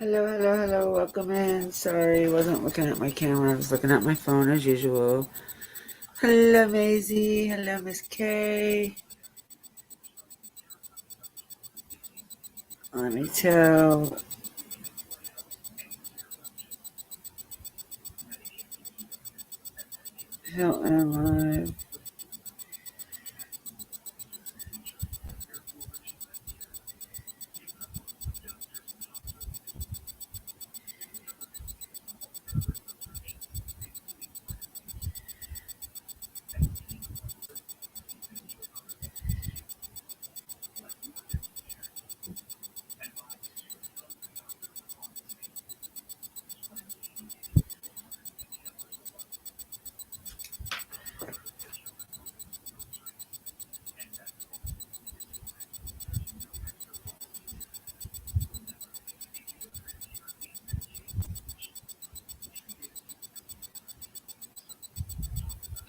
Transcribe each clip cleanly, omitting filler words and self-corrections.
Hello, hello, hello. Welcome in. Sorry, wasn't looking at my camera. I was looking at my phone as usual. Hello, Maisie. Hello, Miss K. Let me tell. Hilton Live.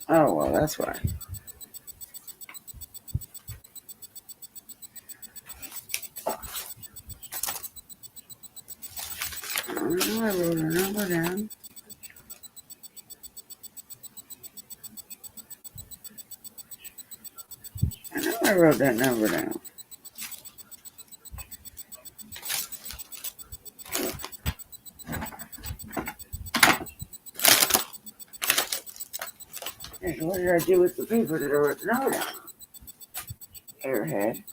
Oh, well, that's why. Oh, I wrote a number down. I know I wrote that number down. Hey, what did I do with the paper that I wrote the number down? Airhead.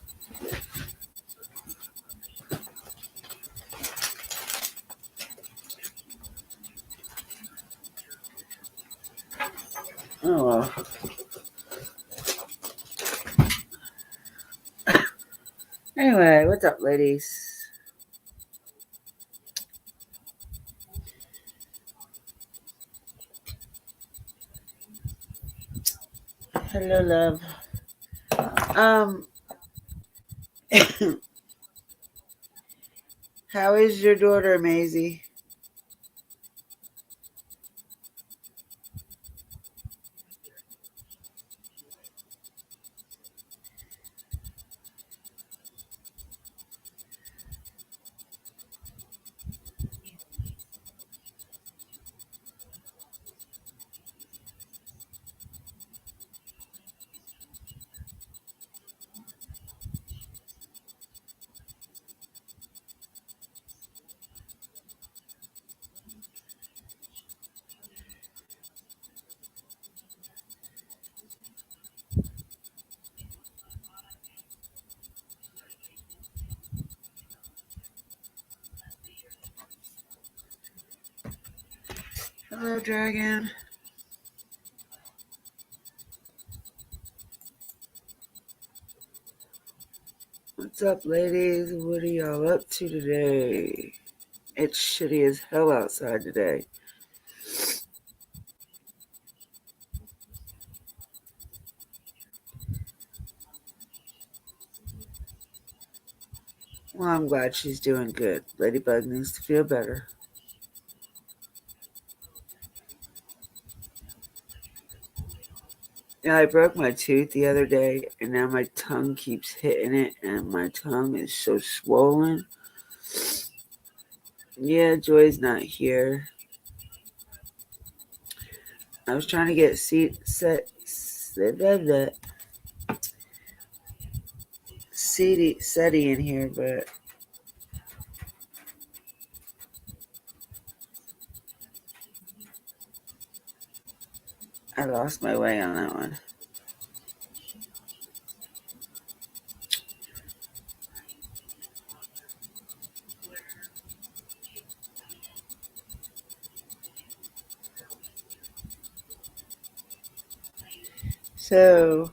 Oh, well. Anyway, what's up, ladies? Hello, love. How is your daughter, Maisie? Hello, Dragon. What's up, ladies? What are y'all up to today? It's shitty as hell outside today. Well, I'm glad she's doing good. Ladybug needs to feel better. Yeah, I broke my tooth the other day, and now my tongue keeps hitting it, and my tongue is so swollen. Yeah, Joy's not here. I was trying to get SETI in here, but I lost my way on that one. So,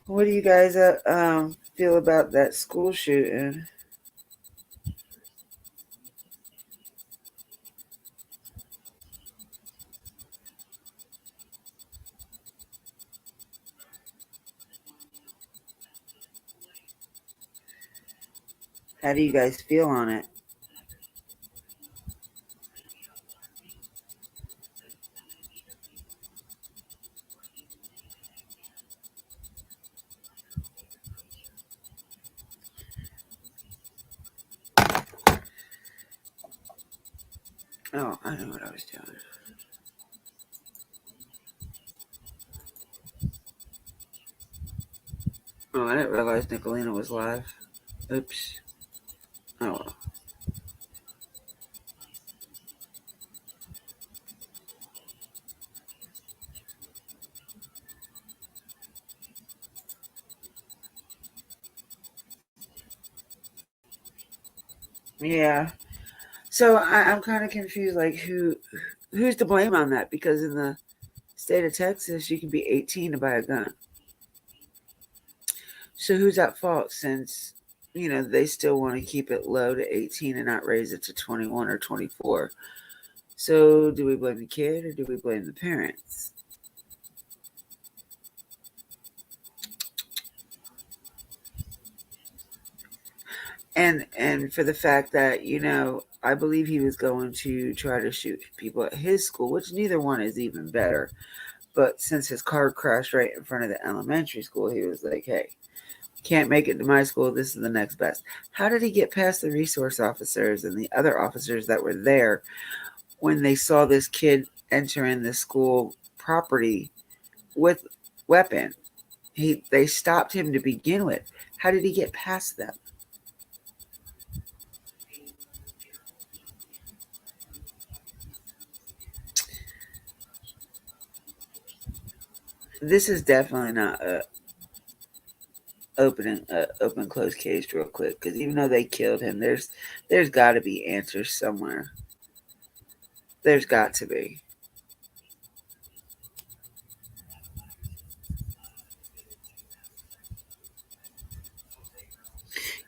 what do you guys feel about that school shooting? How do you guys feel on it? Oh, I know what I was doing. Oh, I didn't realize Nicolina was live. Oops. Oh well. Yeah. So I'm kind of confused. Like, who's to blame on that? Because in the state of Texas, you can be 18 to buy a gun. So who's at fault? Since they still want to keep it low to 18 and not raise it to 21 or 24. So do we blame the kid or do we blame the parents? And for the fact that I believe he was going to try to shoot people at his school, which neither one is even better. But since his car crashed right in front of the elementary school, he was like, hey, can't make it to my school, this is the next best. How did he get past the resource officers and the other officers that were there when they saw this kid entering the school property with weapon? They stopped him to begin with. How did he get past them? This is definitely not a open close case real quick, because even though they killed him, there's got to be answers somewhere. There's got to be.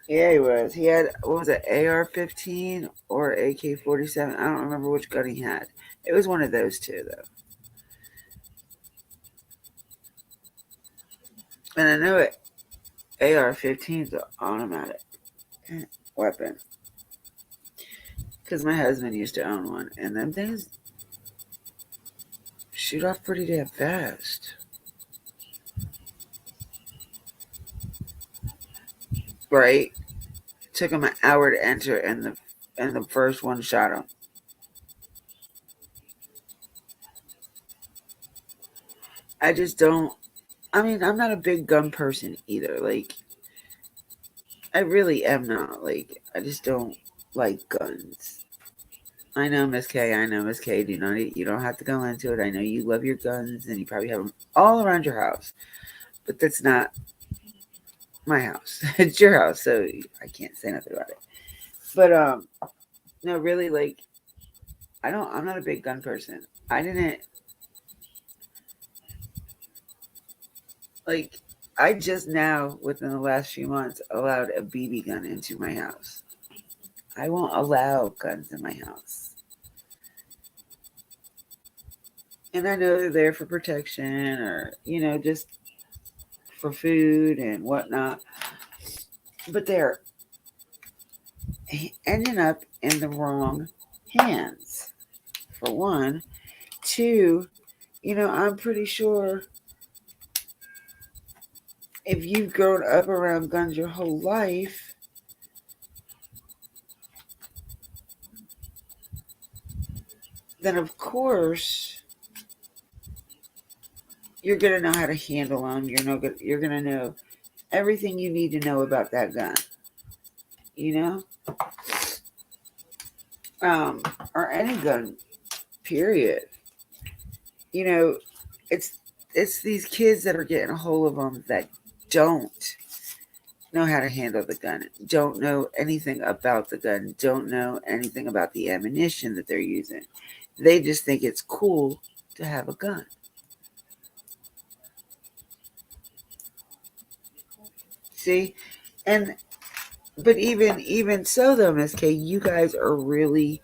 Yeah, he was. He had, what was it, AR-15 or AK-47? I don't remember which gun he had. It was one of those two, though. And I know it. AR-15 is an automatic weapon, because my husband used to own one, and them things shoot off pretty damn fast. Right? Took him an hour to enter, and the first one shot him. I just don't. I mean, I'm not a big gun person either. Like, I really am not. Like, I just don't like guns. I know, Miss K. I know, Miss K. Do not. You don't have to go into it. I know you love your guns, and you probably have them all around your house. But that's not my house. It's your house, so I can't say nothing about it. But no, really, like, I don't. I'm not a big gun person. I didn't like. I just now, within the last few months, allowed a BB gun into my house. I won't allow guns in my house. And I know they're there for protection, or, just for food and whatnot. But they're ending up in the wrong hands, for one. Two, I'm pretty sure if you've grown up around guns your whole life, then of course you're gonna know how to handle them. You're gonna know everything you need to know about that gun. You know, or any gun. Period. You know, it's it's these kids that are getting a hold of them that don't know how to handle the gun, don't know anything about the gun, don't know anything about the ammunition that they're using. They just think it's cool to have a gun. See? And but even so though, Miss K, you guys are really,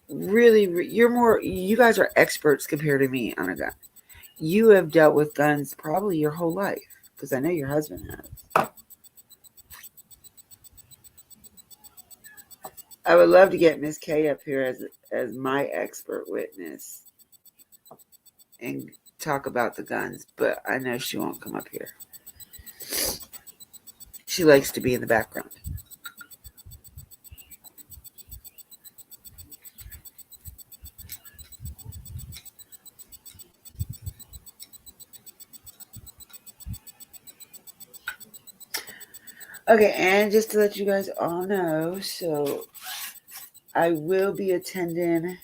you guys are experts compared to me on a gun. You have dealt with guns probably your whole life, because I know your husband has. I would love to get Miss K up here as my expert witness and talk about the guns, but I know she won't come up here. She likes to be in the background. Okay, and just to let you guys all know, so I will be attending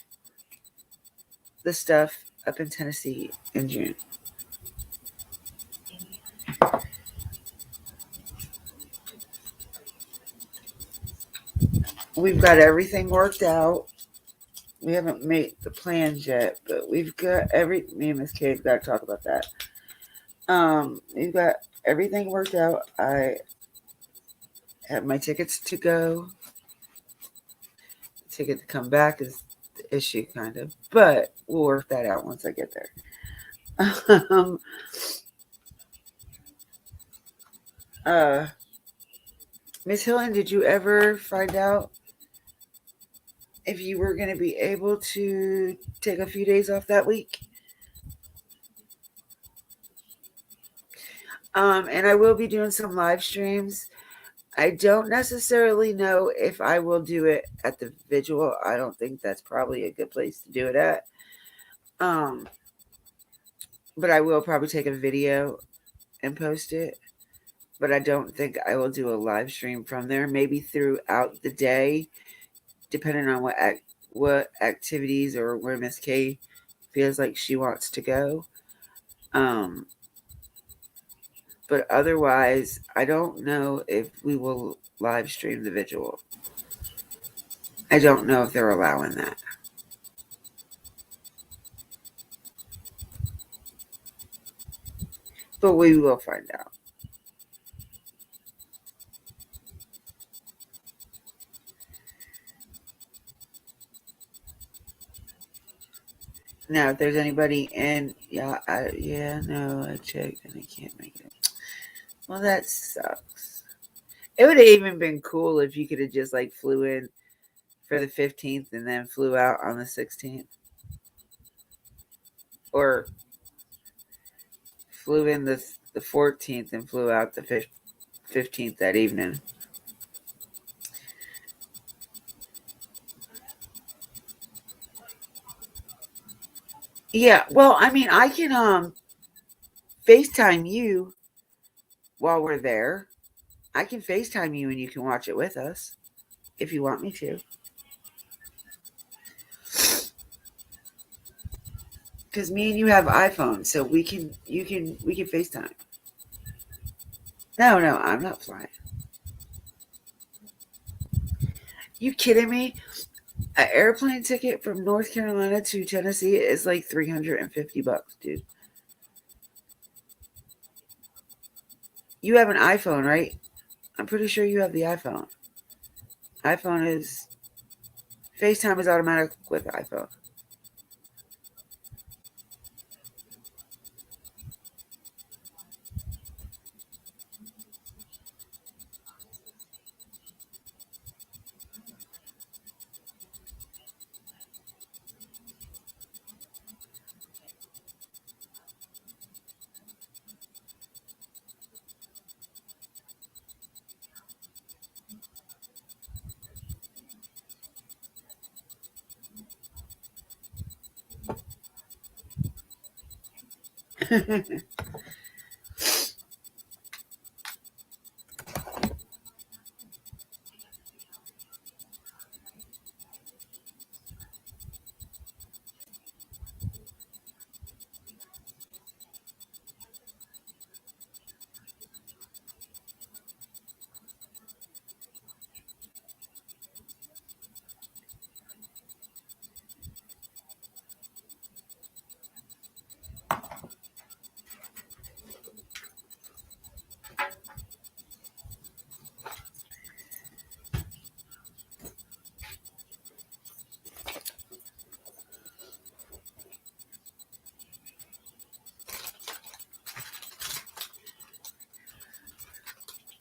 the stuff up in Tennessee in June. We've got everything worked out. We haven't made the plans yet, but we've got me and Miss Kay have got to talk about that. We've got everything worked out. I have my tickets to go. The ticket to come back is the issue, kind of, but we'll work that out once I get there. uh, Miss Hillen, did you ever find out if you were going to be able to take a few days off that week? And I will be doing some live streams. I don't necessarily know if I will do it at the visual. I don't think that's probably a good place to do it at. But I will probably take a video and post it. But I don't think I will do a live stream from there. Maybe throughout the day, depending on what activities or where Miss K feels like she wants to go. But otherwise, I don't know if we will live stream the visual. I don't know if they're allowing that. But we will find out. Now, if there's anybody in, no, I checked and I can't make it. Well, that sucks. It would have even been cool if you could have just like flew in for the 15th and then flew out on the 16th. Or flew in the 14th and flew out the 15th that evening. Yeah, well, I mean, I can FaceTime you while we're there. I can FaceTime you and you can watch it with us if you want me to. Because me and you have iPhones, so we can FaceTime. No, I'm not flying. You kidding me? An airplane ticket from North Carolina to Tennessee is like $350, dude. You have an iPhone, right? I'm pretty sure you have the iPhone. iPhone is FaceTime is automatic with iPhone.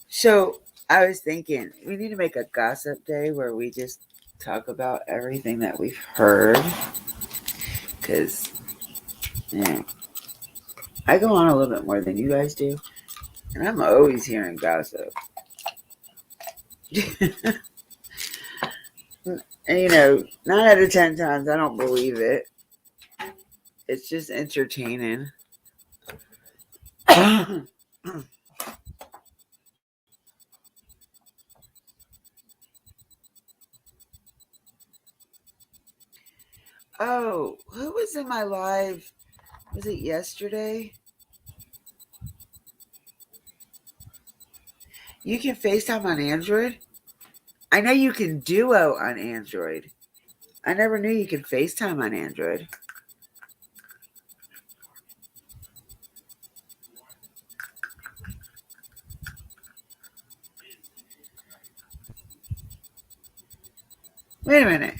So I was thinking we need to make a gossip day where we just talk about everything that we've heard. Because, yeah, I go on a little bit more than you guys do. And I'm always hearing gossip. And 9 out of 10 times I don't believe it. It's just entertaining. Oh, who was in my live? Was it yesterday? You can FaceTime on Android? I know you can Duo on Android. I never knew you could FaceTime on Android. Wait a minute.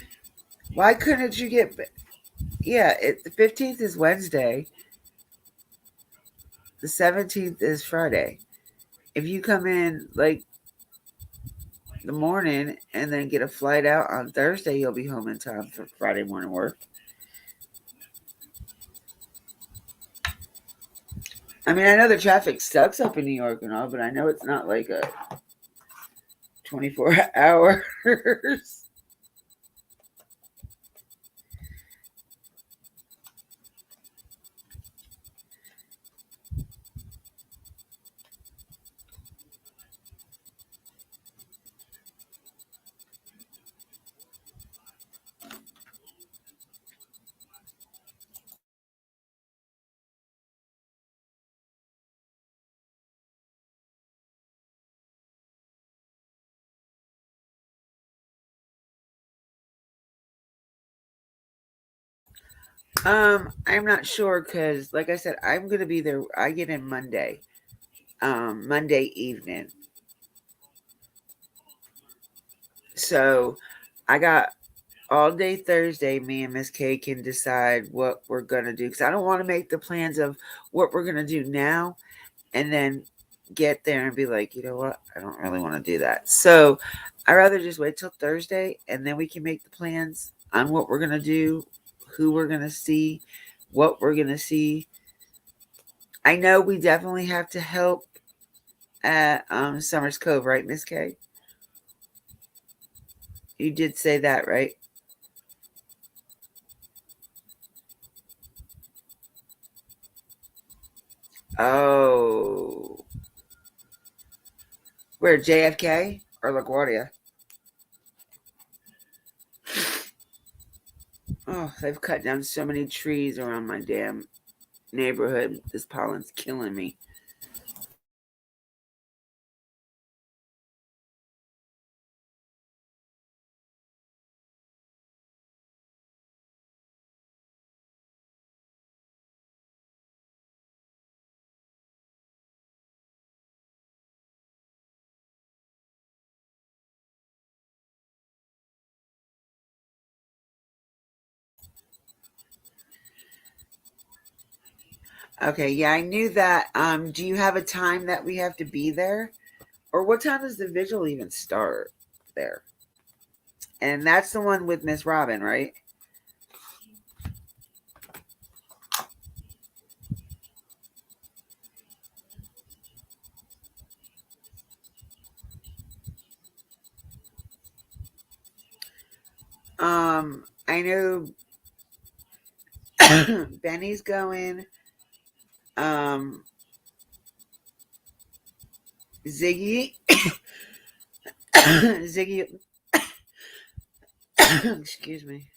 Why couldn't you get? Yeah, the 15th is Wednesday. The 17th is Friday. If you come in like the morning and then get a flight out on Thursday, you'll be home in time for Friday morning work. I mean, I know the traffic sucks up in New York and all, but I know it's not like a 24 hours. I'm not sure because, like I said, I'm gonna be there. I get in Monday, Monday evening. So I got all day Thursday. Me and Miss K can decide what we're gonna do because I don't want to make the plans of what we're gonna do now and then get there and be like, you know what, I don't really want to do that. So I rather just wait till Thursday and then we can make the plans on what we're gonna do, who we're gonna see, what we're gonna see. I know we definitely have to help at Summers Cove, right, Miss K? You did say that, right? Oh, where, JFK or LaGuardia? Oh, they've cut down so many trees around my damn neighborhood. This pollen's killing me. Okay, yeah, I knew that. Do you have a time that we have to be there? Or what time does the vigil even start there? And that's the one with Miss Robin, right? I know Benny's going. Um, Ziggy, Ziggy, excuse me.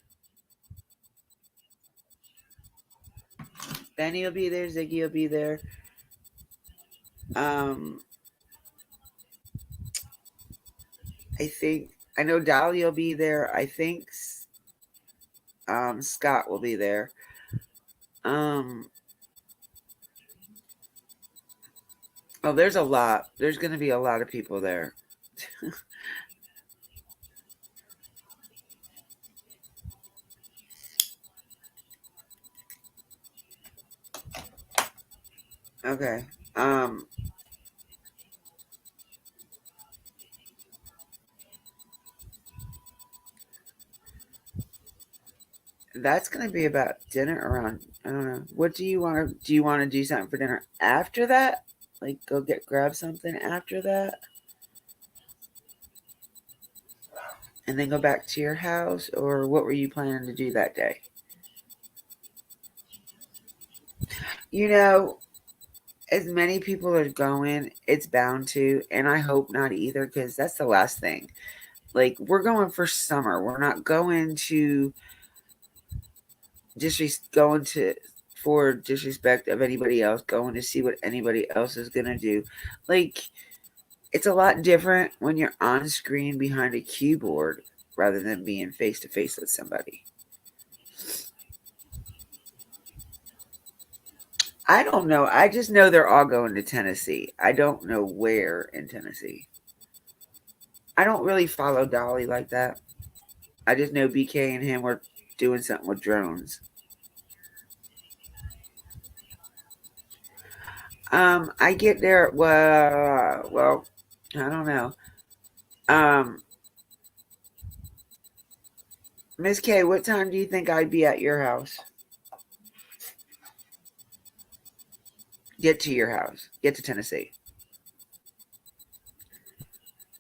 Benny will be there. Ziggy will be there. Um, I know Dolly will be there. I think Scott will be there. Um, oh, there's a lot. There's going to be a lot of people there. Okay. Um, that's going to be about dinner around. I don't know. What do you want to do? You want to do something for dinner after that? Like go grab something after that, and then go back to your house, or what were you planning to do that day? You know, as many people are going, it's bound to, and I hope not either, because that's the last thing. Like we're going for summer. We're not going to going to for disrespect of anybody else, going to see what anybody else is gonna do. Like, it's a lot different when you're on screen behind a keyboard rather than being face to face with somebody. I don't know. I just know they're all going to Tennessee. I don't know where in Tennessee. I don't really follow Dolly like that. I just know BK and him were doing something with drones. I get there. Well, I don't know. Um, Miss K, what time do you think I'd be at your house? Get to your house. Get to Tennessee.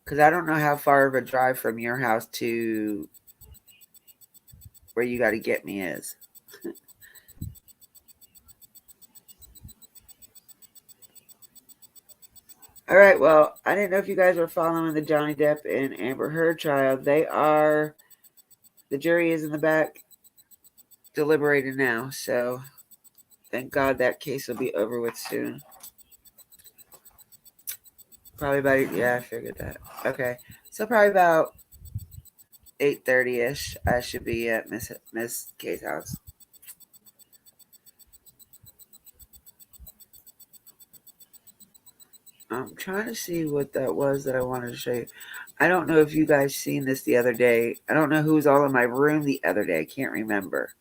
Because I don't know how far of a drive from your house to where you got to get me is. All right. Well, I didn't know if you guys were following the Johnny Depp and Amber Heard trial. They are. The jury is in the back deliberating now. So thank God that case will be over with soon. Probably about, yeah, I figured that. Okay. So probably about 8:30 ish, I should be at Miss K's house. I'm trying to see what that was that I wanted to show you. I don't know if you guys seen this the other day. I don't know who was all in my room the other day. I can't remember.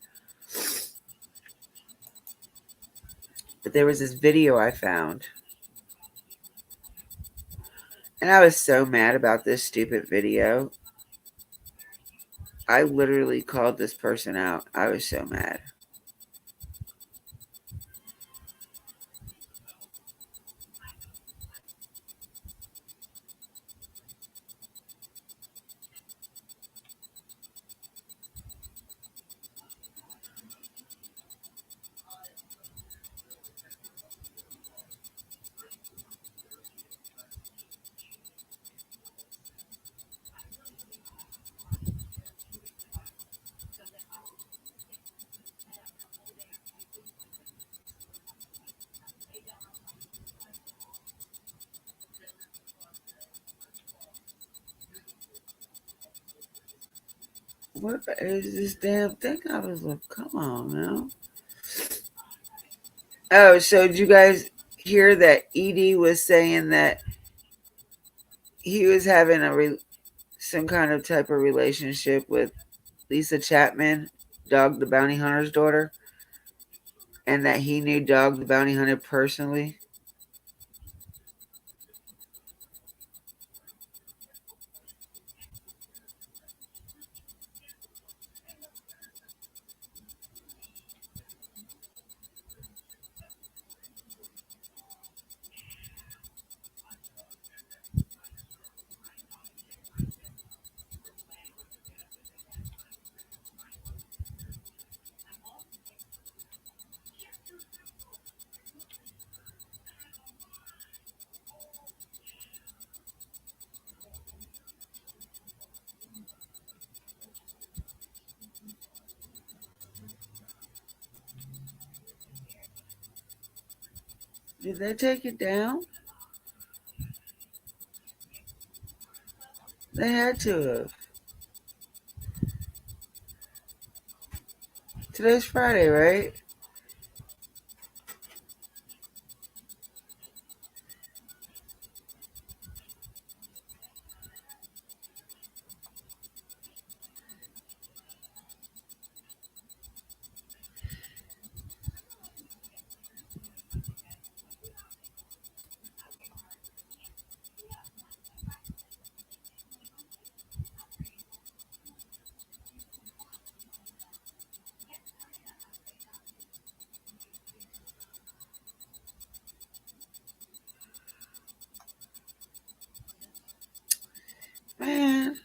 But there was this video I found. And I was so mad about this stupid video. I literally called this person out. I was so mad. What is this damn thing? I was like, come on now. Oh, so did you guys hear that Edie was saying that he was having some kind of type of relationship with Lisa Chapman, Dog the Bounty Hunter's daughter, and that he knew Dog the Bounty Hunter personally? Did they take it down? They had to have. Today's Friday, right? Man,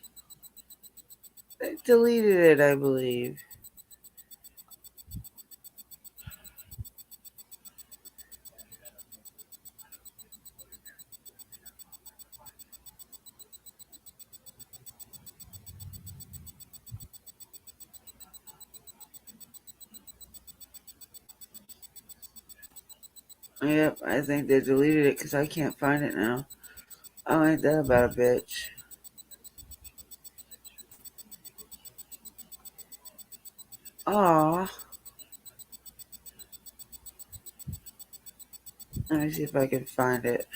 they deleted it, I believe. Yep, I think they deleted it because I can't find it now. Oh, ain't that about a bitch? Aw. Let me see if I can find it.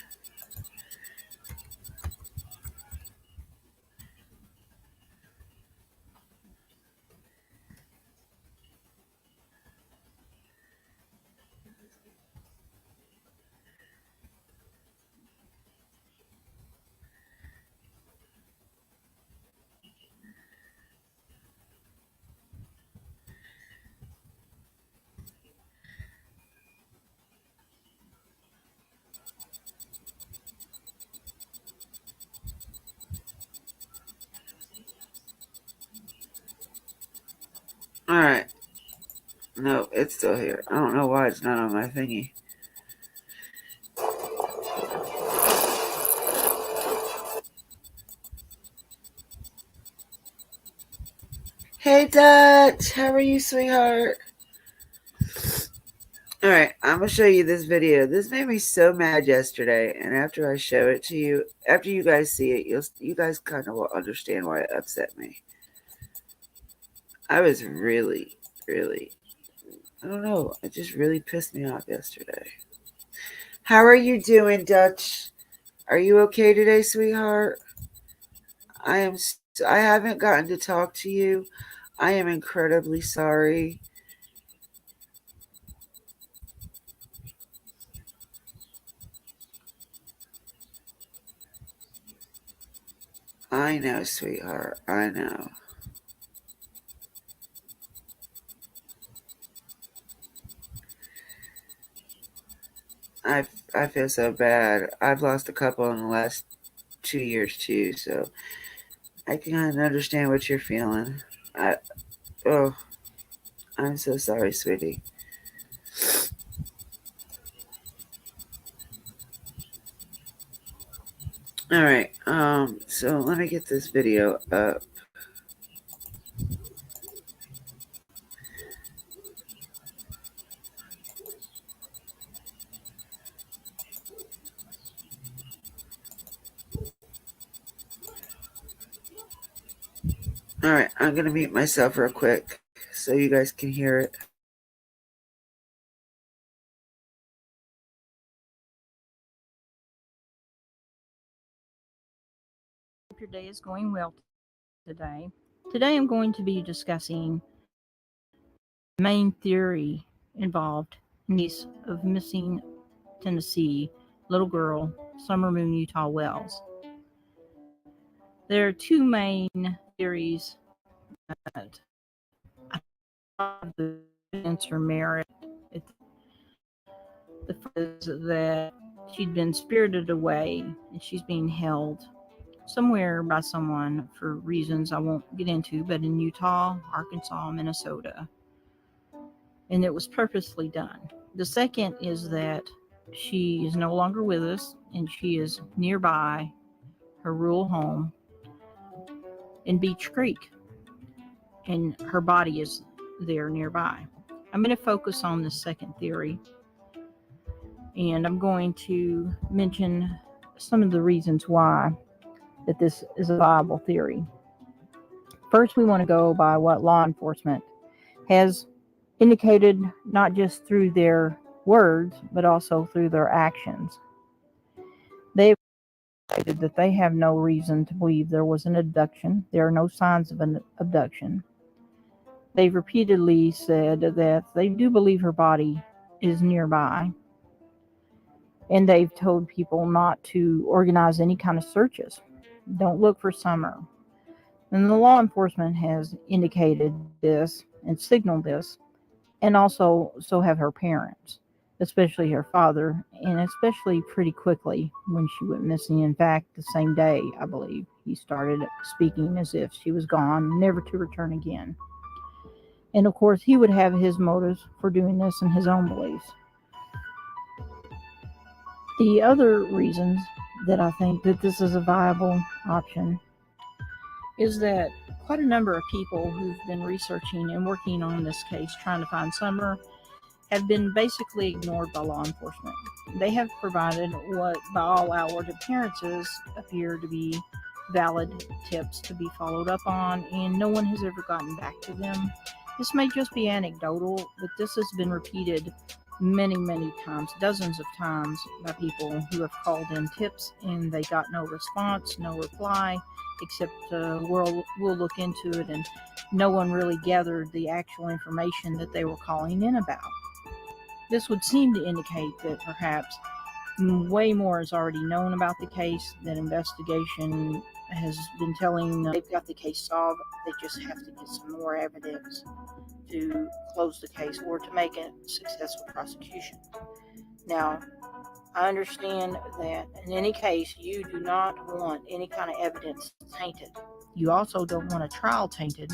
Alright. No, it's still here. I don't know why it's not on my thingy. Hey, Dutch. How are you, sweetheart? Alright, I'm going to show you this video. This made me so mad yesterday, and after I show it to you, after you guys see it, you guys kind of will understand why it upset me. I was really, I don't know, it just really pissed me off yesterday. How are you doing, Dutch? Are you okay today, sweetheart? I haven't gotten to talk to you. I am incredibly sorry. I know, sweetheart. I know. I I feel so bad. I've lost a couple in the last 2 years too, so I can kind of understand what you're feeling. I oh, I'm so sorry, sweetie. All right. So let me get this video up. All right, I'm gonna mute myself real quick so you guys can hear it. Hope your day is going well today. Today I'm going to be discussing the main theory involved in the case of missing Tennessee little girl Summer Moon Utah Wells. There are two main theories that I have the answer merit. The first is that she'd been spirited away and she's being held somewhere by someone for reasons I won't get into, but in Utah, Arkansas, Minnesota. And it was purposely done. The second is that she is no longer with us and she is nearby her rural home in Beach Creek, and her body is there nearby. I'm going to focus on the second theory, and I'm going to mention some of the reasons why that this is a viable theory. First, we want to go by what law enforcement has indicated, not just through their words, but also through their actions. They've stated that they have no reason to believe there was an abduction. There are no signs of an abduction. They've repeatedly said that they do believe her body is nearby, and they've told people not to organize any kind of searches. Don't look for Summer. And the law enforcement has indicated this and signaled this, and also so have her parents, especially her father, and especially pretty quickly when she went missing. In fact, the same day, I believe, he started speaking as if she was gone, never to return again. And of course, he would have his motives for doing this and his own beliefs. The other reasons that I think that this is a viable option is that quite a number of people who've been researching and working on this case, trying to find Summer, have been basically ignored by law enforcement. They have provided what, by all outward appearances, appear to be valid tips to be followed up on, and no one has ever gotten back to them. This may just be anecdotal, but this has been repeated many, many times, dozens of times, by people who have called in tips and they got no response, no reply, except we'll look into it, and no one really gathered the actual information that they were calling in about. This would seem to indicate that perhaps way more is already known about the case, that investigation has been telling they've got the case solved. They just have to get some more evidence to close the case or to make a successful prosecution. Now, I understand that in any case, you do not want any kind of evidence tainted. You also don't want a trial tainted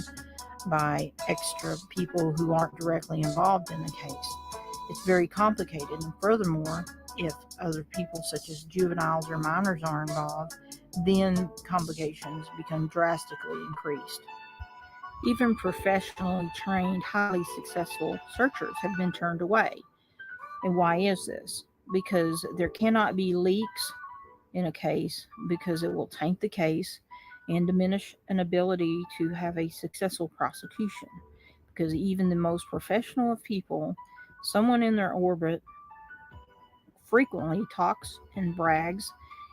by extra people who aren't directly involved in the case. It's very complicated, and furthermore, if other people such as juveniles or minors are involved, then complications become drastically increased. Even professionally trained, highly successful searchers have been turned away. And why is this? Because there cannot be leaks in a case, because it will taint the case and diminish an ability to have a successful prosecution. Because even the most professional of people, someone in their orbit frequently talks and brags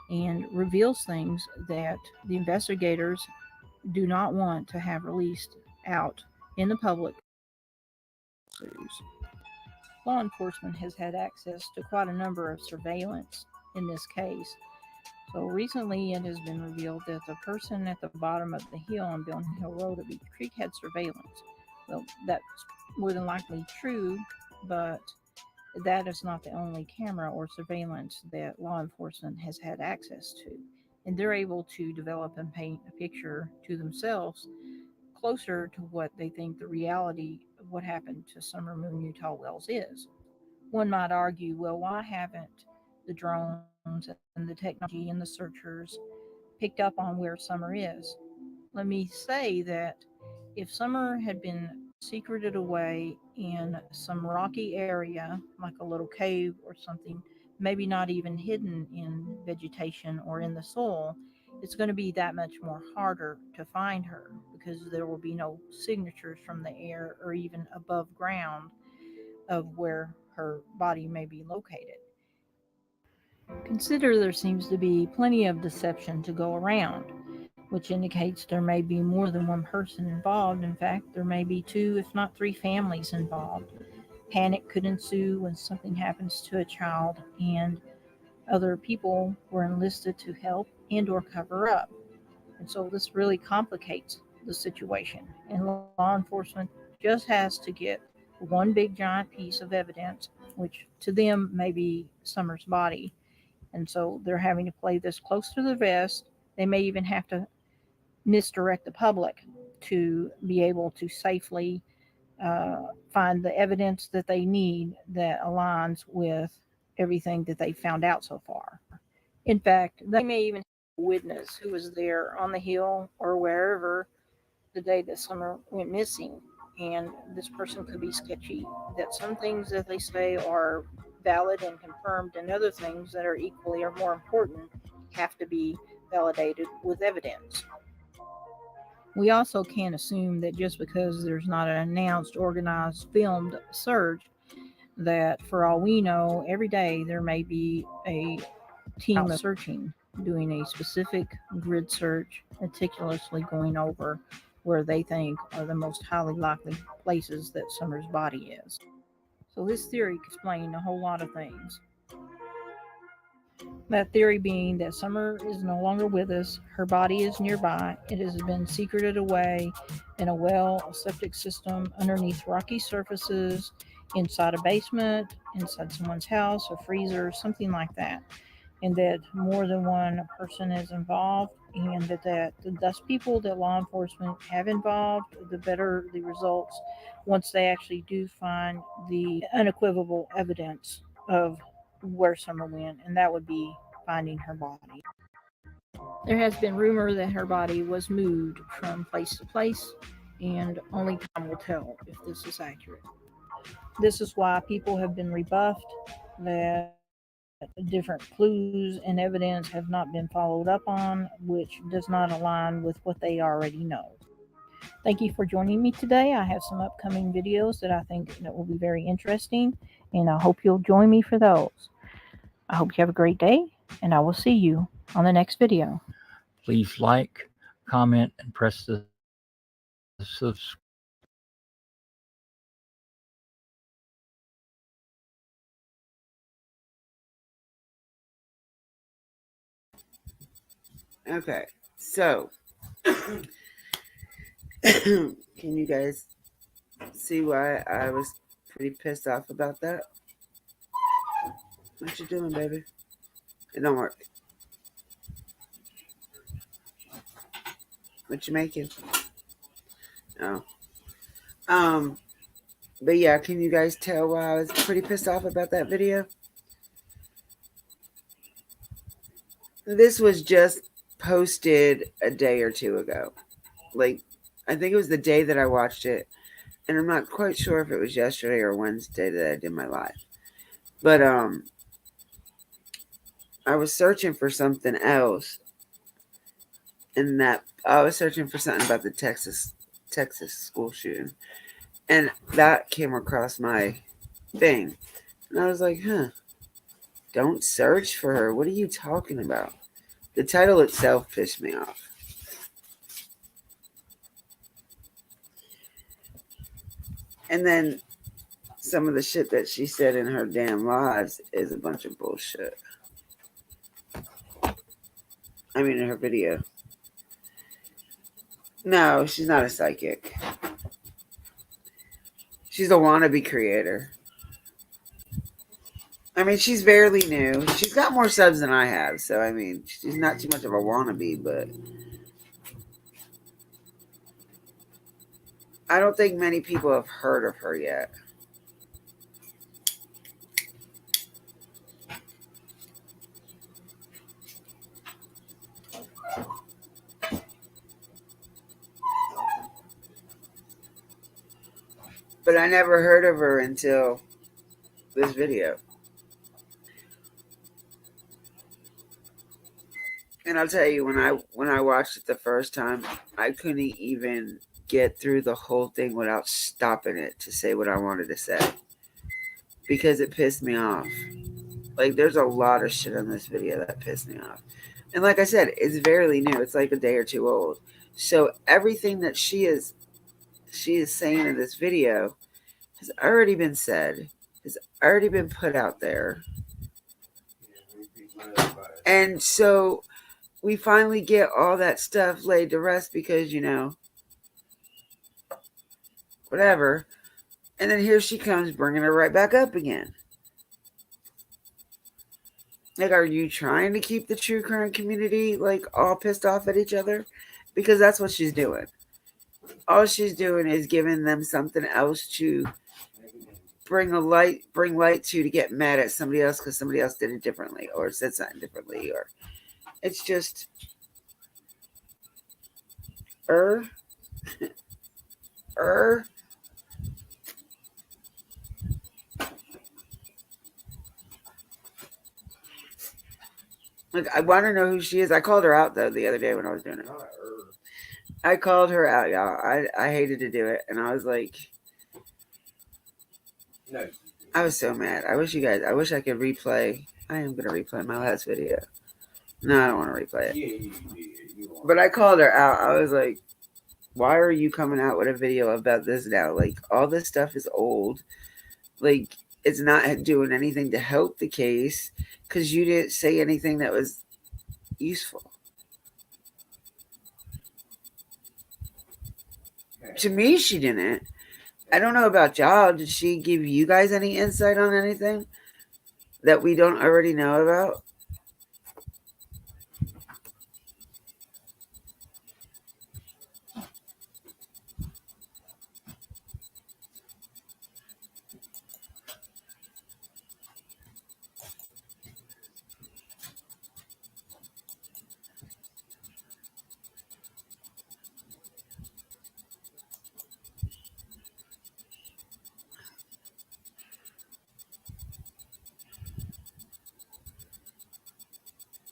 and reveals things that the investigators do not want to have released out in the public. Law enforcement has had access to quite a number of surveillance in this case. So recently it has been revealed that the person at the bottom of the hill on Bill Hill Road at Beach Creek had surveillance. Well, that's more than likely true, but that is not the only camera or surveillance that law enforcement has had access to. And they're able to develop and paint a picture to themselves closer to what they think the reality of what happened to Summer Moon Utah Wells is. One might argue, well, why haven't the drones and the technology and the searchers picked up on where Summer is? Let me say that if Summer had been secreted away in some rocky area, like a little cave or something, maybe not even hidden in vegetation or in the soil, it's going to be that much more harder to find her because there will be no signatures from the air or even above ground of where her body may be located. Consider there seems to be plenty of deception to go around, which indicates there may be more than one person involved. In fact, there may be two, if not three families involved. Panic could ensue when something happens to a child, and other people were enlisted to help and or cover up. And so this really complicates the situation. And law enforcement just has to get one big giant piece of evidence, which to them may be Summer's body. And so they're having to play this close to the vest. They may even have to misdirect the public to be able to safely find the evidence that they need that aligns with everything that they found out so far. In fact, they may even have a witness who was there on the hill or wherever the day that Summer went missing. And this person could be sketchy. That some things that they say are valid and confirmed, and other things that are equally or more important have to be validated with evidence. We also can't assume that just because there's not an announced, organized, filmed search, that for all we know, every day there may be a team of searching, doing a specific grid search, meticulously going over where they think are the most highly likely places that Summer's body is. So this theory could explain a whole lot of things. That theory being that Summer is no longer with us, her body is nearby, it has been secreted away in a well, a septic system, underneath rocky surfaces, inside a basement, inside someone's house, a freezer, something like that. And that more than one person is involved, and that the less people that law enforcement have involved, the better the results once they actually do find the unequivocal evidence of where Summer went, and that would be finding her body. There has been rumor that her body was moved from place to place, and only time will tell if this is accurate. This is why people have been rebuffed, that different clues and evidence have not been followed up on, which does not align with what they already know. Thank you for joining me today. I have some upcoming videos that I think that will be very interesting, and I hope you'll join me for those. I hope you have a great day, and I will see you on the next video. Please like, comment, and press the Okay, so can you guys see why I was pretty pissed off about that? What you doing, baby? It don't work. What you making? Oh. But yeah, can you guys tell why I was pretty pissed off about that video? This was just posted a day or two ago. Like, I think it was the day that I watched it. And I'm not quite sure if it was yesterday or Wednesday that I did my live. But I was searching for something else. And that I was searching for something about the Texas school shooting. And that came across my thing. And I was like, don't search for her. What are you talking about? The title itself pissed me off. And then some of the shit that she said in her damn lives is a bunch of bullshit. I mean, in her video. No, she's not a psychic. She's a wannabe creator. I mean, she's barely new. She's got more subs than I have, so I mean, she's not too much of a wannabe, but I don't think many people have heard of her yet. But I never heard of her until this video. And I'll tell you, when I watched it the first time, I couldn't even get through the whole thing without stopping it to say what I wanted to say. Because it pissed me off. Like, there's a lot of shit on this video that pissed me off. And like I said, it's fairly new. It's like a day or two old. So everything that she is saying in this video has already been said, has already been put out there. And so we finally get all that stuff laid to rest because, whatever. And then here she comes bringing it right back up again. Like, are you trying to keep the true crime community, like, all pissed off at each other? Because that's what she's doing. All she's doing is giving them something else to bring light to get mad at somebody else because somebody else did it differently or said something differently, or it's just Like, I want to know who she is. I called her out though the other day when I was doing it. I called her out, y'all. I hated to do it, and I was like, no. I was so mad. I wish I could replay. I am gonna replay my last video. No, I don't want to replay it. Yeah, but I called her out. I was like, why are you coming out with a video about this now? Like, all this stuff is old. Like, it's not doing anything to help the case because you didn't say anything that was useful. To me, she didn't. I don't know about y'all. Did she give you guys any insight on anything that we don't already know about?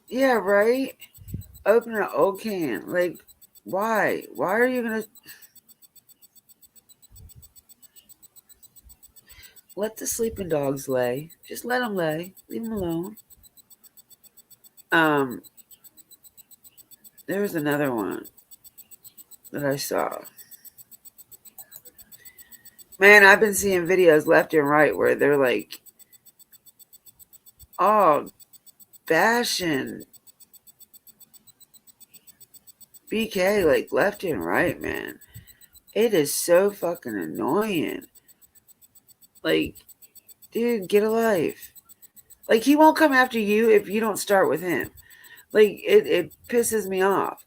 Yeah, right? Open an old can. Like, why? Why are you gonna let the sleeping dogs lay? Just let them lay. Leave them alone. Um, there was another one that I saw. Man, I've been seeing videos left and right where they're like, oh, bashing BK like left and right, man. It is so fucking annoying. Like, dude, get a life. Like, he won't come after you if you don't start with him. Like, it pisses me off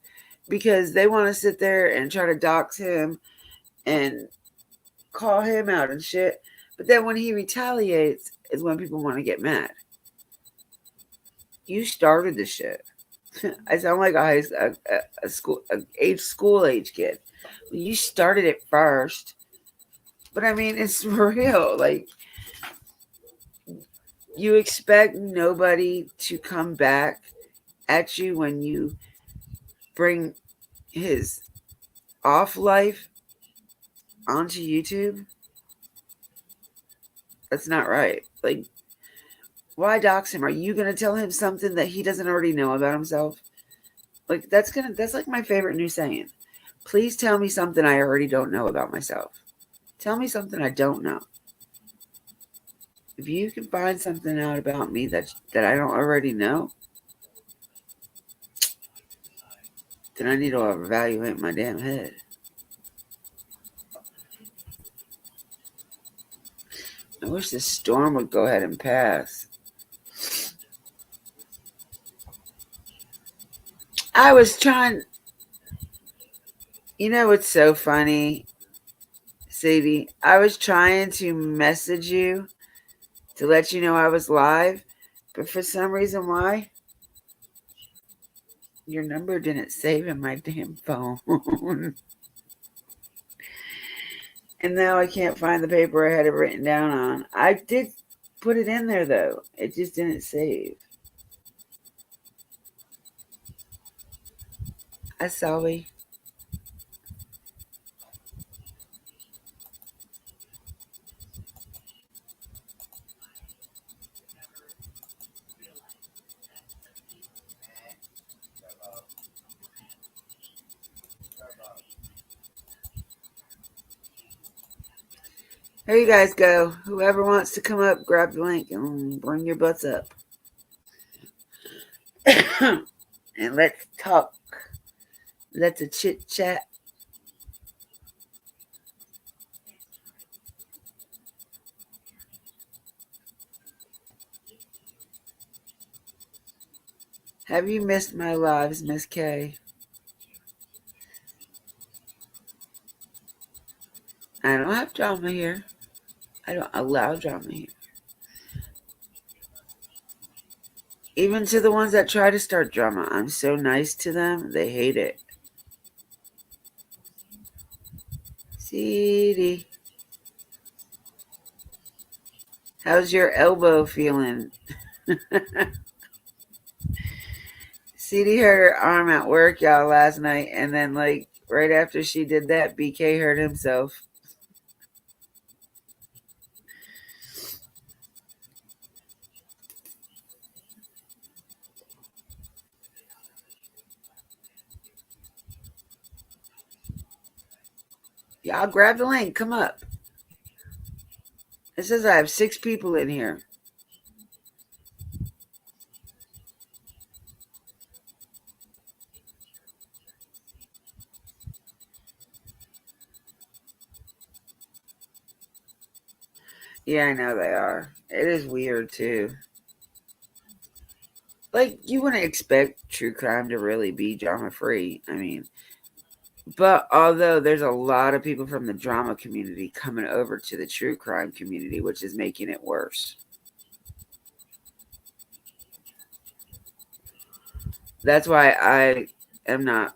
because they want to sit there and try to dox him and call him out and shit. But then when he retaliates is when people want to get mad. You started the shit. I sound like a school age kid. You started it first. But I mean, it's real. Like, you expect nobody to come back at you when you bring his off life onto YouTube. That's not right. Like, why dox him? Are you gonna tell him something that he doesn't already know about himself? Like, that's like my favorite new saying. Please tell me something I already don't know about myself. Tell me something I don't know. If you can find something out about me that I don't already know, then I need to evaluate my damn head. I wish this storm would go ahead and pass. I was trying. You know what's so funny, Sadie? I was trying to message you to let you know I was live, but for some reason, why? Your number didn't save in my damn phone. And now I can't find the paper I had it written down on. I did put it in there, though. It just didn't save. I saw we. Here you guys go. Whoever wants to come up, grab the link and bring your butts up. And let's talk. Let's a chit chat. Have you missed my lives, Miss K? I don't have drama here. I don't allow drama here. Even to the ones that try to start drama, I'm so nice to them, they hate it. CD. How's your elbow feeling? CD hurt her arm at work, y'all, last night, and then, like, right after she did that, BK hurt himself. Y'all grab the link. Come up. It says I have 6 people in here. Yeah, I know they are. It is weird, too. Like, you wouldn't expect true crime to really be drama-free. I mean, but although there's a lot of people from the drama community coming over to the true crime community, which is making it worse. That's why I am not.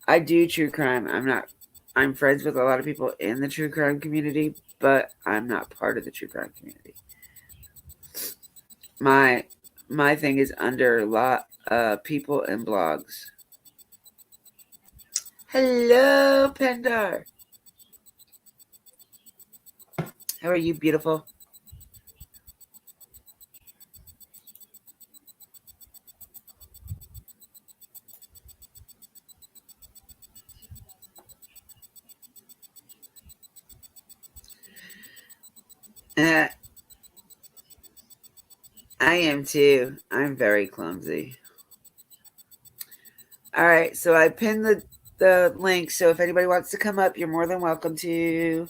I do true crime. I'm friends with a lot of people in the true crime community, but I'm not part of the true crime community. My thing is under people and blogs. Hello, Pendar. How are you, beautiful? I am too. I'm very clumsy. All right, so I pinned the link. So if anybody wants to come up, you're more than welcome to.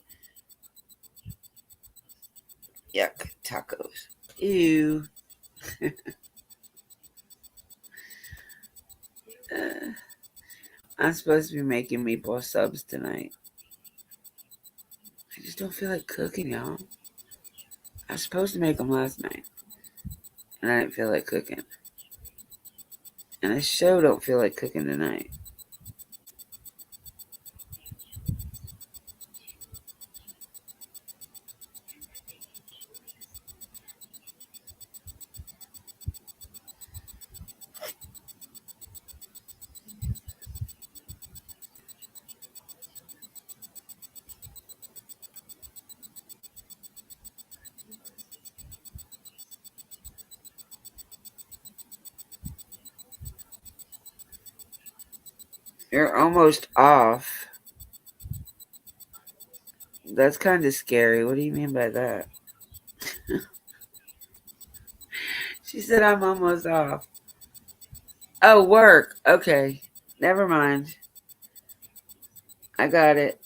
Yuck, tacos. Ew. I'm supposed to be making meatball subs tonight. I just don't feel like cooking, y'all. I was supposed to make them last night, and I didn't feel like cooking. And I sure don't feel like cooking tonight. You're almost off. That's kind of scary. What do you mean by that? She said I'm almost off. Oh, work. Okay. Never mind. I got it.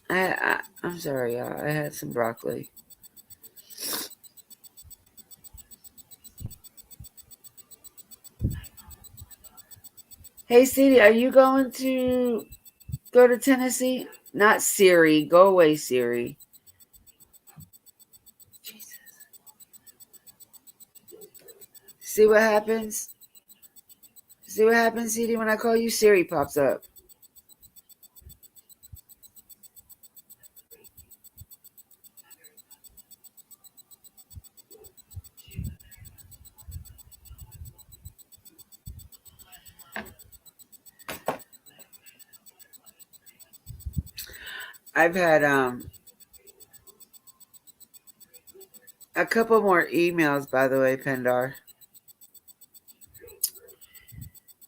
I'm sorry, y'all. I had some broccoli. Hey, Sadie, are you going to go to Tennessee? Not Siri. Go away, Siri. Jesus. See what happens? See what happens, Sadie? When I call you, Siri pops up. I've had a couple more emails, by the way, Pendar.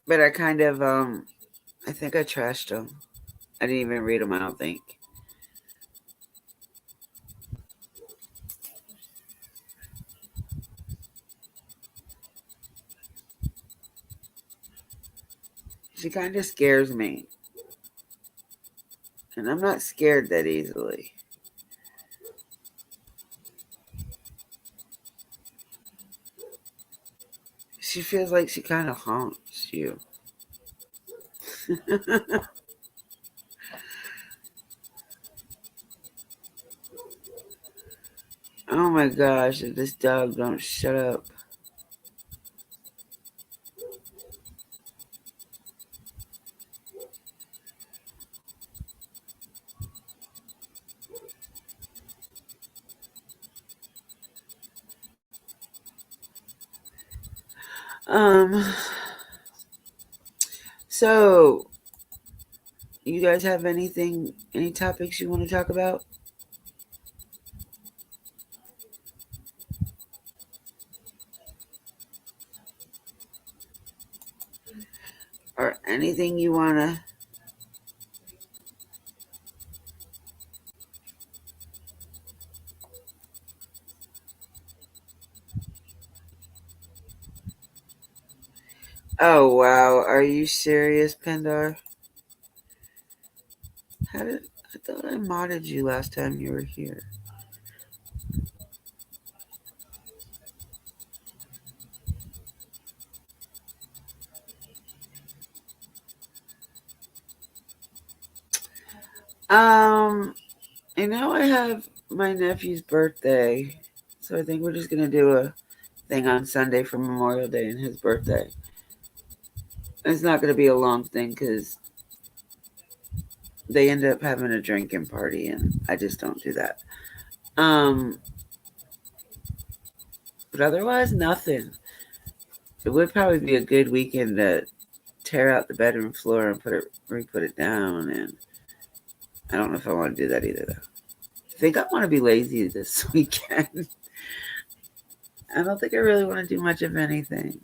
But I kind of I think I trashed them. I didn't even read them, I don't think. She kind of scares me. And I'm not scared that easily. She feels like she kind of haunts you. Oh my gosh, if this dog don't shut up. So you guys have any topics you want to talk about? Or anything you want to? Oh wow, are you serious, Pendar? I thought I modded you last time you were here. I have my nephew's birthday, so I think we're just gonna do a thing on Sunday for Memorial Day and his birthday. It's not gonna be a long thing because they end up having a drinking party, and I just don't do that. But otherwise, nothing. It would probably be a good weekend to tear out the bedroom floor and put it down. And I don't know if I want to do that either, though. I think I want to be lazy this weekend. I don't think I really want to do much of anything.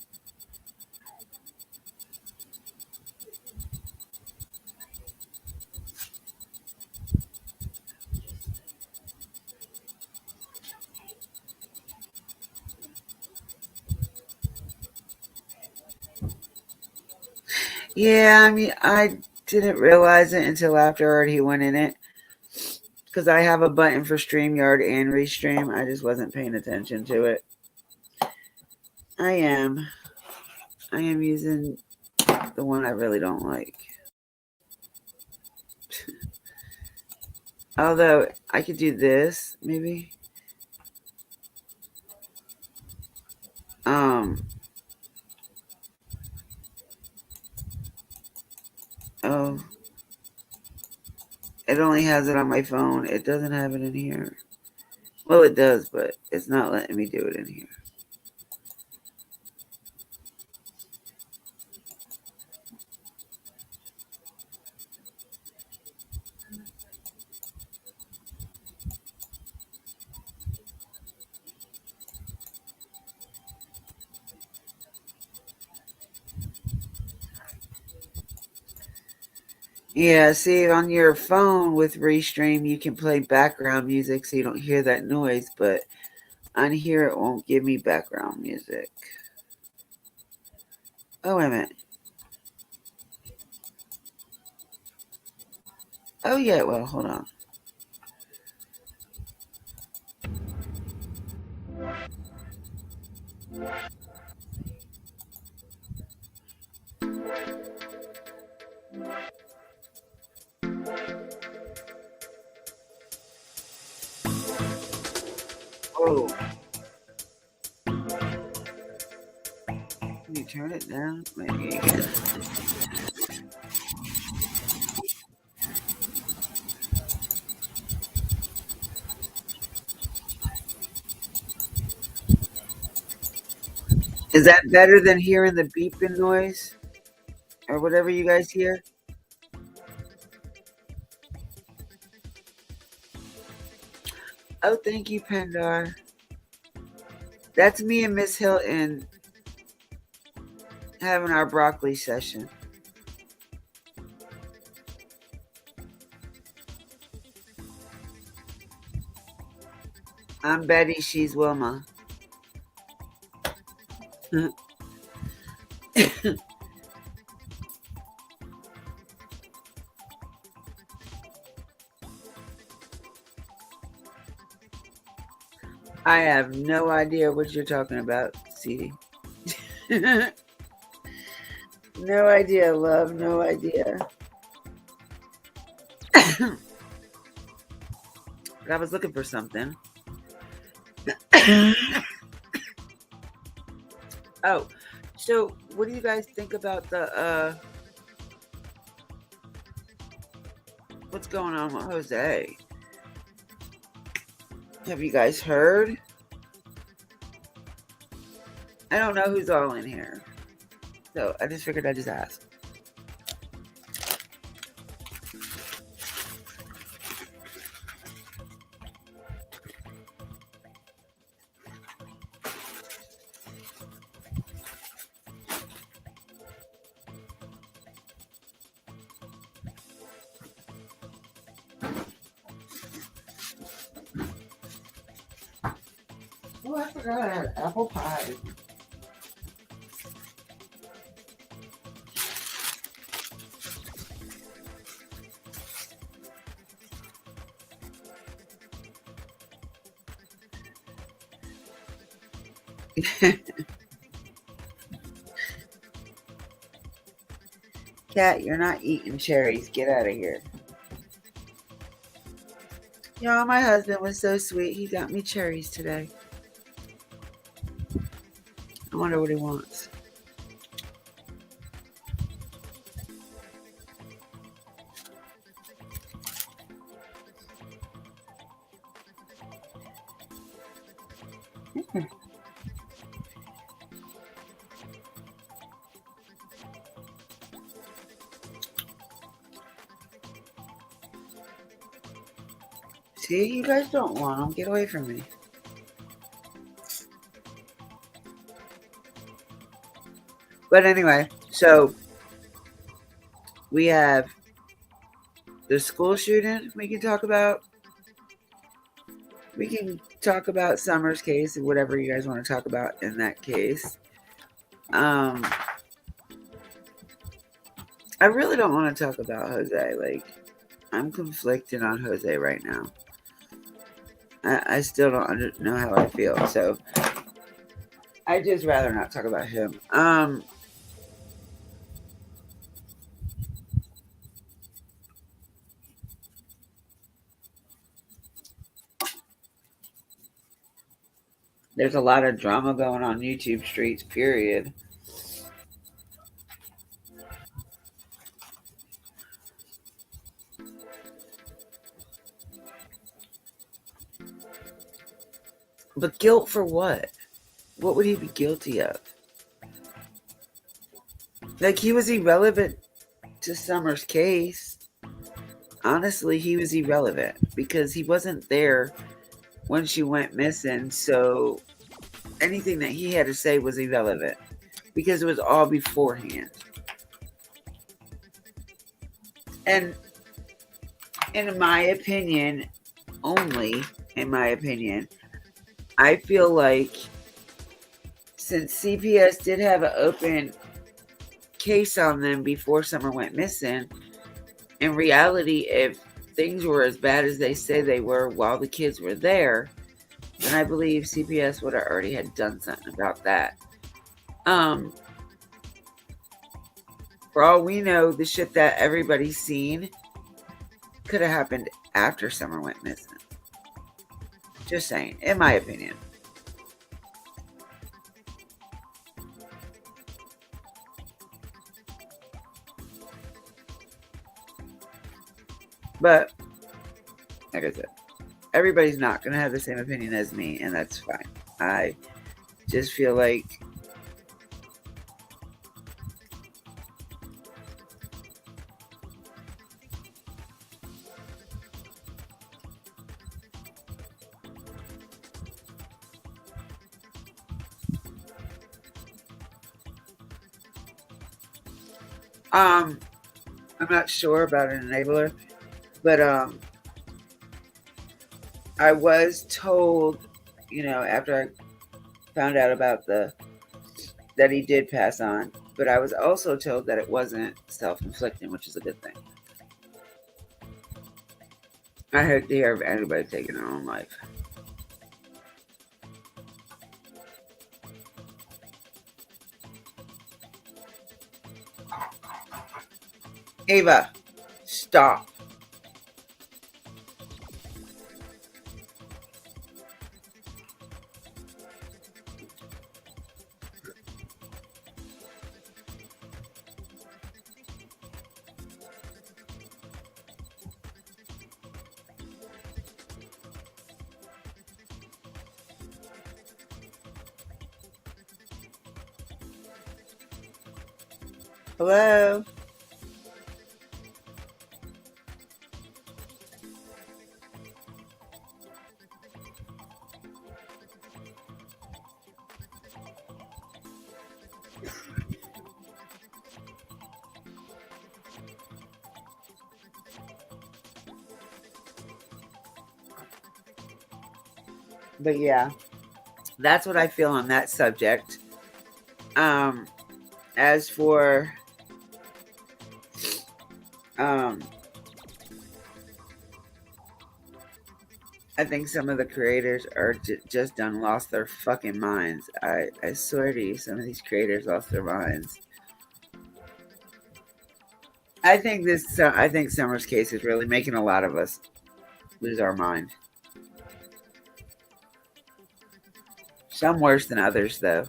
Yeah, I mean, I didn't realize it until after I already went in it. Because I have a button for StreamYard and Restream. I just wasn't paying attention to it. I am using the one I really don't like. Although I could do this, maybe. Oh, it only has it on my phone. It doesn't have it in here. Well, it does, but it's not letting me do it in here. Yeah, see, on your phone with Restream, you can play background music so you don't hear that noise, but on here, it won't give me background music. Oh, wait a minute. Oh, yeah, well, hold on. Oh, can you turn it down? Maybe again. Is that better than hearing the beeping noise? Or whatever you guys hear? Oh, thank you, Pendar. That's me and Miss Hilton having our broccoli session. I'm Betty, she's Wilma. I have no idea what you're talking about, CD. No idea, love, no idea. But I was looking for something. Oh, so what do you guys think about the what's going on with Jose? Have you guys heard? I don't know who's all in here. So I just figured I'd just ask. Oh, I forgot I had apple pie. Cat, you're not eating cherries. Get out of here. Y'all, my husband was so sweet. He got me cherries today. I wonder what he wants. See, you guys don't want them. Get away from me. But anyway, so we have the school shooting we can talk about. We can talk about Summer's case and whatever you guys want to talk about in that case. I really don't want to talk about Jose. Like, I'm conflicted on Jose right now. I still don't know how I feel, so I'd just rather not talk about him. There's a lot of drama going on YouTube streets, period. But guilt for what? What would he be guilty of? Like, he was irrelevant to Summer's case. Honestly, he was irrelevant because he wasn't there when she went missing. So anything that he had to say was irrelevant because it was all beforehand. And in my opinion, only in my opinion, I feel like since CPS did have an open case on them before Summer went missing, in reality, if things were as bad as they say they were while the kids were there, then I believe CPS would have already had done something about that. For all we know, the shit that everybody's seen could have happened after Summer went missing. Just saying, in my opinion. But, like I said, everybody's not going to have the same opinion as me, and that's fine. I just feel like I'm not sure about an enabler, but I was told, after I found out about that he did pass on, but I was also told that it wasn't self-inflicting, which is a good thing. I hate to hear of anybody taking their own life. Ava, stop. Hello? But yeah, that's what I feel on that subject. As for I think some of the creators are just done lost their fucking minds. I swear to you, some of these creators lost their minds. I think Summer's case is really making a lot of us lose our mind. Some worse than others, though.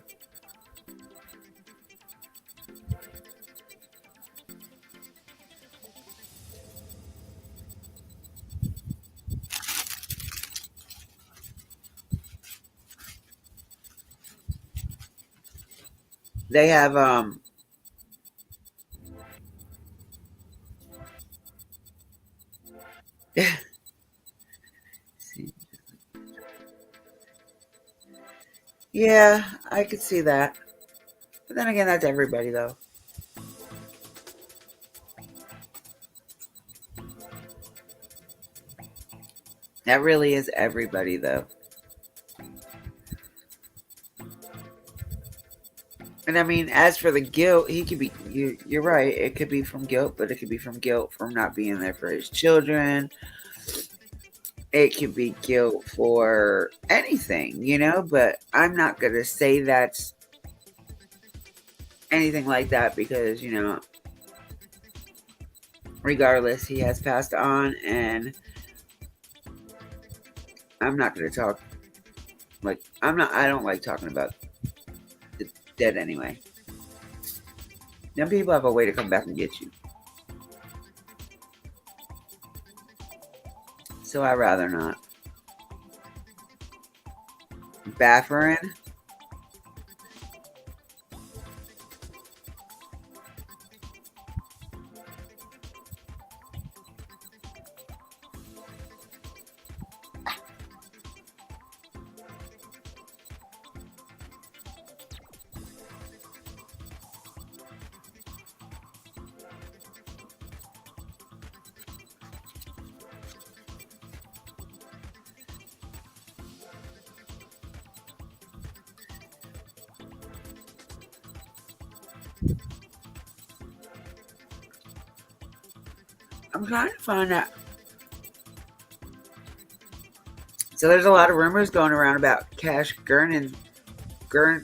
They have Yeah, I could see that. But then again, that's everybody, though. That really is everybody, though. And I mean, as for the guilt, he could be. You're right. It could be from guilt, but it could be from guilt from not being there for his children. It could be guilt for anything, But I'm not gonna say that's anything like that because regardless, he has passed on, and I'm not gonna talk. Like I'm not. I don't like talking about the dead anyway. Them people have a way to come back and get you. So I'd rather not. Baffering. I'm trying to find out. So there's a lot of rumors going around about Cash Gurnan's grandma.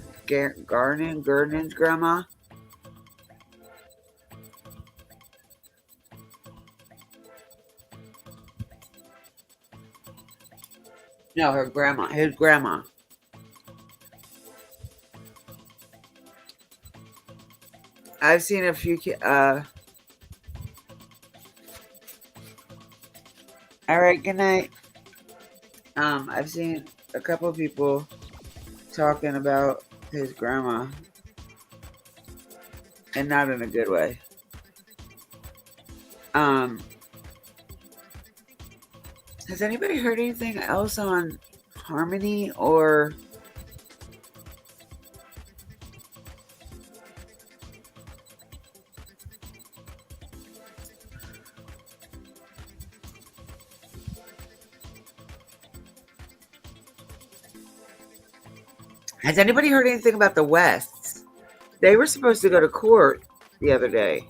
No, her grandma. His grandma. I've seen a few. All right. Good night. I've seen a couple of people talking about his grandma, and not in a good way. Has anybody heard anything else on Harmony or? Has anybody heard anything about the Wests? They were supposed to go to court the other day.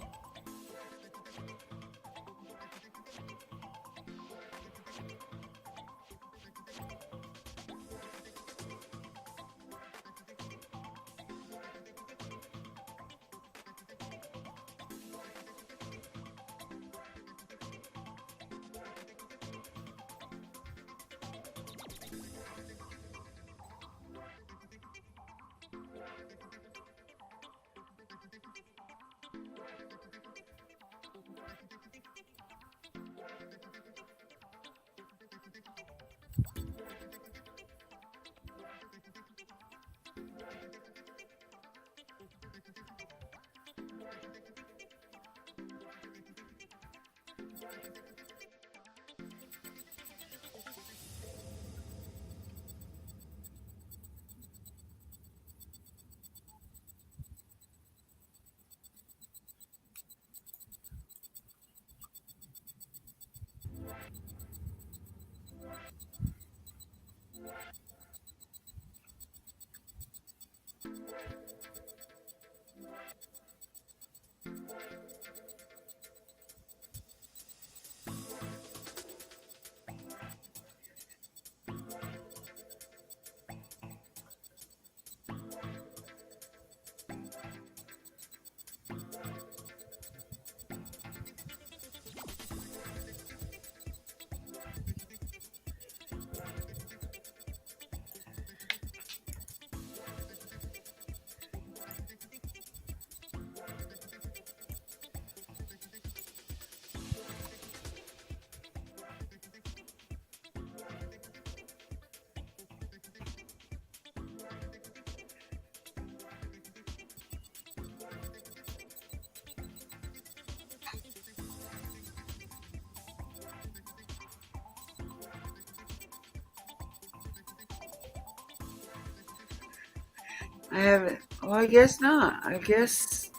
I haven't. Well, I guess not. I guess.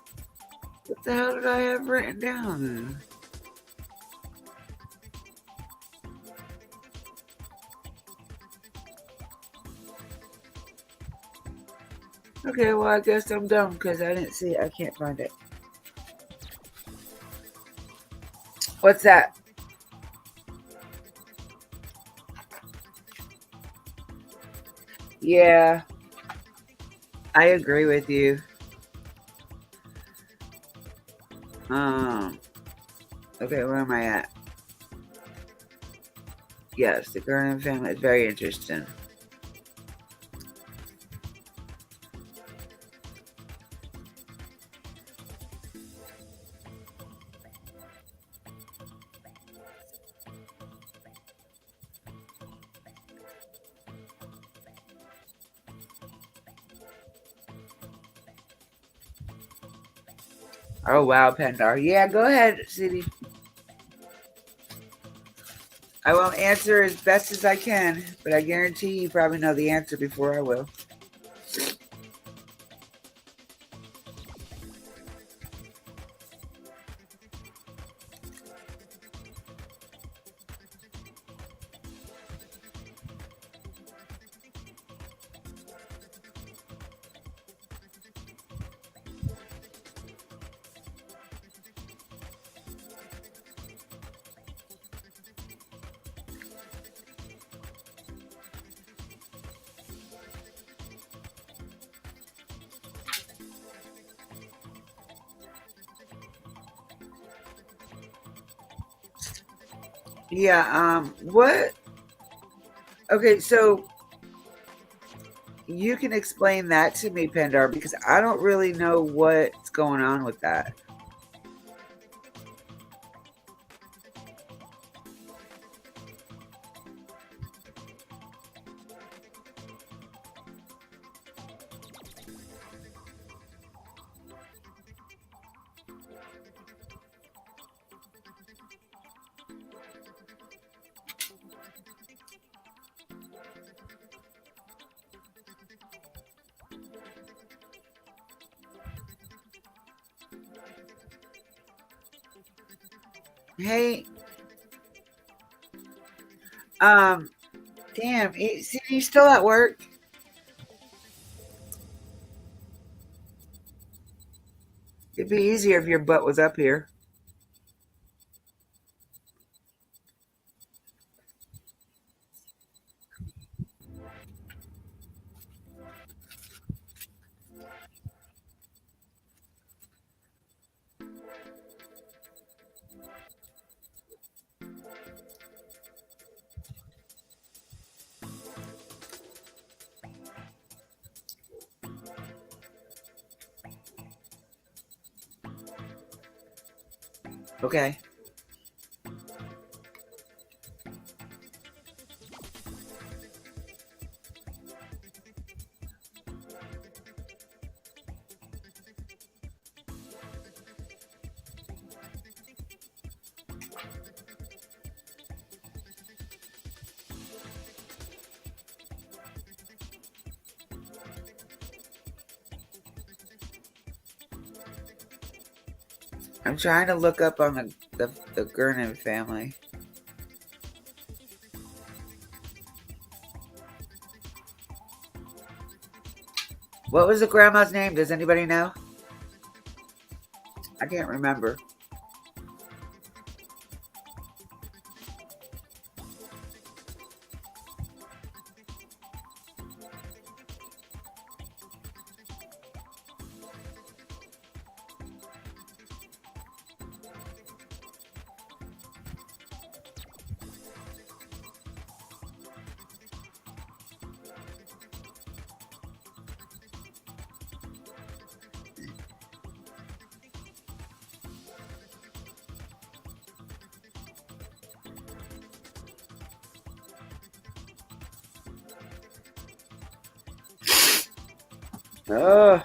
What the hell did I have written down? Okay, well, I guess I'm dumb because I didn't see it. I can't find it. What's that? Yeah, I agree with you. Um, okay, where am I at? Yes, the Gurnham family is very interesting. Oh wow, Pendar. Yeah, go ahead, City. I will answer as best as I can, but I guarantee you probably know the answer before I will. Yeah, what? Okay, so you can explain that to me, Pendar, because I don't really know what's going on with that. Hey, um, damn, see, you still at work? It'd be easier if your butt was up here. Okay. I'm trying to look up on the Gurnham family. What was the grandma's name? Does anybody know? I can't remember. Oh,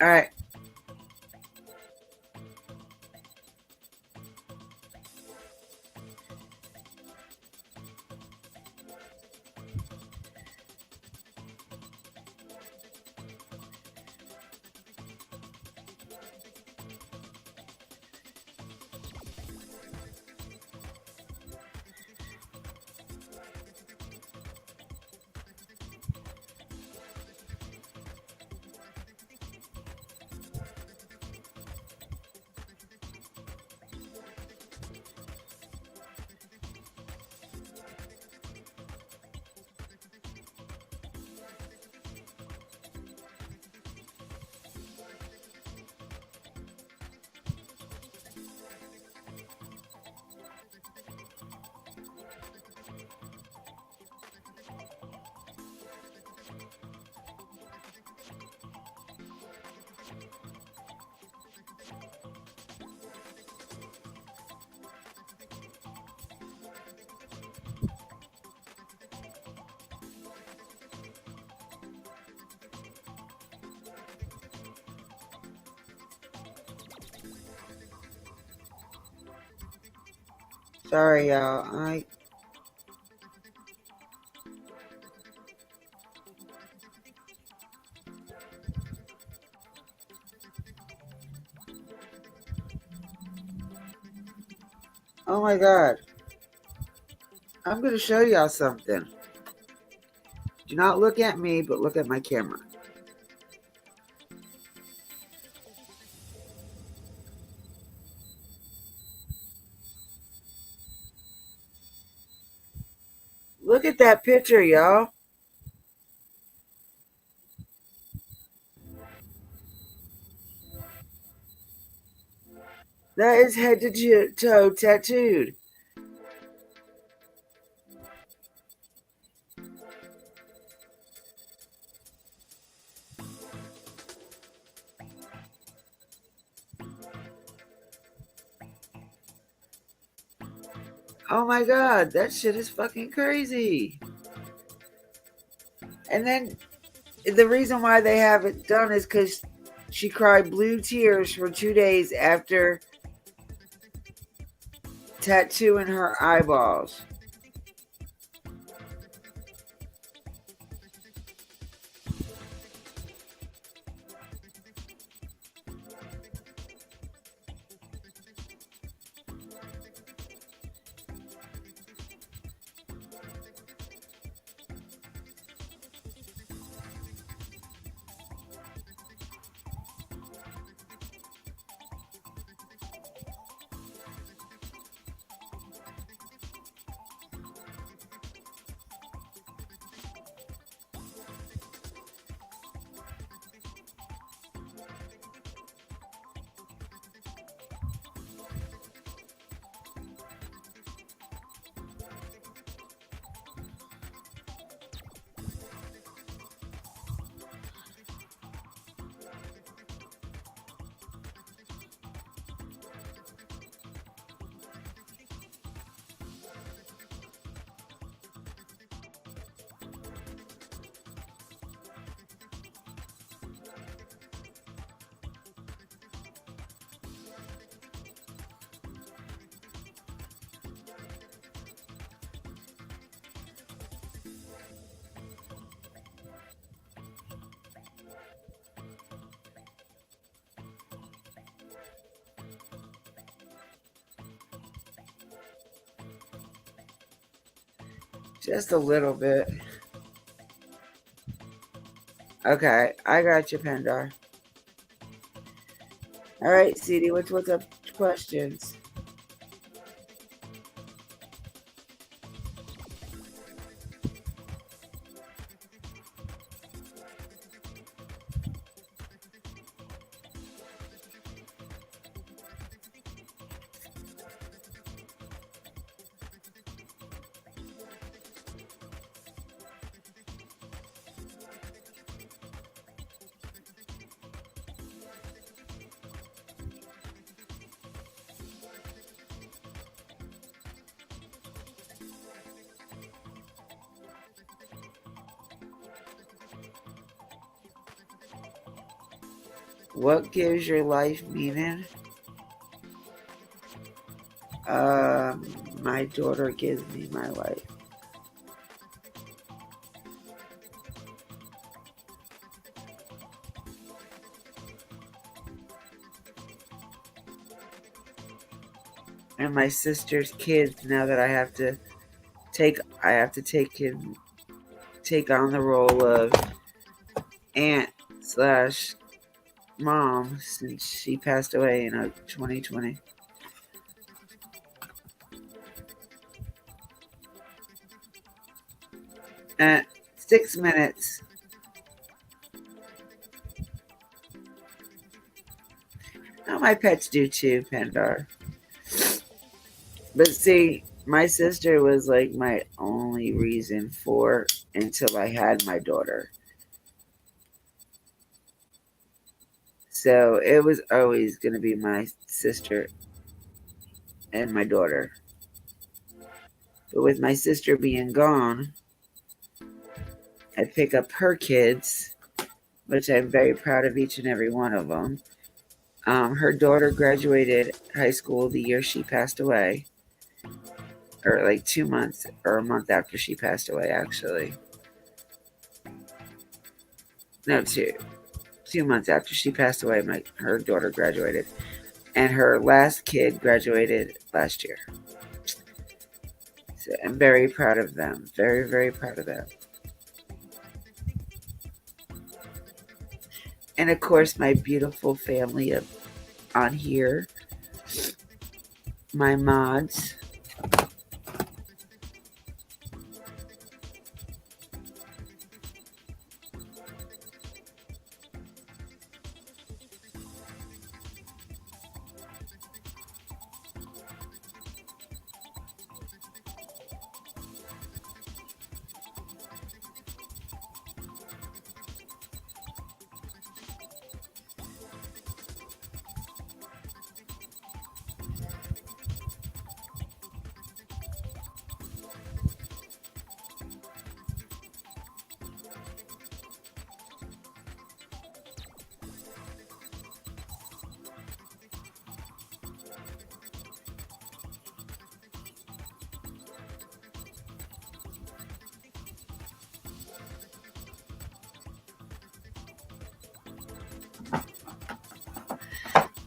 All right. Sorry, y'all. Oh my God. I'm going to show y'all something. Do not look at me, but look at my camera. Look at that picture, y'all. That is head to toe tattooed. Oh my God, that shit is fucking crazy. And then the reason why they have it done is because she cried blue tears for 2 days after tattooing her eyeballs. Just a little bit. Okay, I got you, Pandar. All right, CD, what's up? Questions? What gives your life meaning? My daughter gives me my life. And my sister's kids. Now that take I have to take on the role of aunt slash mom since she passed away in 2020. At 6 minutes. Now my pets do too, Pandar. But see, my sister was like my only reason for until I had my daughter. So it was always going to be my sister and my daughter. But with my sister being gone, I pick up her kids, which I'm very proud of each and every one of them. Her daughter graduated high school the year she passed away, or like 2 months or a month after she passed away, actually. No, 2 months after she passed away, her daughter graduated, and her last kid graduated last year. So I'm very proud of them. Very, very proud of them. And of course, my beautiful family on here, my mods.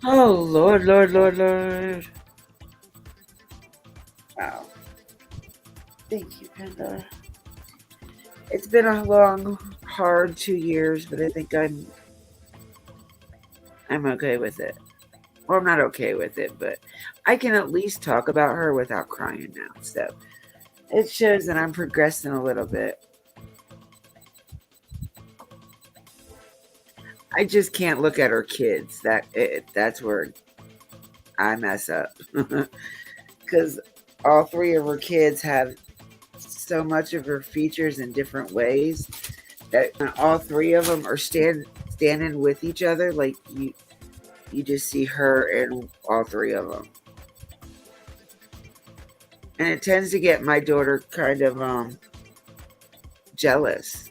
Oh, Lord, Lord, Lord, Lord. Wow. Thank you, Panda. It's been a long, hard 2 years, but I think I'm okay with it. Well, I'm not okay with it, but I can at least talk about her without crying now. So it shows that I'm progressing a little bit. I just can't look at her kids. That's where I mess up. Because all three of her kids have so much of her features in different ways that all three of them are standing with each other. Like you just see her in all three of them. And it tends to get my daughter kind of jealous.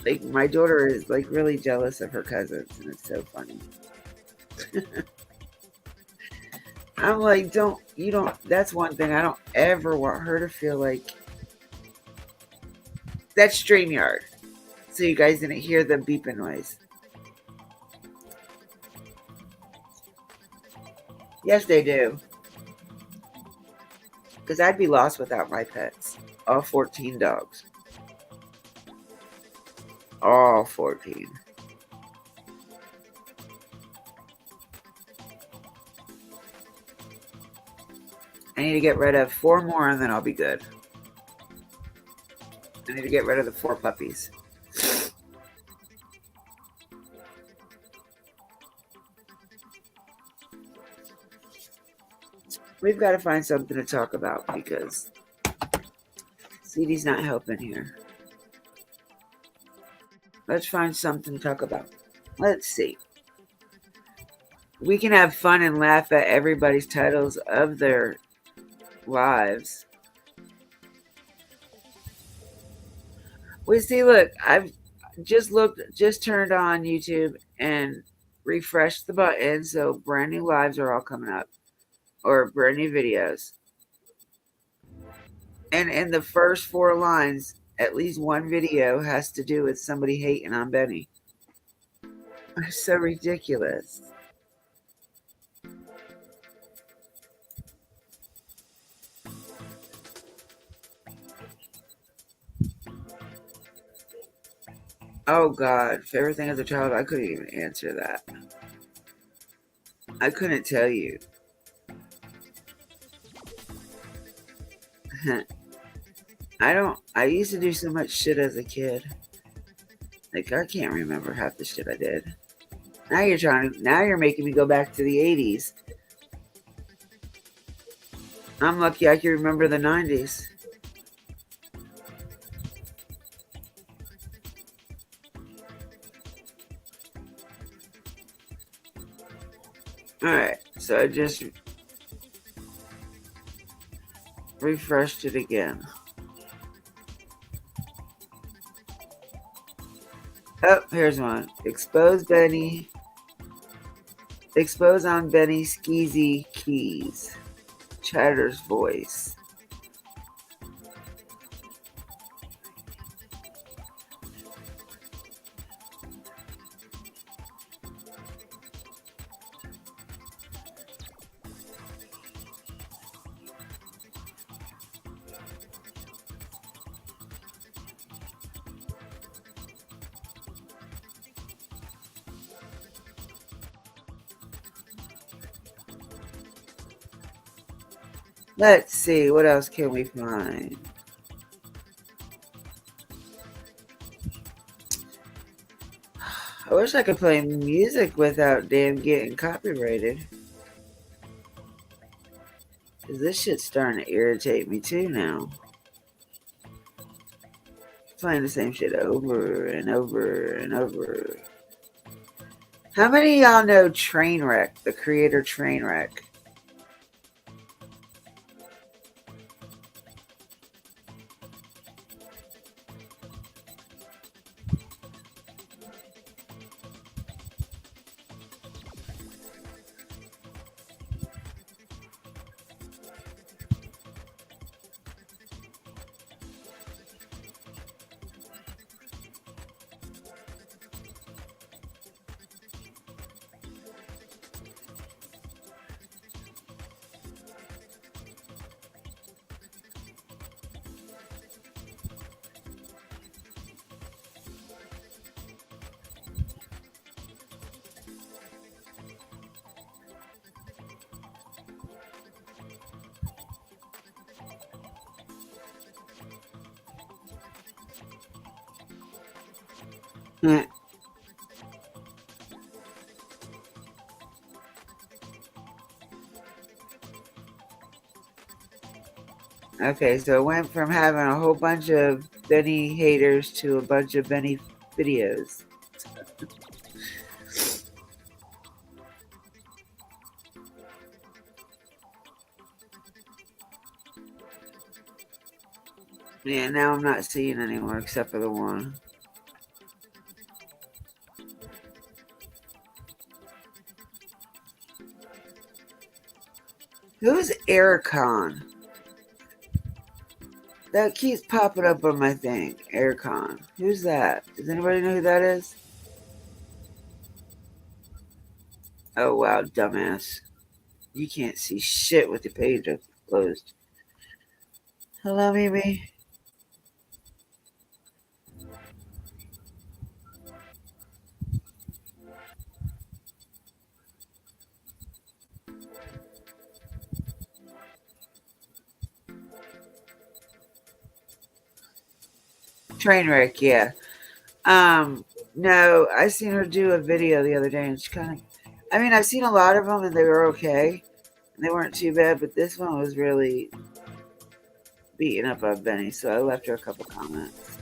Like my daughter is like really jealous of her cousins, and it's so funny. I'm like, that's one thing I don't ever want her to feel like. That's StreamYard. So you guys didn't hear the beeping noise. Yes, they do. Because I'd be lost without my pets. All 14 dogs. All 14. I need to get rid of 4 more and then I'll be good. I need to get rid of the 4 puppies. We've got to find something to talk about because CD's not helping here. Let's find something to talk about. Let's see. We can have fun and laugh at everybody's titles of their lives. We see, look, I've just turned on YouTube and refresh the button so brand new lives are all coming up or brand new videos. And in the first 4 lines, at least one video has to do with somebody hating on Benny. It's so ridiculous. Oh God, favorite thing as a child, I couldn't even answer that. I couldn't tell you. I used to do so much shit as a kid. Like I can't remember half the shit I did. Now you're making me go back to the 80s. I'm lucky I can remember the 90s. Alright, so I just refreshed it again. Oh, here's one. Expose on Benny Skeezy Keys. Chatter's voice. Let's see, what else can we find? I wish I could play music without damn getting copyrighted. Cause this shit's starting to irritate me too now. Playing the same shit over and over and over. How many of y'all know Trainwreck, the creator Trainwreck? Okay, so it went from having a whole bunch of Benny haters to a bunch of Benny videos. Yeah, now I'm not seeing anymore except for the one. Who's Ericon? That keeps popping up on my thing. Ericon. Who's that? Does anybody know who that is? Oh wow, dumbass. You can't see shit with the page up closed. Hello, Mimi. Trainwreck, yeah. No, I seen her do a video the other day, and she kind of. I mean, I've seen a lot of them, and they were okay, and they weren't too bad. But this one was really beating up on Benny, so I left her a couple comments.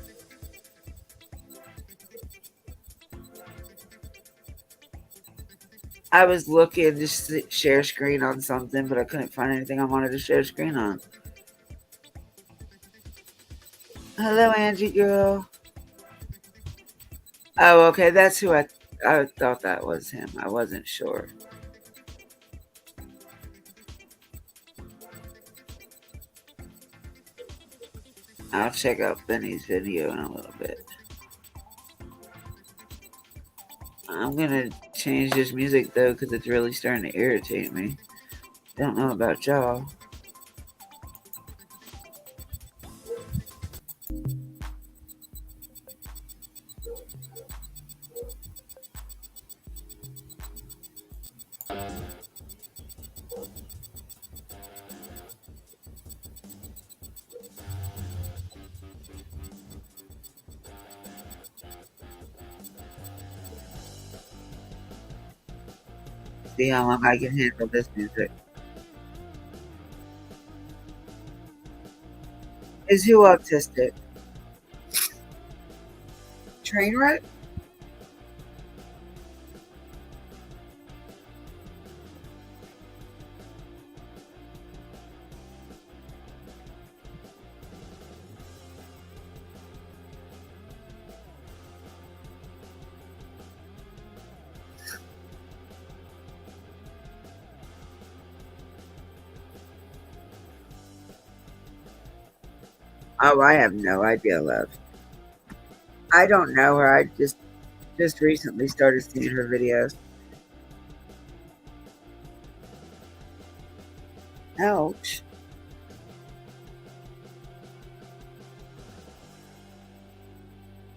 I was looking to share screen on something, but I couldn't find anything I wanted to share screen on. Hello, Angie girl. Oh, okay, that's who I. I thought that was him. I wasn't sure. I'll check out Benny's video in a little bit. I'm gonna change this music though because it's really starting to irritate me. Don't know about y'all. See how long I can handle this music. Is who autistic? Trainwreck? Oh, I have no idea, love. I don't know her. I just recently started seeing her videos. Ouch.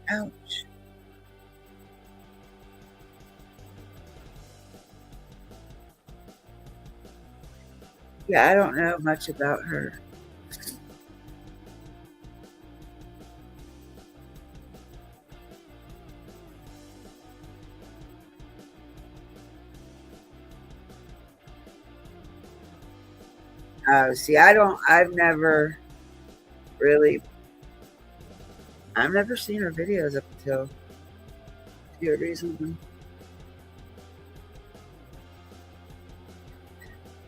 Ouch. Yeah, I don't know much about her. See, I've never really, I've never seen her videos up until here recently.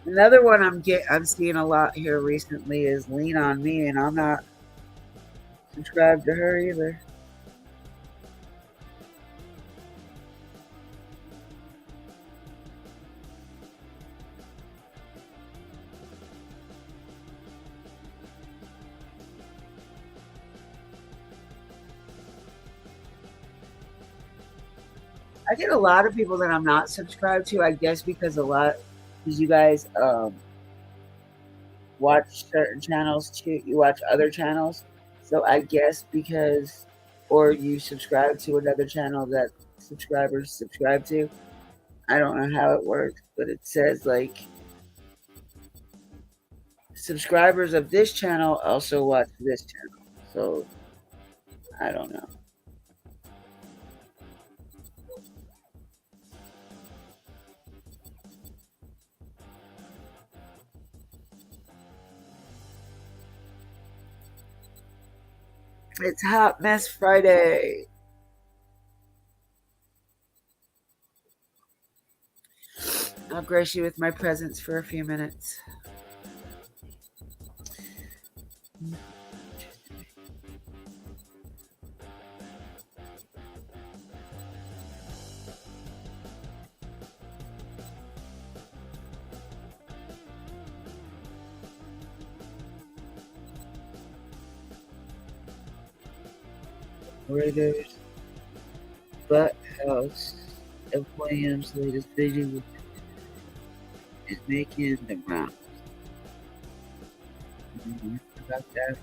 Another one I'm seeing a lot here recently is Lean on Me, and I'm not subscribed to her either. I get a lot of people that I'm not subscribed to, I guess because you guys watch certain channels too, you watch other channels. So I guess because, or you subscribe to another channel that subscribers subscribe to. I don't know how it works, but it says like subscribers of this channel also watch this channel. So I don't know. It's Hot Mess Friday. I'll grace you with my presence for a few minutes. Raiders, Butt House of Williams' latest video is making the rounds. About that.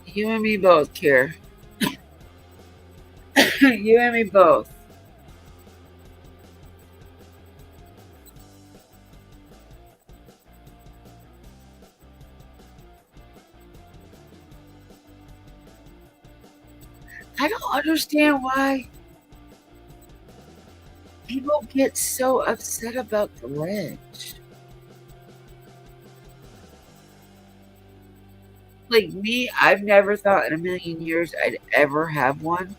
You and me both, Kier. You and me both. I don't understand why people get so upset about the ledge. Like me, I've never thought in a million years I'd ever have one,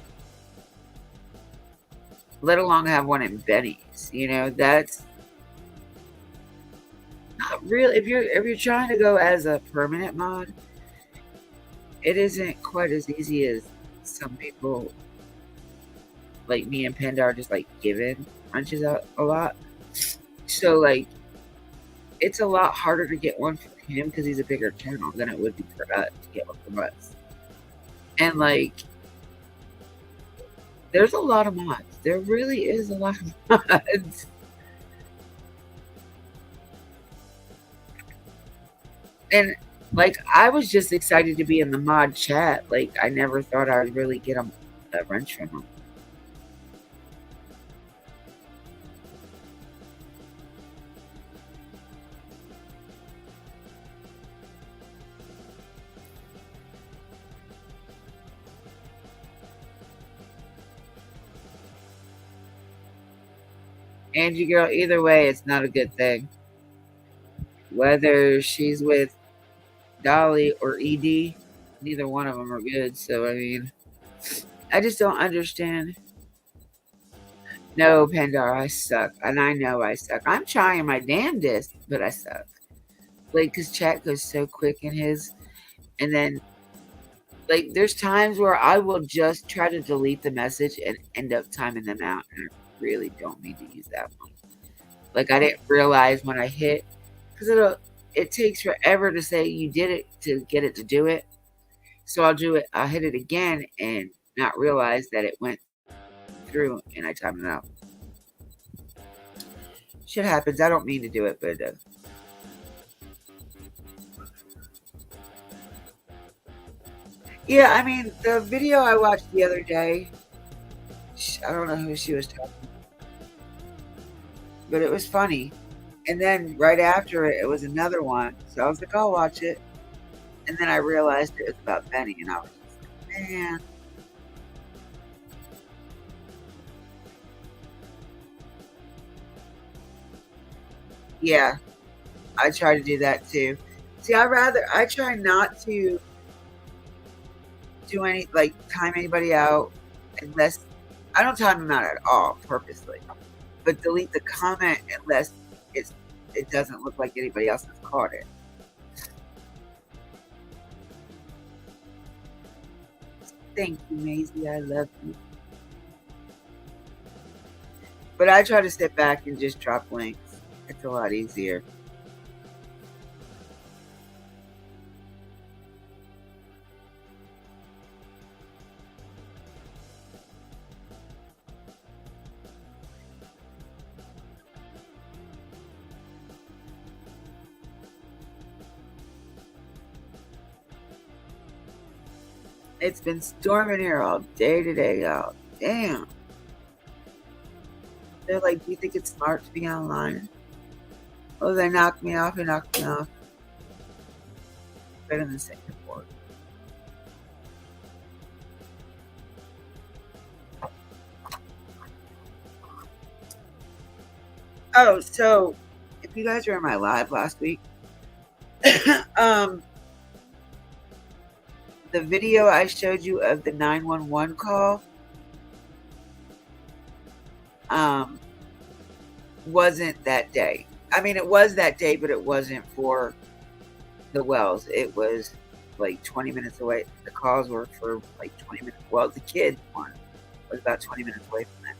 let alone have one in Benny's. You know, that's not real. If you're trying to go as a permanent mod, it isn't quite as easy as some people, like me and Panda, are just like giving punches out a lot. So like, it's a lot harder to get one from him because he's a bigger channel than it would be for us to get one from us. And like, there's a lot of mods. There really is a lot of mods. And like, I was just excited to be in the mod chat. Like, I never thought I would really get a wrench from him. Angie girl, either way, it's not a good thing. Whether she's with Dolly or ED, neither one of them are good. So, I mean, I just don't understand. No, Pandora, I suck. And I know I suck. I'm trying my damnedest, but I suck. Like, because chat goes so quick in his. And then, like, there's times where I will just try to delete the message and end up timing them out. And I really don't need to use that one. Like, I didn't realize when I hit, because it takes forever to say you did it to get it to do it. So I'll do it. I'll hit it again and not realize that it went through and I timed it out. Shit happens. I don't mean to do it, but it does. Yeah, I mean, the video I watched the other day, I don't know who she was talking to, but it was funny. And then right after it, it was another one. So I was like, I'll watch it. And then I realized it was about Benny, and I was just like, man. Yeah, I try to do that too. See, I try not to do any, like, time anybody out unless, I don't time them out at all purposely, but delete the comment unless it doesn't look like anybody else has caught it. Thank you, Maisie. I love you. But I try to sit back and just drop links. It's a lot easier. It's been storming here all day today, y'all. Damn. They're like, do you think it's smart to be online? Oh, they knocked me off. They knocked me off. Better than second board. Oh, so if you guys were in my live last week, the video I showed you of the 911 call wasn't that day. I mean, it was that day, but it wasn't for the Wells. It was like 20 minutes away. The calls were for like 20 minutes. Well, the kid one was about 20 minutes away from that.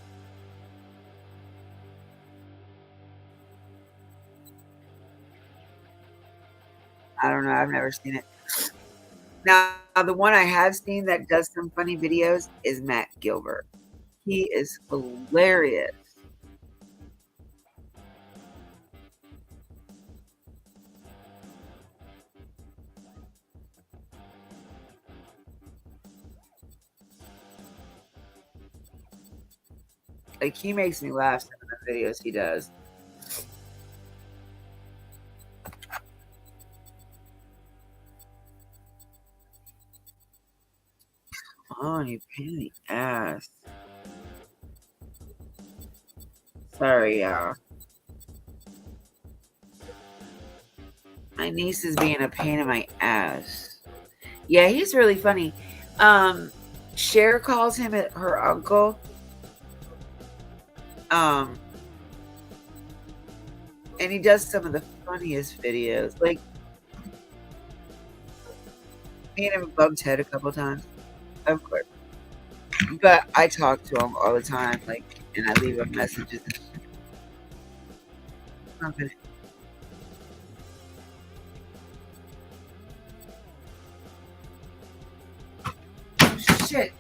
I don't know. I've never seen it. Now, the one I have seen that does some funny videos is Matt Gilbert. He is hilarious. Like, he makes me laugh, some of the videos he does. Oh, you pain in the ass. Sorry, y'all. My niece is being a pain in my ass. Yeah, he's really funny. Cher calls him her uncle. And he does some of the funniest videos. Like, me and him bumped head a couple times. Of course. But I talk to him all the time, like, and I leave him messages. I'm gonna, shit.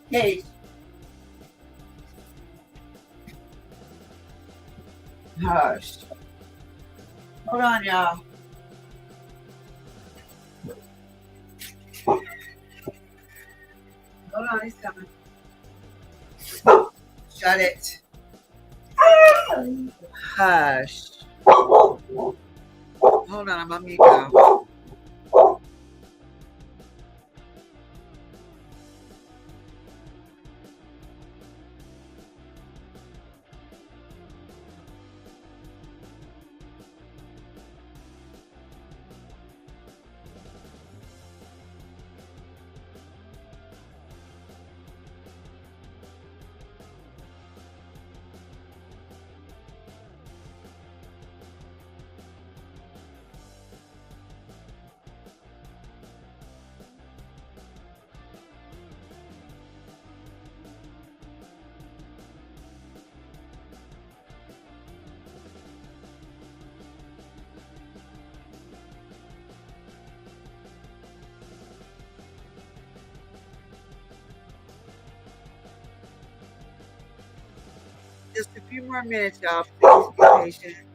Hey, hush. Hold on, y'all. Hold on, he's coming. Shut it. Hush. Hold on, I'm on mute now. Just a few more minutes, y'all. Please be patient.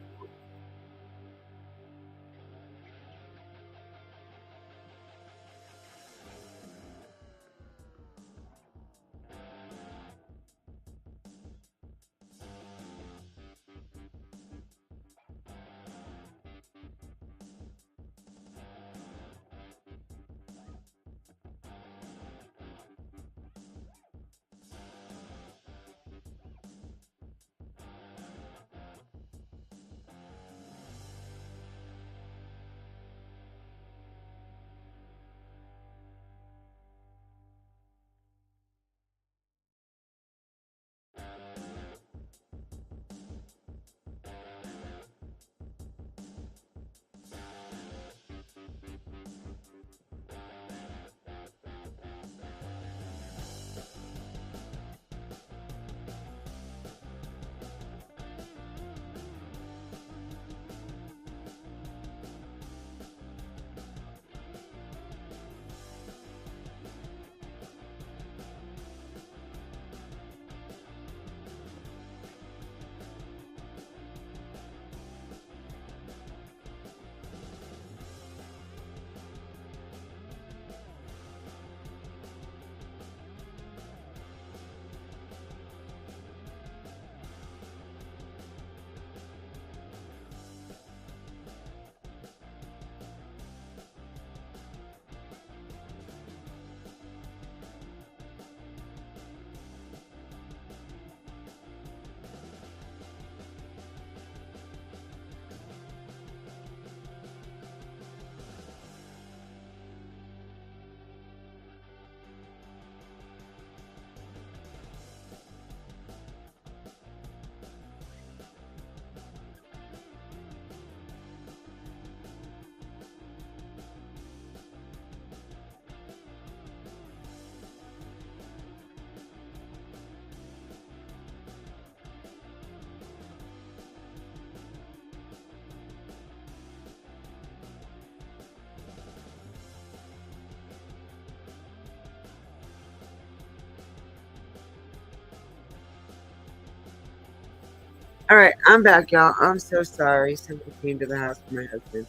All right, I'm back, y'all. I'm so sorry. Someone came to the house with my husband.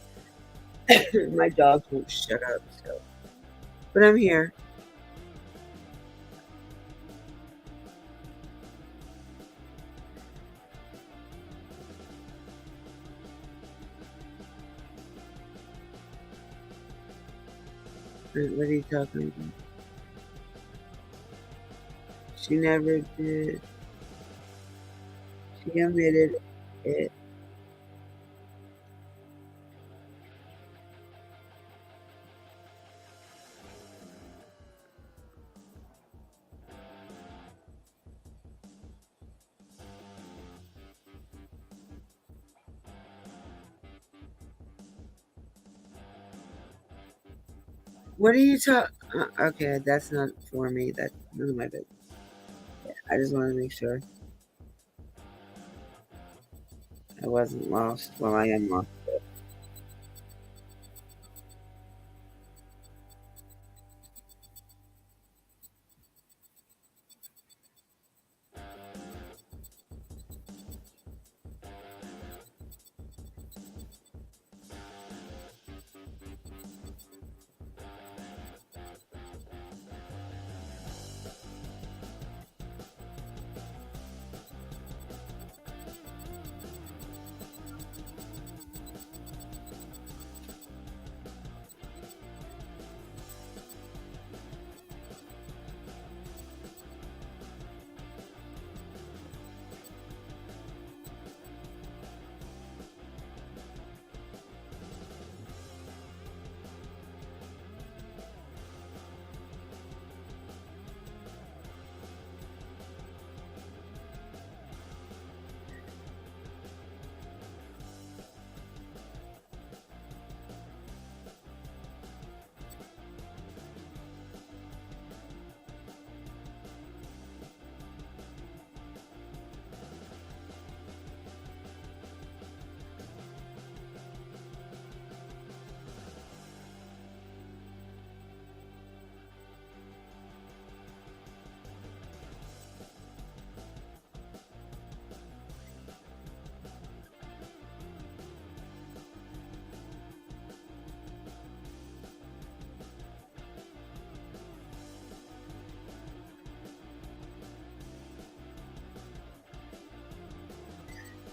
My dog won't shut up, so. But I'm here. What are you talking about? She never did. She admitted it. What are you talking? Okay, that's not for me. That's none of my business. I just want to make sure I wasn't lost. Well, I am lost.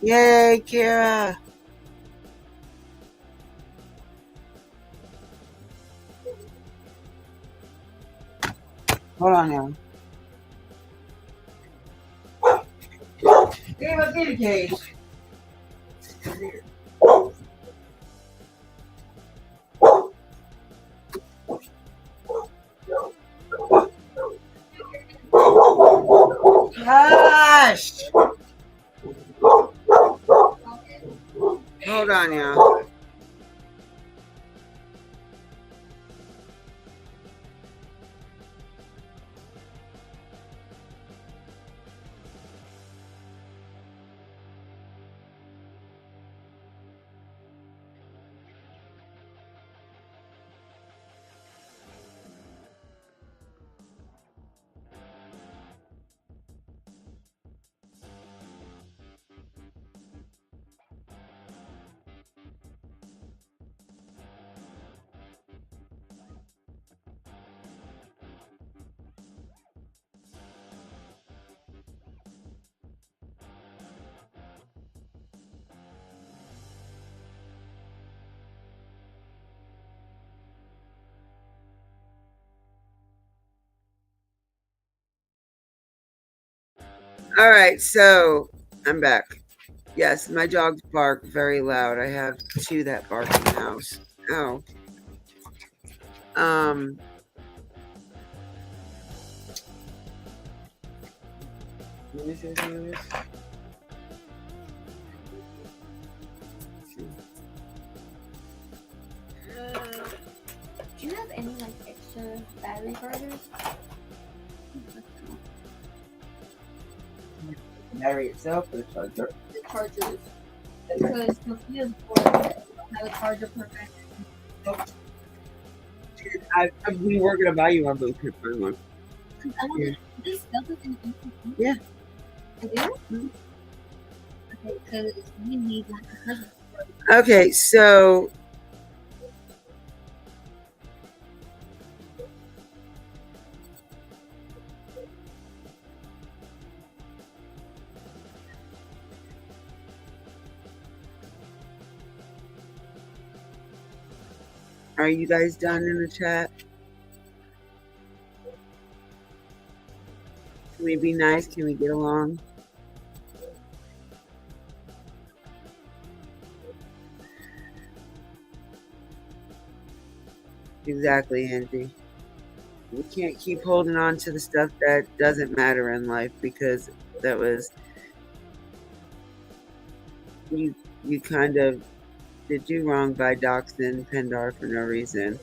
Yay, Kira! Hold on now. Hey, what's in the cage? Hush! Hold on now. All right, so I'm back. Yes, my dogs bark very loud. I have two that bark in the house. Oh. Let me see some of this. Do you have any like extra battery chargers? The battery itself or the charger? The chargers. Because Sophia's board have a charger per battery. We were gonna buy you one, but we couldn't find one. I don't Yeah. this doesn't in ECP. Yeah. I do? Okay, because we need like a charger. Okay, so are you guys done in the chat? Can we be nice? Can we get along? Exactly, Angie. We can't keep holding on to the stuff that doesn't matter in life because that was you kind of did you wrong by doxing Pendar for no reason.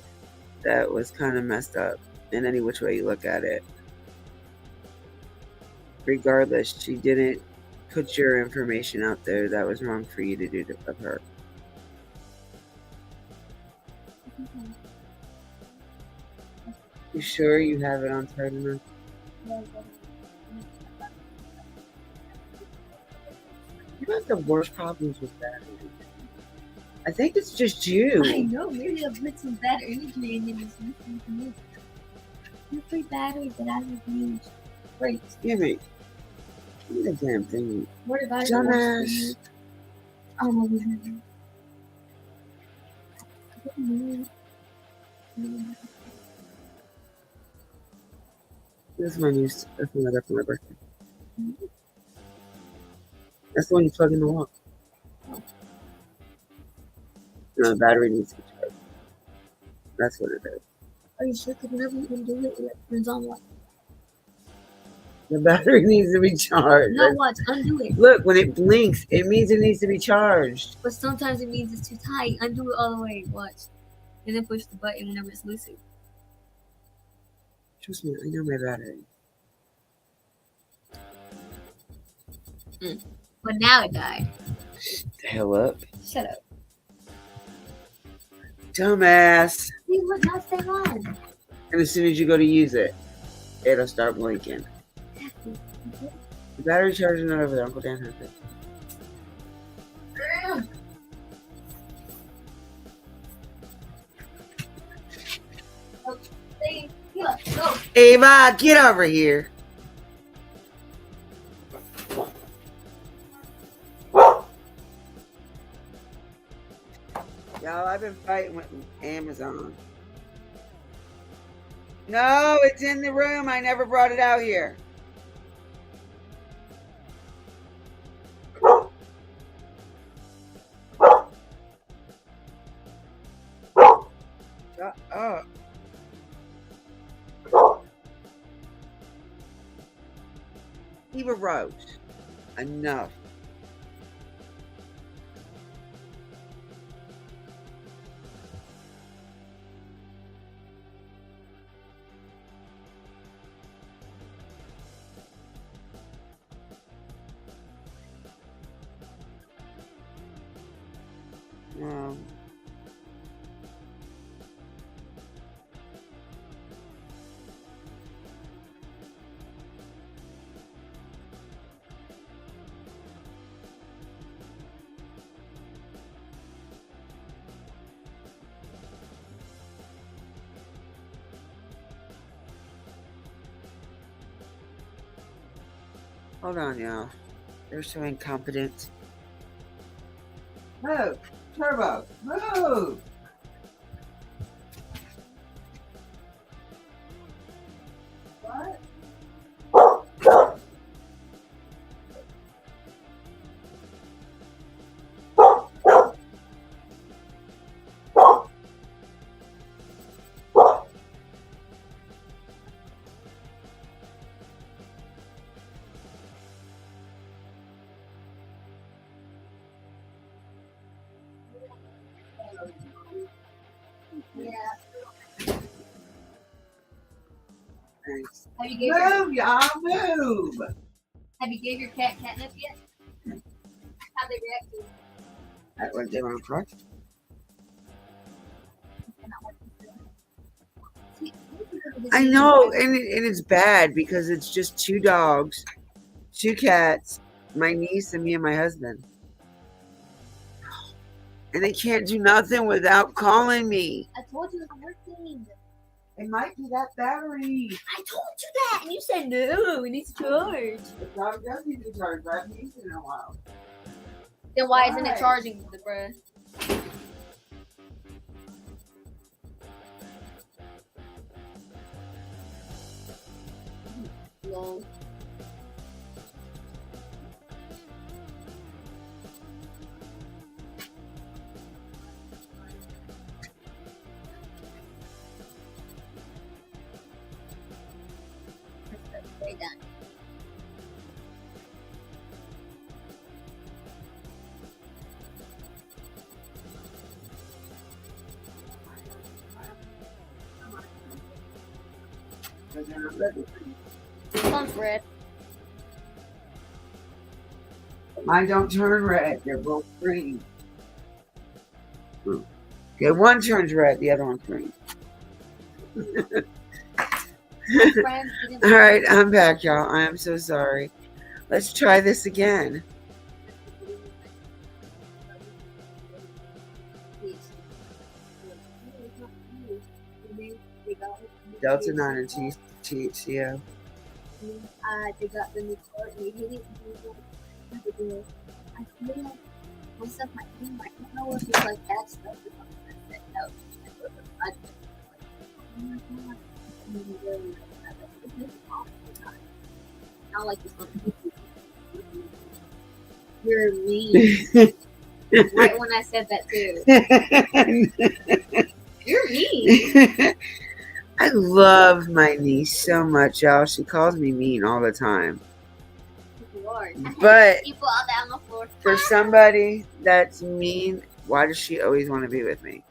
that was kind of messed up in any which way you look at it. Regardless, she didn't put your information out there. That was wrong for you to do of her. You sure you have it on tight enough? You have the worst problems with that. I think it's just you. I know, maybe I'll put some bad imagery in it. Listening to music. Every battery that I have used breaks. Give me the damn thing. What if I works for Dumbass. you? Oh my god. This is my new. That's the one I got for my birthday. That's the one you plug in the wall. No, the battery needs to be charged. That's what it is. Are you sure? Because whenever you undo it, it turns on what? The battery needs to be charged. No, watch, undo it. Look, when it blinks, it means it needs to be charged. But sometimes it means it's too tight. Undo it all the way. Watch. And then push the button whenever it's loosened. Trust me, I know my battery. But now it died. The hell up. Shut up. Dumbass. See, look, now it's staying on. And as soon as you go to use it, it'll start blinking. The battery charger's not over there. Uncle Dan has it. Stay here. Go. Ava, get over here. Y'all, I've been fighting with Amazon. No, it's in the room. I never brought it out here. Shut up. Eva Rose. Enough. Um, Hold on, y'all. They're so incompetent. Move! Turbo! Move! What? Yeah. Thanks. Have you gave your, Move, y'all! Move! have you gave your cat catnip yet? How they react to it? That was the wrong part. I know, and it's bad because it's just 2 dogs, 2 cats, my niece, and me and my husband. And they can't do nothing without calling me. I told you it was working. It might be that battery. I told you that, and you said no. It needs to charge. The dog does need to charge, but I haven't used it in a while. Then why isn't Why? it charging, the bruh? Lol. Way done. because they're not ready. This one's red. Mine don't turn red. They're both green. Okay, one turns red, the other one's green. My friends didn't. All right, I'm back, y'all. I am so sorry. Let's try this again. Delta 9 and THCO. They got the new card and they hit it. And they were like, I feel like myself might be I don't know if it's like that stuff or something like that. No, I just like, oh my god. And then they're like, this is awful time. Not like this one. You're mean. Right when I said that too. You're mean. I love my niece so much, y'all. She calls me mean all the time. Lord. But You fall down the floor. for somebody that's mean, why does she always want to be with me?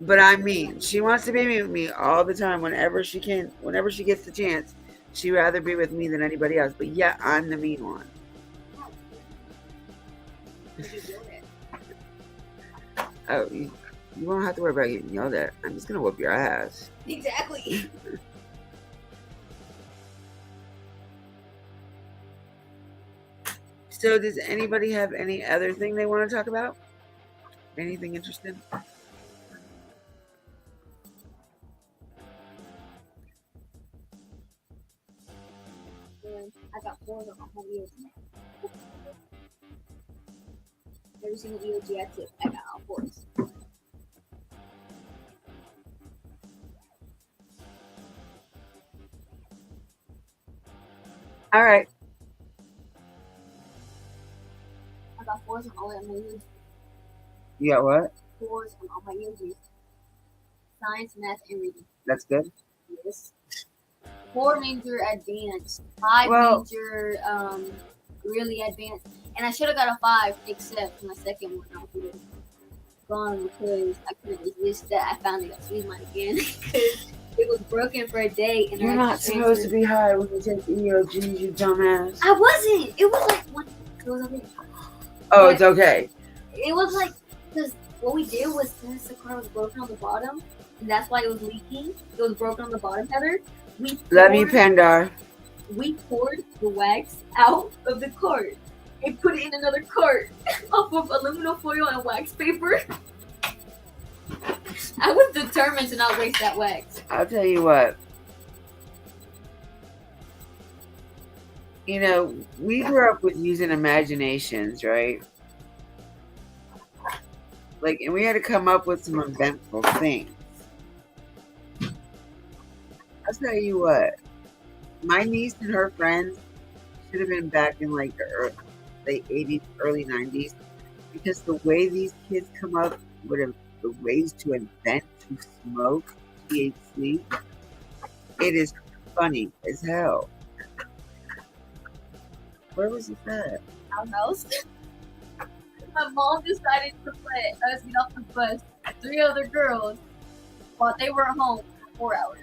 But I'm mean. She wants to be with me all the time whenever she can, whenever she gets the chance. She'd rather be with me than anybody else. But yeah, I'm the mean one. Oh, you won't have to worry about getting yelled at. I'm just going to whoop your ass. Exactly. So does anybody have any other thing they want to talk about? Anything interesting? I got 4 on my whole EOG. Every single EOG I took, I got all 4s. All right. I got 4s on all of my EOGs. You got what? 4s on all my EOGs. Science, math, and reading. That's good. Yes. 4 major advanced. 5 major really advanced. And I should have got a 5 except for my second one. I would have gone because I couldn't resist that. I finally got to use mine again because it was broken for a day. And You're not supposed to be high when you take EOGs, you dumbass. I wasn't. It was like one. It was okay. Oh, it's okay. It was like because what we did was since the car was broken on the bottom, and that's why it was leaking. It was broken on the bottom, Heather. Love you, Pandar. We poured the wax out of the cart and put it in another cart off of aluminum foil and wax paper. I was determined to not waste that wax. I'll tell you what. You know, we grew up with using imaginations, right? Like, and we had to come up with some eventful things. I'll tell you what. My niece and her friends should have been back in like the late 80s, early 90s, because the way these kids come up with the ways to invent to smoke THC, it is funny as hell. Where was it at? Our house. My mom decided to let us get off the bus, 3 other girls, while they were home for 4 hours.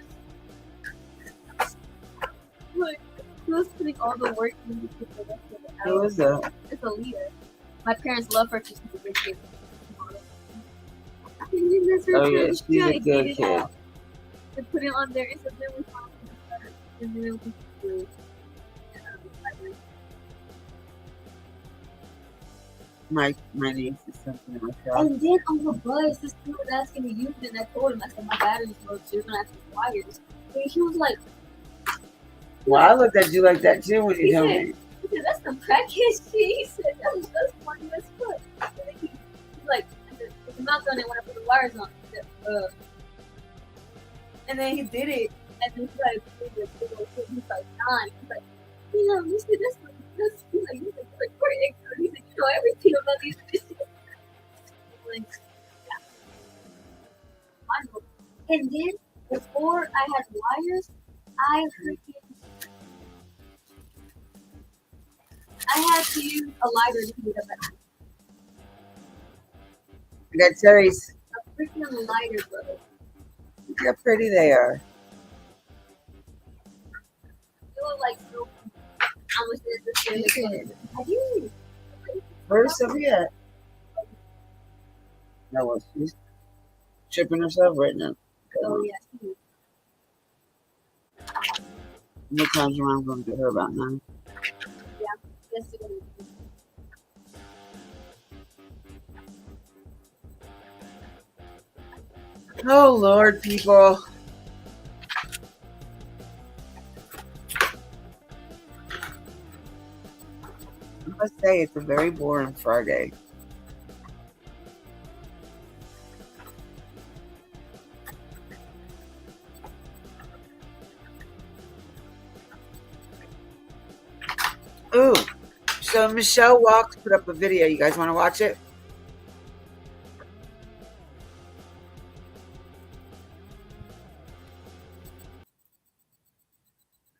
Look, she was putting all the work into the rest of the Who hour. was that? It's a leader. My parents love her because she's a good kid. And then that's her Oh yeah, too. she's She a had to good get it kid. out and put it on there. It's a really fun and then it was good. My niece is something like that. And then on the bus, this dude was asking me to use it, and I told him, I said, my battery's low, so you're gonna have to use wires. And he was like, Well, I looked at you like that too when He you told said- me. he said, that's some crackhead shit. He said, that's funny as fuck. And then he's like, I said, put the mouth on it when I put the wires on. He said, and then he did it, and then he's like, dying. He's like, you know, you said that's he's like, you're an expert. He said, you know everything about these bitches. Like, yeah. I know. And then before I had wires, I had to use a lighter to heat up at night. I got Terry's. A freaking lighter, bro. how pretty they are. They look like so. I wish they were the Have you? Where's Sophia? No, well, she's tripping herself right now. Oh yeah. She is. How many times am I going to get her about now? Yes, she is. Oh, Lord, people. I must say, it's a very boring Friday. Ooh, so Michelle Walks put up a video. You guys want to watch it?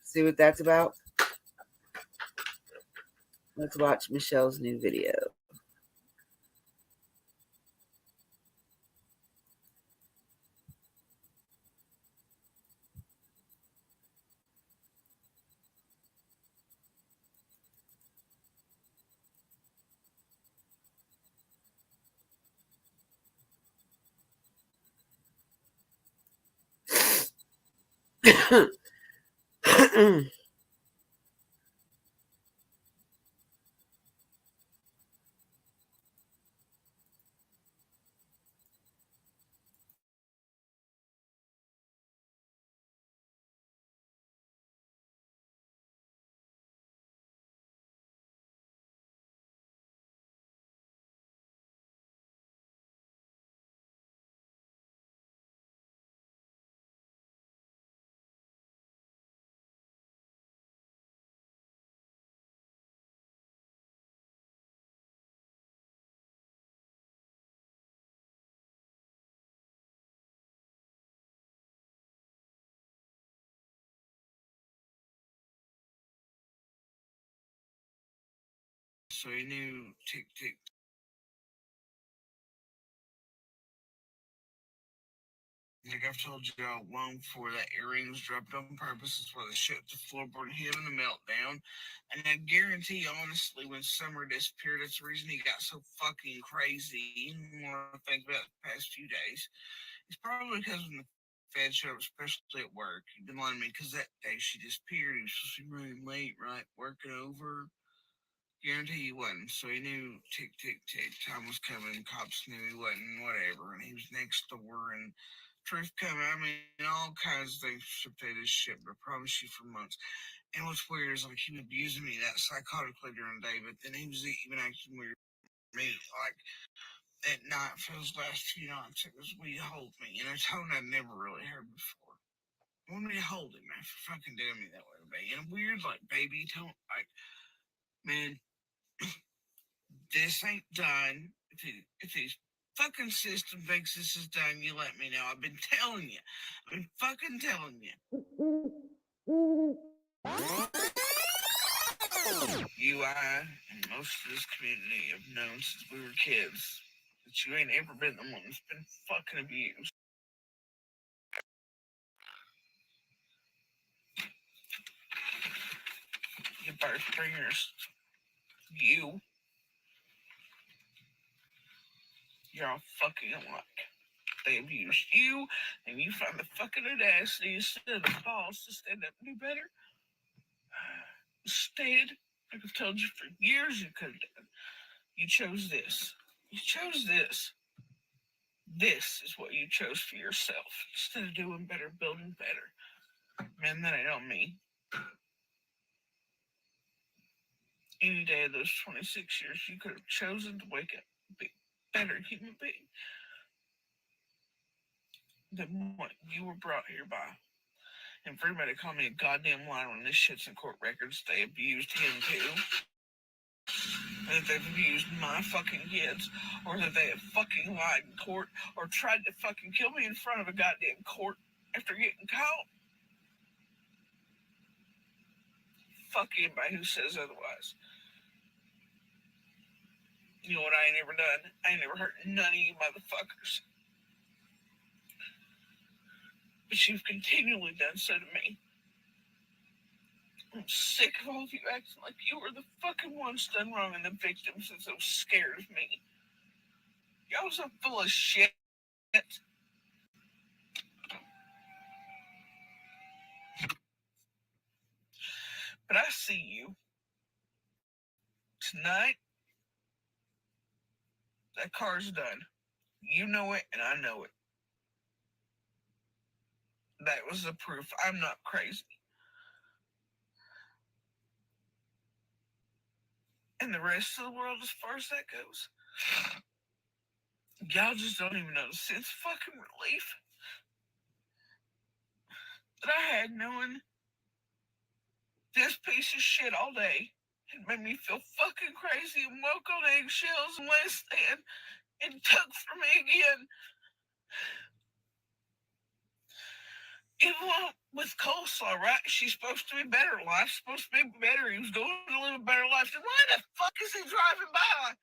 See what that's about? Let's watch Michelle's new video. So you knew tick tick. Like I've told you all long before, that earrings dropped on purpose. That's why they shut the floorboard and hit him in a meltdown. And I guarantee, honestly, when Summer disappeared, that's the reason he got so fucking crazy. The more I think about the past few days, it's probably because when the Fed showed up, especially at work, he'd been lying to me because that day she disappeared. He was supposed to be running late, right? Working over. Guarantee he wasn't. So he knew tick, tick, tick. Time was coming. Cops knew he wasn't, whatever. And he was next door. And truth coming. I mean, all kinds of things precipitated his shit. But I promise you for months. And what's weird is, like, he was abusing me that psychotically during the day. But then he was even acting weird for me. Like, at night for those last few nights, it was, will you hold me? In a tone I'd never really heard before. I want me to hold him, man, for fucking doing me that way, baby. In a weird, like, baby tone. Like, man, this ain't done. If his fucking system thinks this is done, you let me know. I've been telling you. I've been fucking telling you. You, I, and most of this community have known since we were kids that you ain't ever been the one that's been fucking abused. Your birth bringers, you're all fucking alike. They abused you, and you find the fucking audacity instead of the balls to stand up and do better. Instead, like I've told you for years you could have done, you chose this. You chose this. This is what you chose for yourself. Instead of doing better, building better. Man, that ain't on me. Any day of those 26 years, you could have chosen to wake up and be a better human being than what you were brought here by. And for everybody to call me a goddamn liar when this shit's in court records, they abused him too. And that they've abused my fucking kids, or that they have fucking lied in court, or tried to fucking kill me in front of a goddamn court after getting caught. Fuck anybody who says otherwise. You know what I ain't ever done? I ain't never hurt none of you motherfuckers. but you've continually done so to me. I'm sick of all of you acting like you were the fucking ones done wrong and the victims and so scared of me. Y'all so full of shit. But I see you. Tonight, that car's done. You know it, and I know it. That was the proof I'm not crazy. And the rest of the world, as far as that goes, y'all just don't even know the sense of fucking relief that I had knowing this piece of shit all day. It made me feel fucking crazy and woke on eggshells and less than and took from me again. Even with coleslaw, right? She's supposed to be better. Life's supposed to be better. He was going to live a better life. Then why the fuck is he driving by?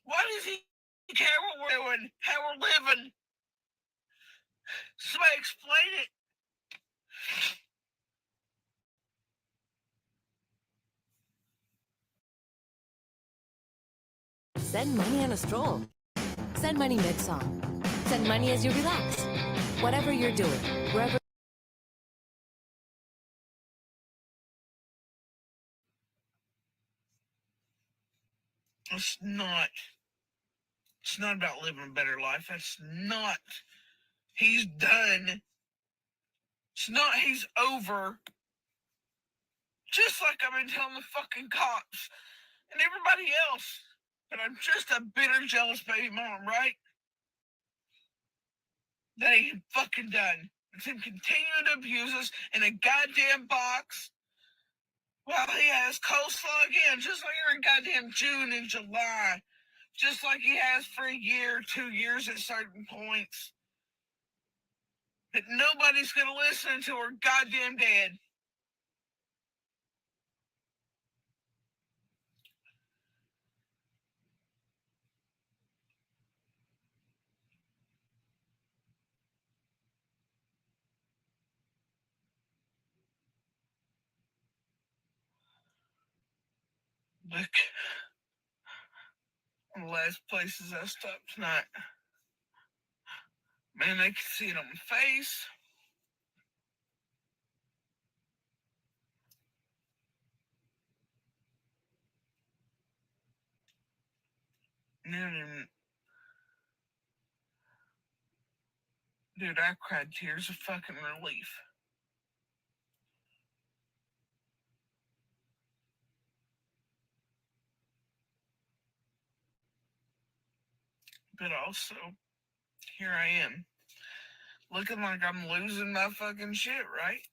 Why does he care what we're doing? How we're living? Somebody explain it. Send money on a stroll. Send money mid-song. Send money as you relax. Whatever you're doing, wherever. It's not about living a better life. That's not. He's done. It's not he's over. Just like I've been telling the fucking cops and everybody else. But I'm just a bitter, jealous baby mom, right? That ain't fucking done. It's him continuing to abuse us in a goddamn box while he has coleslaw again, just like every goddamn June and July. Just like he has for a year, 2 years at certain points. But nobody's gonna listen until we're goddamn dead. Look, one of the last places I stopped tonight. Man, they could see it on my face. And dude, I cried tears of fucking relief. But also, here I am, looking like I'm losing my fucking shit, right?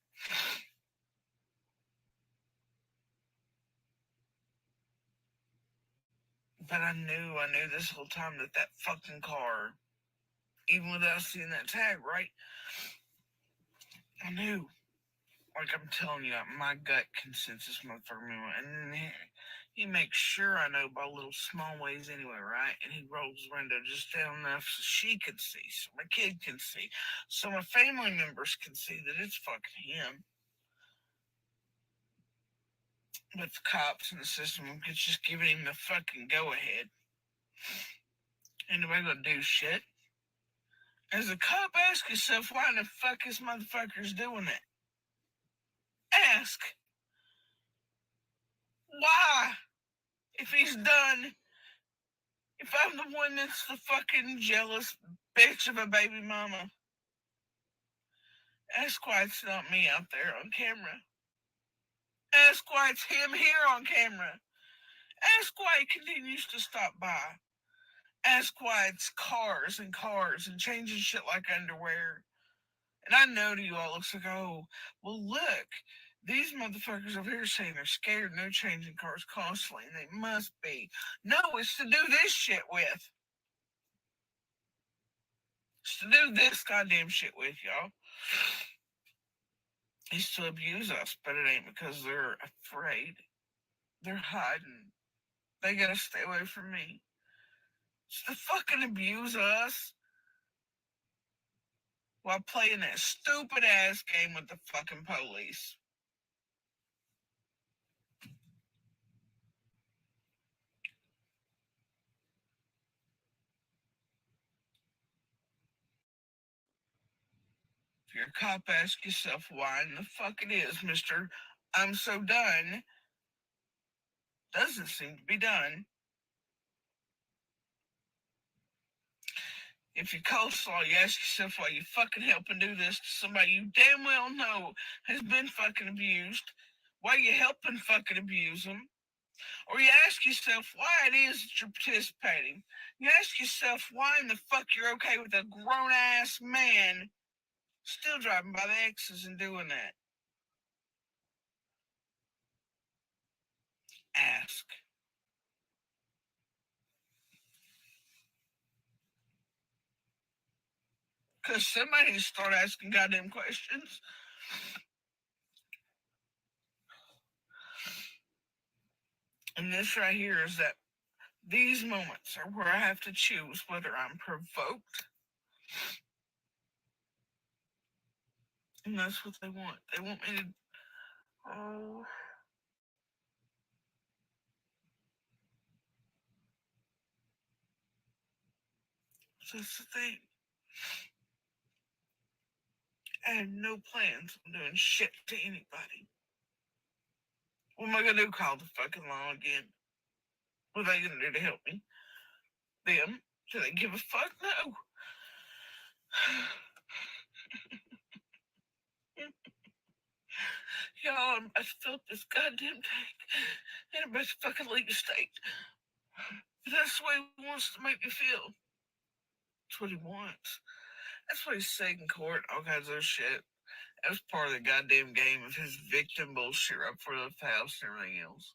But I knew this whole time that fucking car, even without seeing that tag, right? I knew. Like I'm telling you, my gut can sense this motherfucker moving. And then he makes sure I know by little small ways anyway, right? And he rolls the window just down enough so she can see, so my kid can see, so my family members can see that it's fucking him. But the cops and the system it's just giving him the fucking go-ahead. Ain't nobody gonna do shit. As a cop, ask yourself why the fuck this motherfucker's doing it. Ask. Why? If he's done, if I'm the one that's the fucking jealous bitch of a baby mama, ask why it's not me out there on camera. Ask why it's him here on camera. Ask why he continues to stop by. Ask why it's cars and changing shit like underwear. And I know to you all it looks like, oh, well, look, these motherfuckers over here saying they're scared and they're changing cars constantly, and they must be. No, it's to do this shit with. It's to do this goddamn shit with, y'all. It's to abuse us, but it ain't because they're afraid. They're hiding. They gotta stay away from me. It's to fucking abuse us. while playing that stupid ass game with the fucking police. If you're a cop, ask yourself why in the fuck it is, Mr. I'm so done. Doesn't seem to be done. If you're coleslaw, you ask yourself why you fucking helping do this to somebody you damn well know has been fucking abused. Why you helping fucking abuse them? Or you ask yourself why it is that you're participating. You ask yourself why in the fuck you're okay with a grown ass man still driving by the X's and doing that. Ask. Because somebody needs to start asking goddamn questions. And this right here is that these moments are where I have to choose whether I'm provoked. And that's what they want. They want me to. Oh. That's the thing. I have no plans on doing shit to anybody. What am I gonna do? Call the fucking law again? What are they gonna do to help me? Them? Do they give a fuck? No. Y'all, I filled this goddamn tank in a bunch of fucking League State. That's the way he wants to make me feel. That's what he wants. That's what he's saying in court, all kinds of other shit. That was part of the goddamn game of his victim bullshit right before the house and everything else.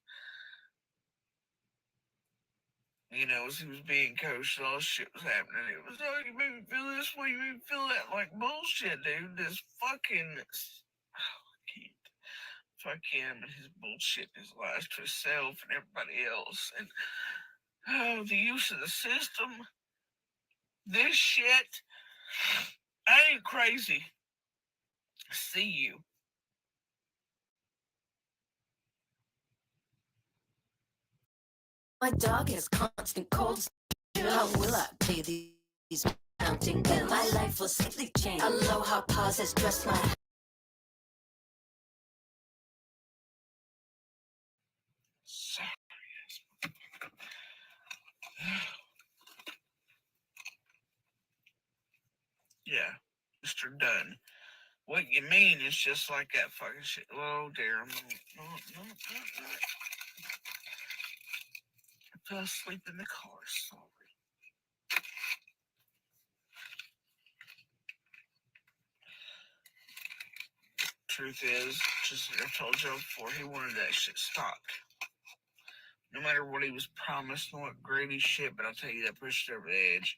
You know, as he was being coached, all this shit was happening. It was, oh, you made me feel this way, you made me feel that. Like, bullshit, dude. This fucking. Oh, I can't. Fuck him and his bullshit, his lies to himself and everybody else. And, oh, the use of the system. This shit. I ain't crazy. See you. My dog has constant colds. How will I pay these mounting bills? My life will simply change. Aloha Paws has dressed my Sorry. Yeah, Mr. Dunn. What you mean is just like that fucking shit. Oh dear, no. I fell asleep in the car, sorry. Truth is, just like I told y'all before, he wanted that shit stopped. No matter what he was promised and what great shit, but I'll tell you that pushed it over the edge.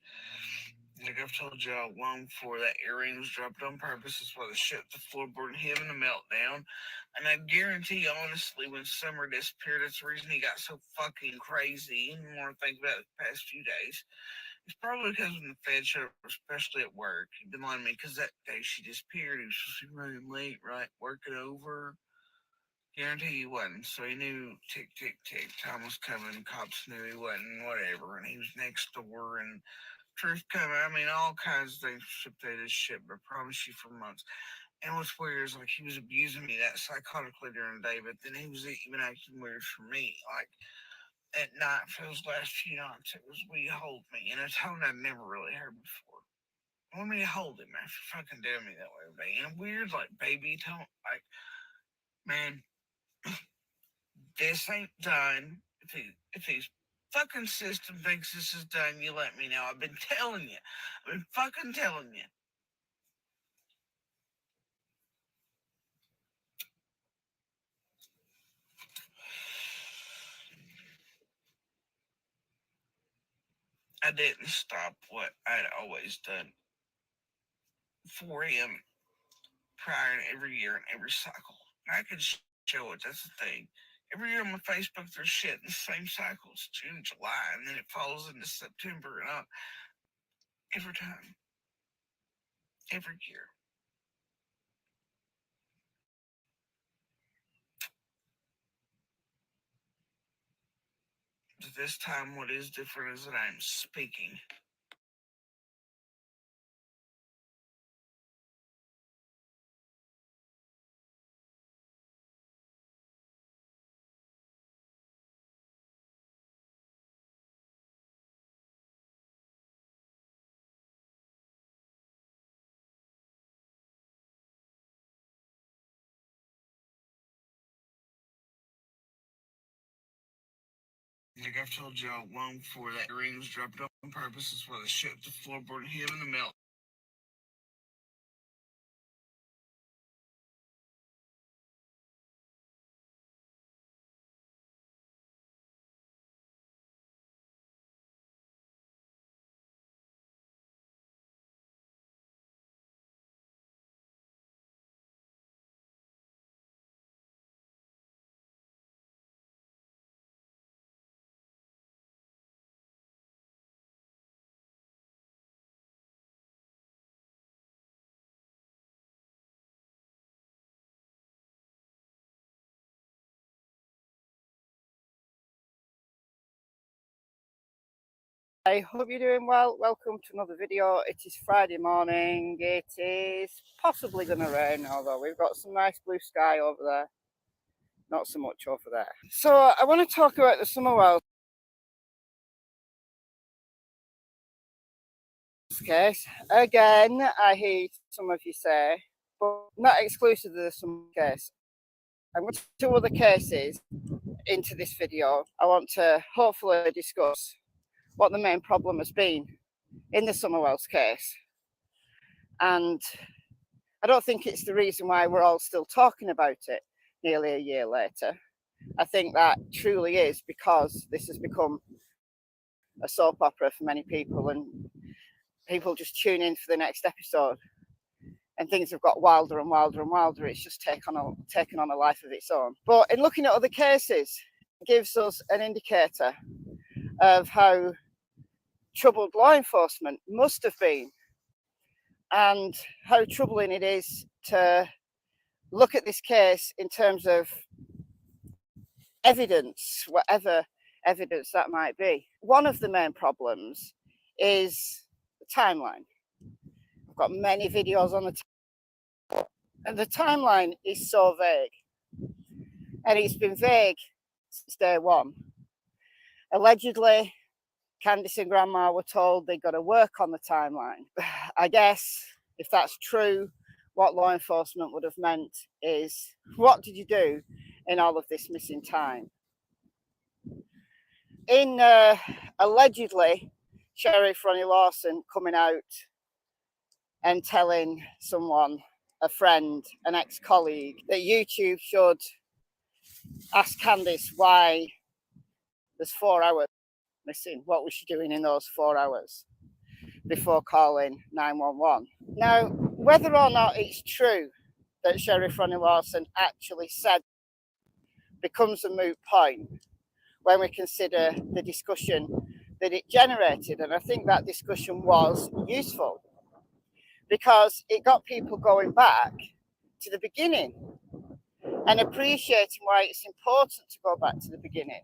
Like I've told y'all long before, that earring was dropped on purpose. That's why the shit at the floorboard and him in a meltdown. And I guarantee, honestly, when Summer disappeared, that's the reason he got so fucking crazy. And the more I think about it the past few days, it's probably because when the Fed showed up, especially at work, he'd been lying to me because that day she disappeared. He was supposed to be running late, right? Working over. Guarantee he wasn't. So he knew tick, tick, tick. Time was coming. Cops knew he wasn't, whatever. And he was next door. And truth coming. I mean, all kinds of things shipped this shit, but I promise you for months. And what's weird is like he was abusing me that psychotically during the day, but then he was even acting weird for me. Like at night for those last few nights, it was will you hold me? In a tone I'd never really heard before. I want me to hold him after fucking doing me that way, but in a weird like baby tone, like man, this ain't done. If his fucking system thinks this is done, you let me know. I've been telling you. I've been fucking telling you. I didn't stop what I'd always done for him prior to every year and every cycle. And I could show it. That's the thing. Every year on my Facebook, there's shit in the same cycles, June, July, and then it falls into September and up every time. every year. But this time, what is different is that I'm speaking. Like I've told y'all long before, that ring was dropped on purpose as well as shook the floorboard and hit him in the mouth. I hope you're doing well. Welcome to another video. It is Friday morning. It is possibly going to rain, although we've got some nice blue sky over there. Not so much over there. So I want to talk about the Summerwell case. Again, I hear some of you say, but not exclusive to the Summer case. I'm going to do 2 other cases into this video. I want to hopefully discuss what the main problem has been in the Summerwell's case. And I don't think it's the reason why we're all still talking about it nearly a year later. I think that truly is because this has become a soap opera for many people, and people just tune in for the next episode, and things have got wilder and wilder and wilder. It's just taken on a life of its own. But in looking at other cases, it gives us an indicator of how troubled law enforcement must have been, and how troubling it is to look at this case in terms of evidence, whatever evidence that might be. One of the main problems is the timeline. I've got many videos on the timeline, and the timeline is so vague, and it's been vague since day one. Allegedly, Candice and Grandma were told they got to work on the timeline. I guess if that's true, what law enforcement would have meant is, what did you do in all of this missing time? In allegedly, Sheriff Ronnie Lawson coming out and telling someone, a friend, an ex-colleague, that YouTube should ask Candice why there's 4 hours missing. What was she doing in those 4 hours before calling 911? Now, whether or not it's true that Sheriff Ronnie Lawson actually said becomes a moot point when we consider the discussion that it generated. And I think that discussion was useful because it got people going back to the beginning and appreciating why it's important to go back to the beginning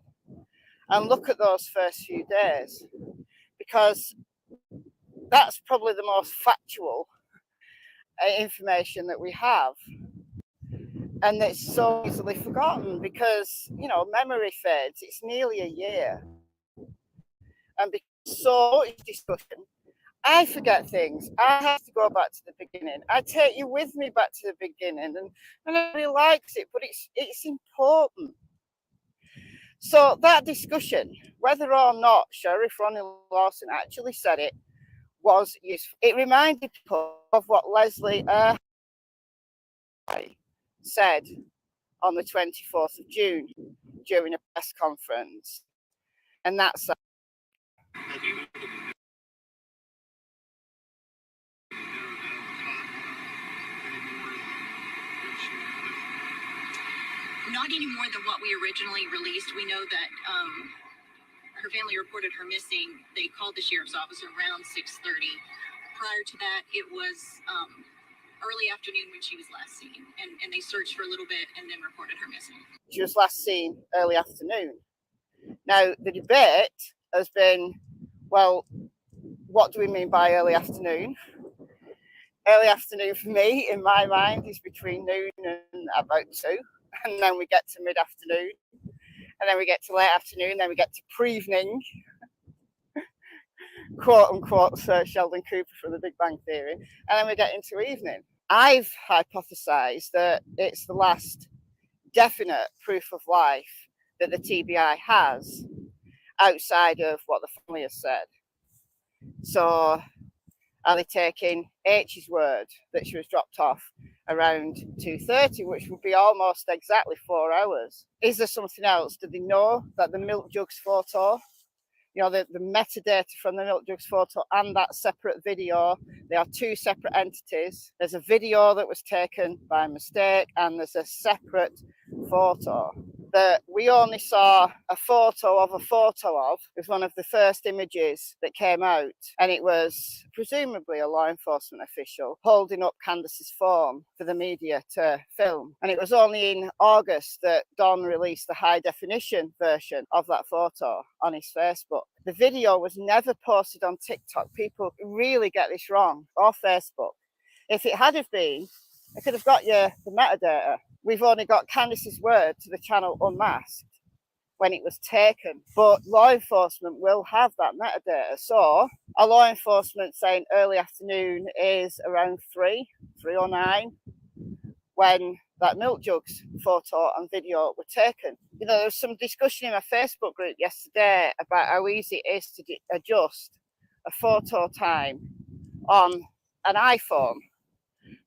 and look at those first few days, because that's probably the most factual information that we have. And it's so easily forgotten because, memory fades. It's nearly a year. And because so much discussion, I forget things. I have to go back to the beginning. I take you with me back to the beginning, and everybody likes it, but it's important. So that discussion, whether or not Sheriff Ronnie Lawson actually said it, was useful. It reminded people of what Leslie said on the 24th of June during a press conference. And that's not any more than what we originally released. We know that her family reported her missing. They called the sheriff's office around 6:30. Prior prior to that, it was early afternoon when she was last seen, and they searched for a little bit and then reported her missing. She was last seen early afternoon. Now, the debate has been, well, what do we mean by early afternoon? Early afternoon for me, in my mind, is between noon and about 2. And then we get to mid-afternoon. And then we get to late afternoon. Then we get to pre-evening. Quote unquote, Sir Sheldon Cooper from The Big Bang Theory. And then we get into evening. I've hypothesized that it's the last definite proof of life that the TBI has outside of what the family has said. So are they taking H's word that she was dropped off around 2:30, which would be almost exactly 4 hours? Is there something else? Do they know that the milk jugs photo, you know, the metadata from the milk jugs photo and that separate video, they are two separate entities. There's a video that was taken by mistake and there's a separate photo that we only saw a photo of. It was one of the first images that came out, and it was presumably a law enforcement official holding up Candace's phone for the media to film. And it was only in August that Don released the high definition version of that photo on his Facebook. The video was never posted on TikTok. People really get this wrong, or Facebook. If it had have been, I could have got you the metadata. We've only got Candace's word to the channel Unmasked when it was taken, but law enforcement will have that metadata. So our law enforcement saying early afternoon is around 3:09 when that milk jugs photo and video were taken. You know, there was some discussion in my Facebook group yesterday about how easy it is to adjust a photo time on an iPhone.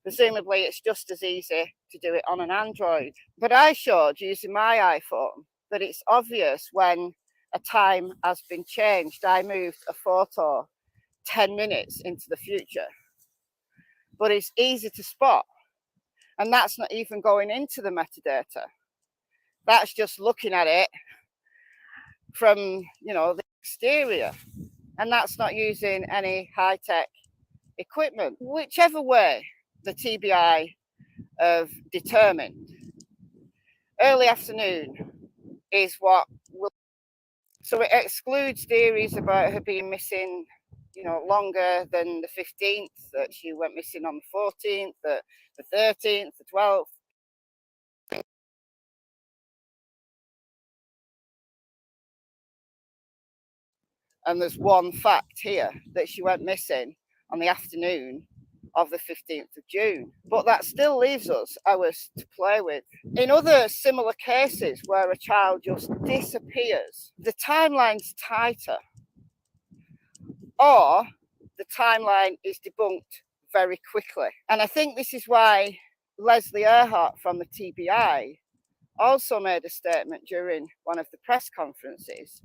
Presumably it's just as easy to do it on an Android. But I showed using my iPhone that it's obvious when a time has been changed. I moved a photo 10 minutes into the future. But it's easy to spot. And that's not even going into the metadata. That's just looking at it from, you know, the exterior. And that's not using any high-tech equipment. Whichever way the TBI have determined, early afternoon is what will. So it excludes theories about her being missing, you know, longer than the 15th, that she went missing on the 14th, the 13th, the 12th. And there's one fact here, that she went missing on the afternoon of the 15th of June. But that still leaves us hours to play with. In other similar cases where a child just disappears, the timeline's tighter, or the timeline is debunked very quickly. And I think this is why Leslie Earhart from the TBI also made a statement during one of the press conferences,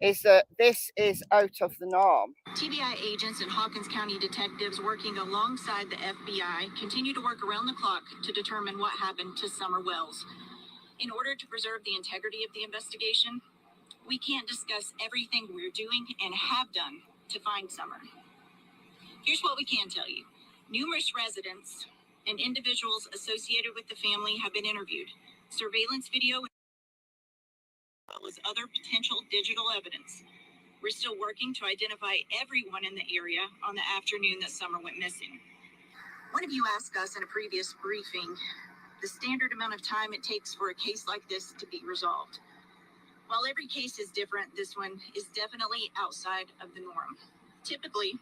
is that this is out of the norm. TBI agents and Hawkins County detectives working alongside the FBI continue to work around the clock to determine what happened to Summer Wells. In order to preserve the integrity of the investigation, we can't discuss everything we're doing and have done to find Summer. Here's what we can tell you. Numerous residents and individuals associated with the family have been interviewed. Surveillance video as well as other potential digital evidence. We're still working to identify everyone in the area on the afternoon that Summer went missing. One of you asked us in a previous briefing the standard amount of time it takes for a case like this to be resolved. While every case is different, this one is definitely outside of the norm. Typically,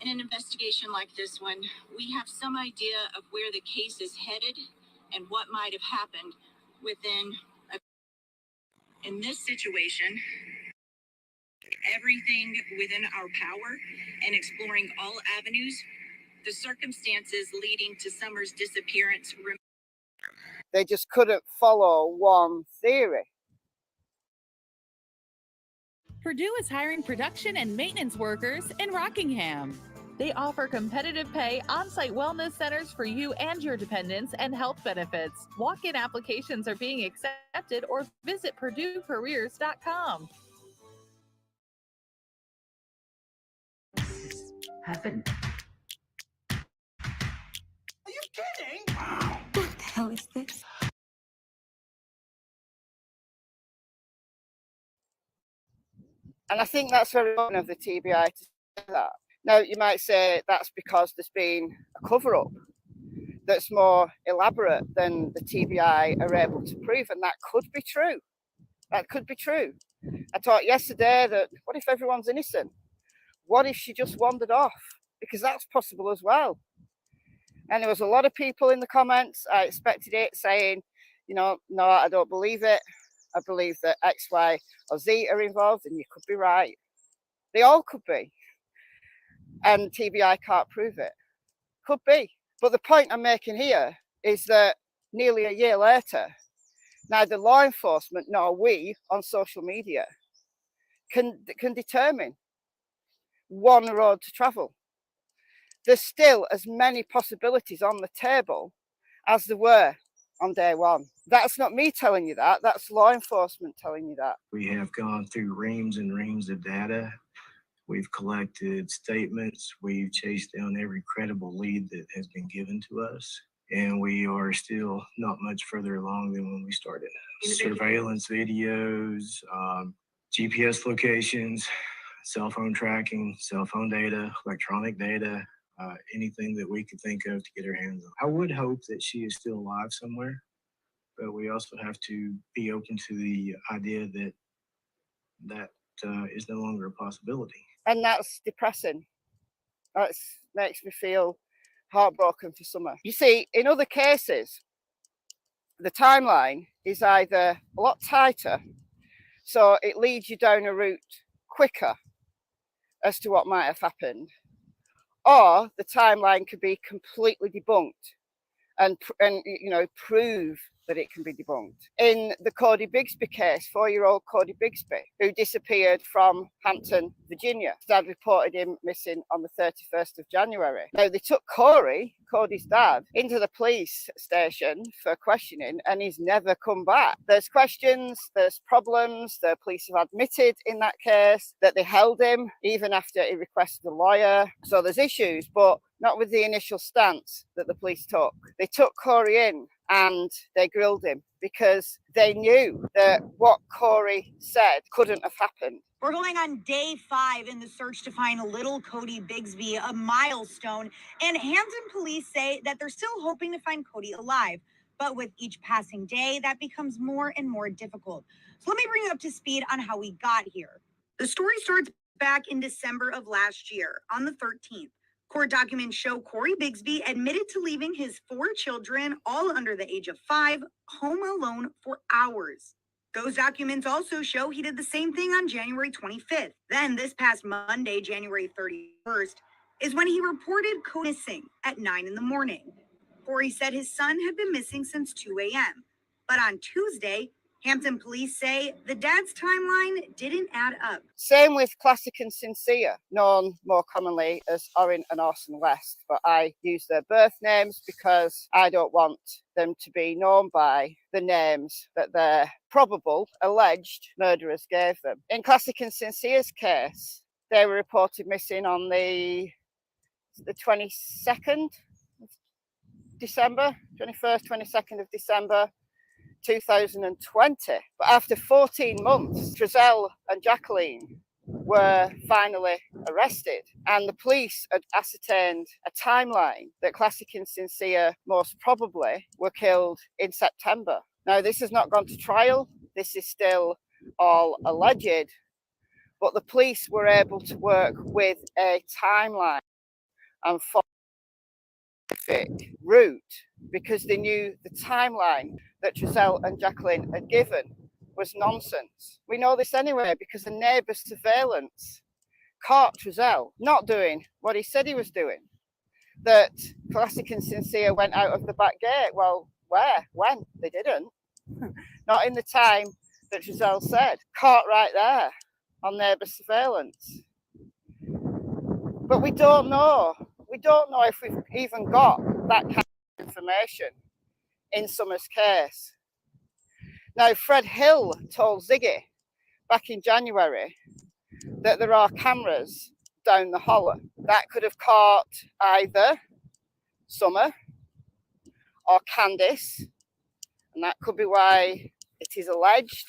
in an investigation like this one, we have some idea of where the case is headed and what might have happened within in this situation, everything within our power and exploring all avenues, the circumstances leading to Summer's disappearance. They just couldn't follow one theory. Purdue is hiring production and maintenance workers in Rockingham. They offer competitive pay, on-site wellness centers for you and your dependents, and health benefits. Walk-in applications are being accepted, or visit PurdueCareers.com. Haven't And I think that's very important of the TBI to say that. Now, you might say that's because there's been a cover-up that's more elaborate than the TBI are able to prove, and that could be true. That could be true. I thought yesterday that, what if everyone's innocent? What if she just wandered off? Because that's possible as well. And there was a lot of people in the comments, I expected it, saying, you know, no, I don't believe it. I believe that X, Y, or Z are involved, and you could be right. They all could be. And TBI can't prove it. Could be. But the point I'm making here is that nearly a year later, neither law enforcement nor we on social media can determine one road to travel. There's still as many possibilities on the table as there were on day one. That's not me telling you that, that's law enforcement telling you that. We have gone through reams and reams of data. We've collected statements. We've chased down every credible lead that has been given to us. And we are still not much further along than when we started. Surveillance videos, GPS locations, cell phone tracking, cell phone data, electronic data, anything that we could think of to get our hands on. I would hope that she is still alive somewhere, but we also have to be open to the idea that that is no longer a possibility. And that's depressing. That makes me feel heartbroken for Summer. You see, in other cases, the timeline is either a lot tighter, so it leads you down a route quicker as to what might have happened, or the timeline could be completely debunked and you know, prove that it can be debunked. In the Cody Bigsby case, 4-year-old Cody Bigsby, who disappeared from Hampton, Virginia. Dad reported him missing on the 31st of January. Now, they took Corey, Cody's dad, into the police station for questioning, and he's never come back. There's questions, there's problems. The police have admitted in that case that they held him even after he requested a lawyer. So there's issues, but not with the initial stance that the police took. They took Corey in and they grilled him because they knew that what Corey said couldn't have happened. We're going on day 5 in the search to find little Cody Bigsby, a milestone. And Hampton police say that they're still hoping to find Cody alive. But with each passing day, that becomes more and more difficult. So let me bring you up to speed on how we got here. The story starts back in December of last year, on the 13th. Court documents show Corey Bigsby admitted to leaving his 4 children, all under the age of 5, home alone for hours. Those documents also show he did the same thing on January 25th. Then this past Monday, January 31st, is when he reported Cody missing at 9 in the morning. Corey said his son had been missing since 2 a.m. But on Tuesday, Hampton police say the dad's timeline didn't add up. Same with Classic and Sincere, known more commonly as Orrin and Orson West, but I use their birth names because I don't want them to be known by the names that their probable, alleged murderers gave them. In Classic and Sincere's case, they were reported missing on the 22nd of December, 21st, 22nd of December, 2020. But after 14 months, Trezell and Jacqueline were finally arrested, and the police had ascertained a timeline that Classic and Sincere most probably were killed in September. Now, this has not gone to trial. This is still all alleged, but the police were able to work with a timeline and route because they knew the timeline that Trezell and Jacqueline had given was nonsense. We know this anyway because the neighbour's surveillance caught Trezell not doing what he said he was doing. That Classic and Sincere went out of the back gate. Well, where? When? They didn't. Not in the time that Trezell said. Caught right there on neighbour surveillance. But we don't know. We don't know if we've even got that kind of information in Summer's case. Now, Fred Hill told Ziggy back in January that there are cameras down the hollow that could have caught either Summer or Candice, and that could be why it is alleged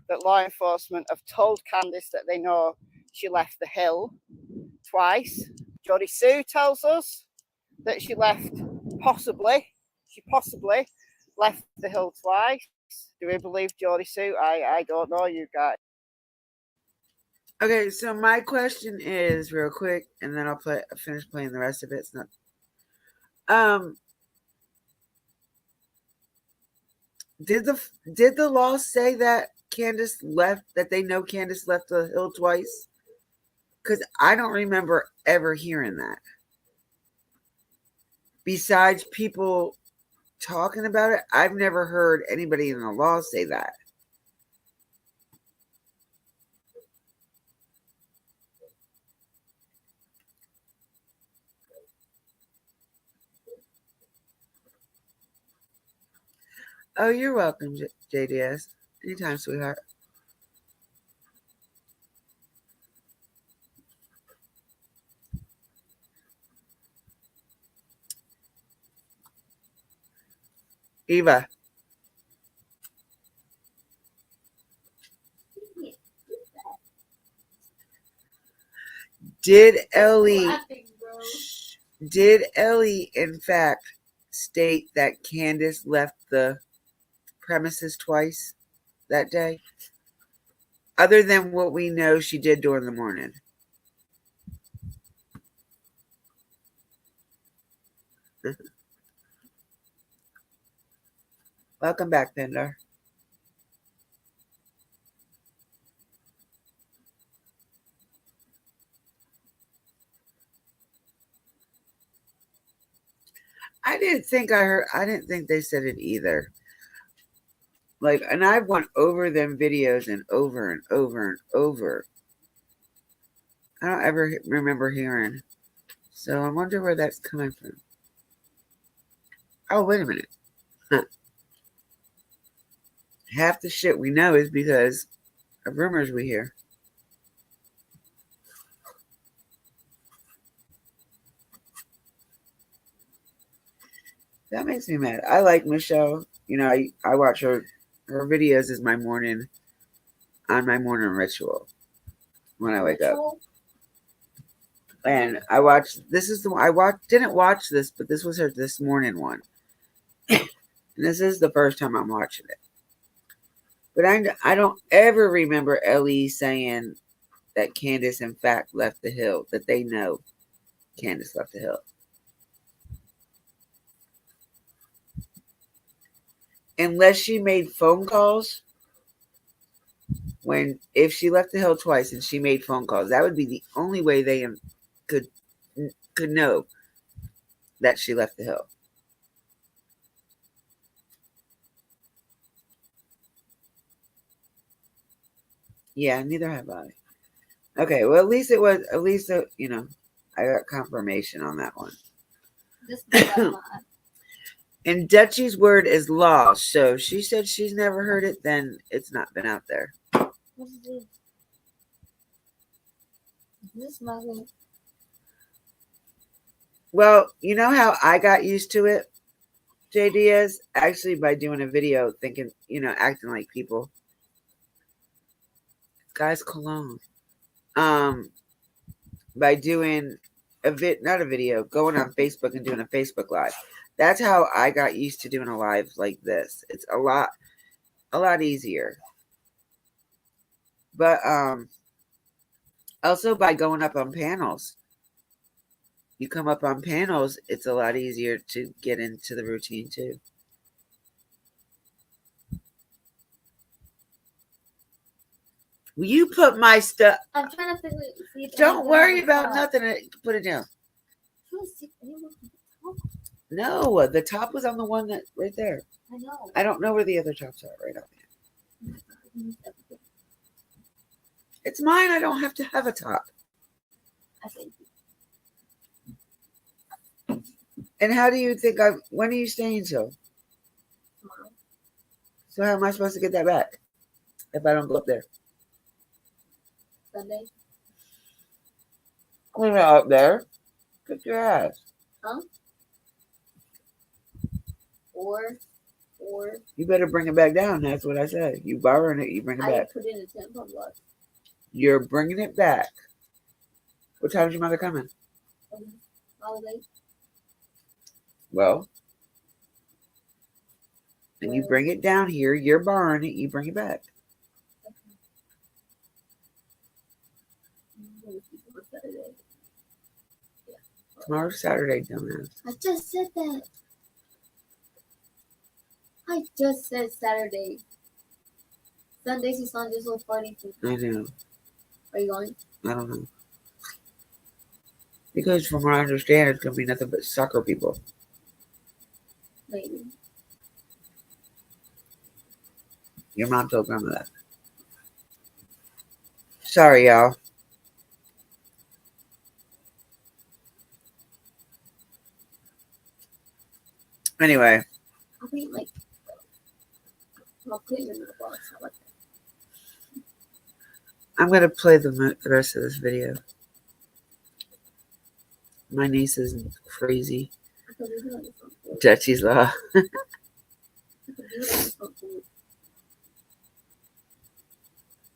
that law enforcement have told Candice that they know she left the hill twice. Jodie Sue tells us that she possibly left the hill twice. Do we believe Jodie Sue? I don't know, you guys. Okay, so my question is real quick, and then I'll finish playing the rest of it. It's not. Did the law say that Candice left? That they know Candice left the hill twice? Because I don't remember ever hearing that. Besides people talking about it, I've never heard anybody in the law say that. Oh, you're welcome, JDS. Anytime, sweetheart. Eva. Did Ellie in fact state that Candice left the premises twice that day? Other than what we know she did during the morning. Welcome back, Pender. I didn't think they said it either. Like, and I've went over them videos and over and over and over. I don't ever remember hearing. So I wonder where that's coming from. Oh, wait a minute. Huh. Half the shit we know is because of rumors we hear. That makes me mad. I like Michelle. You know, I watch her videos as my morning ritual when I wake up. And I watched didn't watch this, but this was her this morning one. And this is the first time I'm watching it. But I don't ever remember Ellie saying that Candice in fact left the hill, that they know Candice left the hill. Unless she made phone calls if she left the hill twice and she made phone calls, that would be the only way they could know that she left the hill. Yeah, neither have I. Okay, well, at least you know, I got confirmation on that one. And Dutchie's word is law, so she said she's never heard it, then it's not been out there. What is this? Is this my little... Well, you know how I got used to it, JDS? Actually, by doing a video, thinking, you know, acting like people. Guys, cologne. By doing not a video, going on Facebook and doing a Facebook Live. That's how I got used to doing a live like this. It's a lot easier. But also by going up on panels. You come up on panels, it's a lot easier to get into the routine too. Will you put my stuff? I'm trying to see. Don't worry about nothing. Put it down. No, the top was on the one that right there. I know. I don't know where the other tops are right up there. It's mine. I don't have to have a top. And how do you think when are you staying till? Tomorrow. So how am I supposed to get that back if I don't go up there? Sunday. We're not up there. Kick your ass. Huh? Or 4. You better bring it back down. That's what I said. You borrowing it, you bring it I back. put in a 10 block. You're bringing it back. What time is your mother coming? Holiday. Well, and you bring it down here. You're borrowing it. You bring it back. Tomorrow's Saturday, dumbass. I just said that. I just said Saturday. Sundays is on this little party too. I know. Are you going? I don't know. Because from what I understand, it's going to be nothing but soccer people. Maybe. Your mom told grandma that. Sorry, y'all. Anyway. I think like I'll put it in the box. I like that. I'm going to play the rest of this video. My niece is crazy. Dutchie's Law.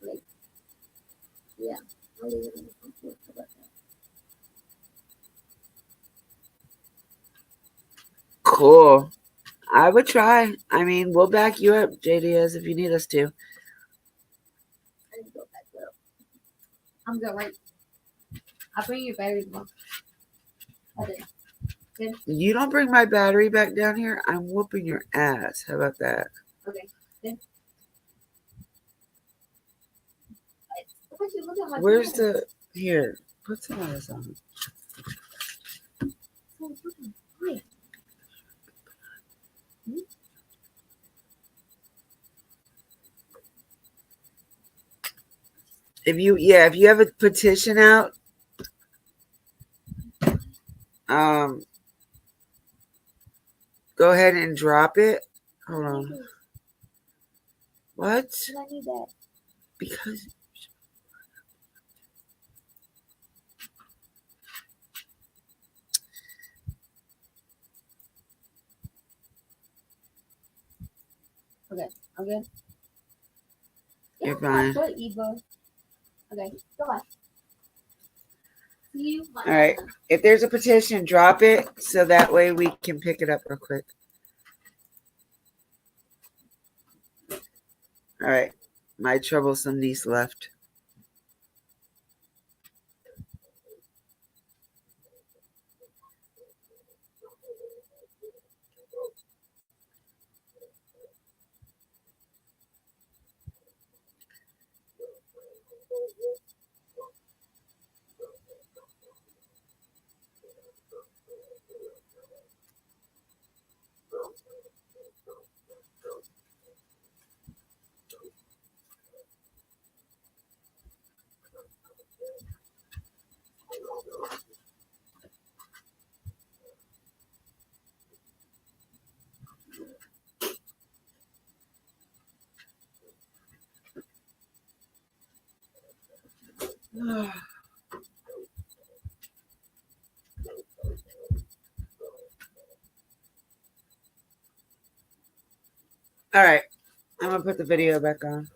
Like, yeah, I'll leave it in the front porch. How about that? Cool. I would try. I mean, we'll back you up, JDS, if you need us to. I need to go back up. I'm good, right? I'll bring your battery tomorrow. Okay. Good. You don't bring my battery back down here, I'm whooping your ass. How about that? Okay. Good. Why don't you look at my Where's phone? the... Here, put some of this on. Oh, hi. If you have a petition out, go ahead and drop it. Hold on. What? I need that. Because Okay, I'm good. You're fine. Good, Eva. Okay, goodbye. See you. Bye. All right. If there's a petition, drop it so that way we can pick it up real quick. All right. My troublesome niece left. All right. I'm going to put the video back on.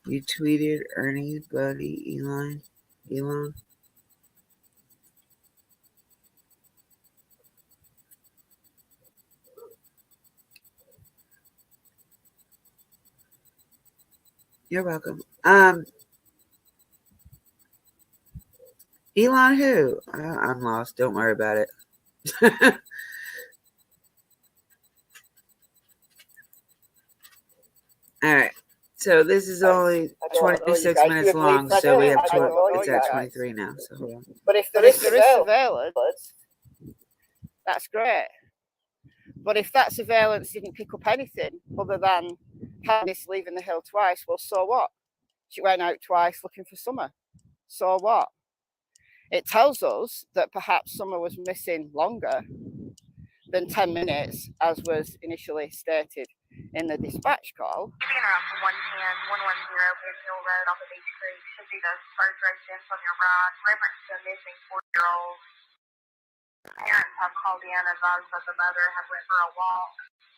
You tweeted Ernie's buddy, Elon. You're welcome. Elon who? I'm lost. Don't worry about it. All right. So this is only 26 minutes long, so we have it's at 23 now. So hold on. But if there is surveillance, that's great. But if that surveillance didn't pick up anything other than Candice leaving the hill twice, well, so what? She went out twice looking for Summer. So what? It tells us that perhaps Summer was missing longer than 10 minutes, as was initially stated in the dispatch call. Around 110, 110 Big Hill Road off of Beach Creek. Should be the first residence on your right. Reference to a missing 4-year-old. Parents have called in and advised that the mother had went for a walk,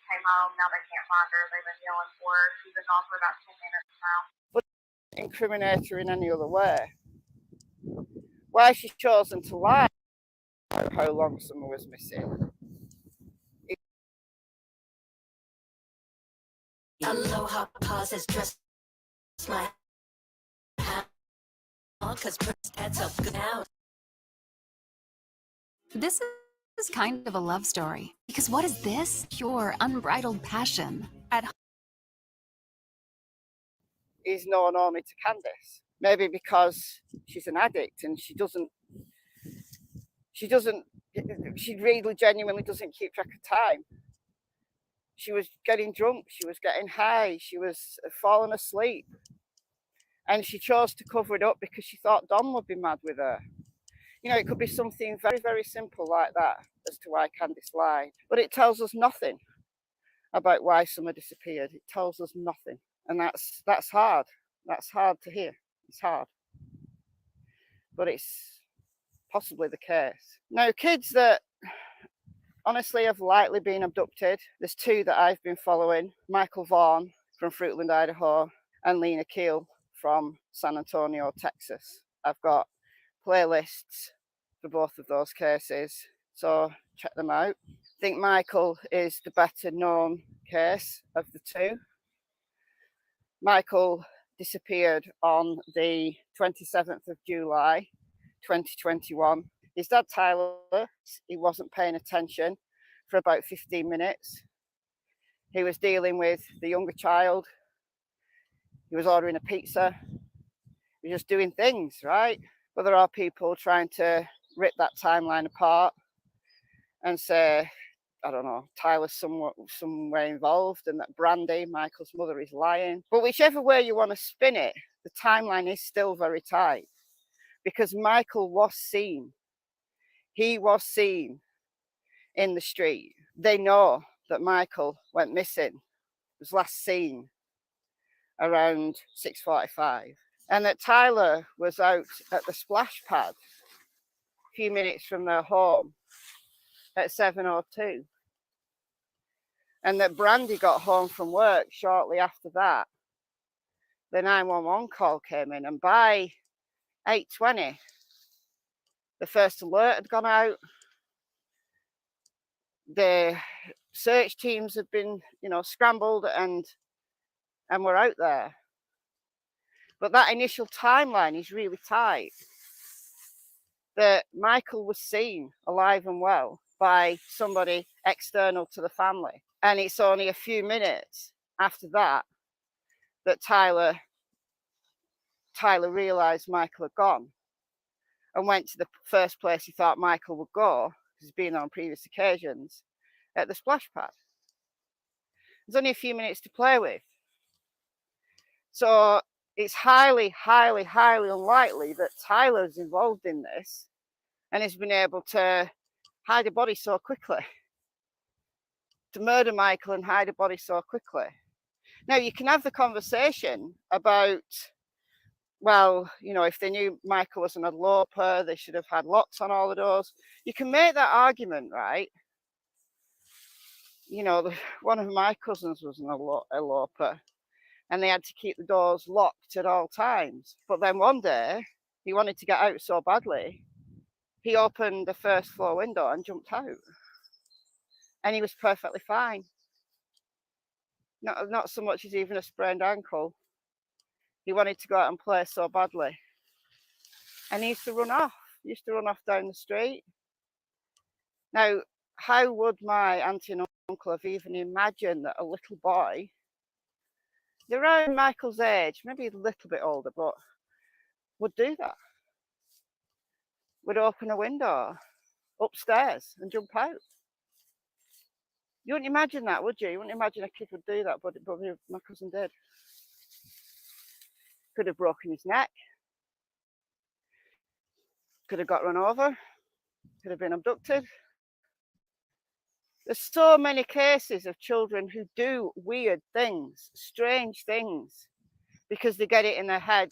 came home, now they can't find her. They've been yelling for her. She's been gone for about 10 minutes now. But incriminate her in any other way. Why she's chosen to lie about how long Summer was missing. Aloha pauses dress my hat because that's a good now. This is kind of a love story, because what is this? Pure, unbridled passion. Is known only to Candice. Maybe because she's an addict and she really genuinely doesn't keep track of time. She was getting drunk, she was getting high, she was falling asleep. And she chose to cover it up because she thought Don would be mad with her. You know, it could be something very, very simple like that as to why Candice lied. But it tells us nothing about why Summer disappeared. It tells us nothing. And that's hard. That's hard to hear. It's hard. But it's possibly the case. Now, kids that honestly have likely been abducted, there's two that I've been following. Michael Vaughn from Fruitland, Idaho, and Lena Keel from San Antonio, Texas. I've got playlists for both of those cases, so check them out. I think Michael is the better known case of the two. Michael disappeared on the 27th of July, 2021. His dad, Tyler, he wasn't paying attention for about 15 minutes. He was dealing with the younger child. He was ordering a pizza. He was just doing things, right? But there are people trying to rip that timeline apart and say, I don't know, Tyler's somewhere involved and that Brandy, Michael's mother, is lying. But whichever way you want to spin it, the timeline is still very tight because Michael was seen. He was seen in the street. They know that Michael went missing, was last seen around 6:45, and that Tyler was out at the splash pad a few minutes from their home at 7:02. And that Brandy got home from work shortly after that. The 911 call came in, and by 8:20, the first alert had gone out. The search teams had been, scrambled and were out there. But that initial timeline is really tight. That Michael was seen alive and well by somebody external to the family. And it's only a few minutes after that that Tyler realized Michael had gone and went to the first place he thought Michael would go, because he's been on previous occasions, at the splash pad. There's only a few minutes to play with. So it's highly, highly, highly unlikely that Tyler's involved in this and has been able to hide a body so quickly, to murder Michael and hide a body so quickly. Now, you can have the conversation about, well, if they knew Michael was an eloper, they should have had locks on all the doors. You can make that argument, right? One of my cousins was an eloper, and they had to keep the doors locked at all times. But then one day, he wanted to get out so badly, he opened the first floor window and jumped out. And he was perfectly fine. Not so much as even a sprained ankle. He wanted to go out and play so badly. And he used to run off. He used to run off down the street. Now, how would my auntie and uncle have even imagined that a little boy, they're around Michael's age, maybe a little bit older, but would do that? Would open a window upstairs and jump out? You wouldn't imagine that, would you? You wouldn't imagine a kid would do that, but my cousin did. Could have broken his neck. Could have got run over. Could have been abducted. There's so many cases of children who do weird things, strange things, because they get it in their head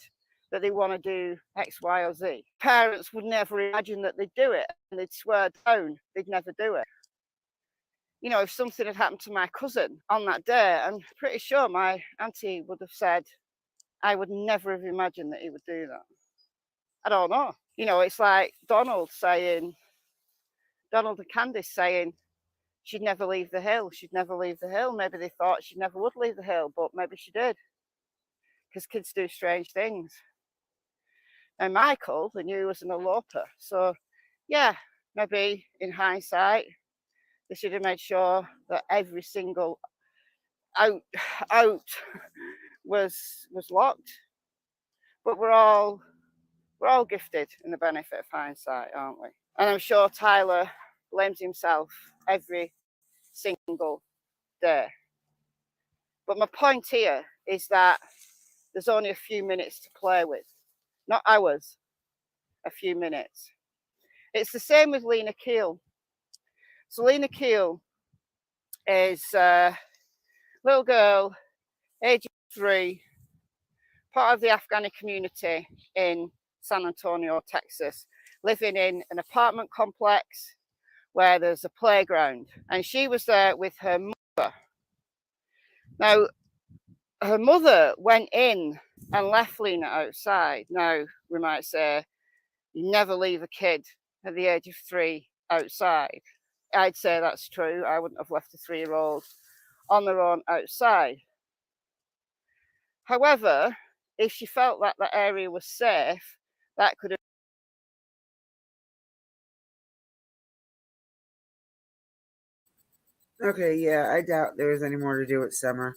that they want to do X, Y, or Z. Parents would never imagine that they'd do it, and they'd swear down they'd never do it. You know, if something had happened to my cousin on that day, I'm pretty sure my auntie would have said, I would never have imagined that he would do that. I don't know. You know, it's like Donald and Candice saying she'd never leave the hill. She'd never leave the hill. Maybe they thought she never would leave the hill, but maybe she did. Because kids do strange things. And Michael, they knew, was an eloper. So, yeah, maybe in hindsight, they should have made sure that every single out was locked. But we're all gifted in the benefit of hindsight, aren't we? And I'm sure Tyler blames himself every single day. But my point here is that there's only a few minutes to play with, not hours, a few minutes. It's the same with Lena Keel. So Lena Keel is a little girl, age 3, part of the Afghani community in San Antonio, Texas, living in an apartment complex where there's a playground. And she was there with her mother. Now, her mother went in and left Lena outside. Now, we might say, you never leave a kid at the age of 3 outside. I'd say that's true. I wouldn't have left a 3-year-old on their own outside. However, if she felt that that area was safe, that could have. Okay, yeah, I doubt there was any more to do with Summer.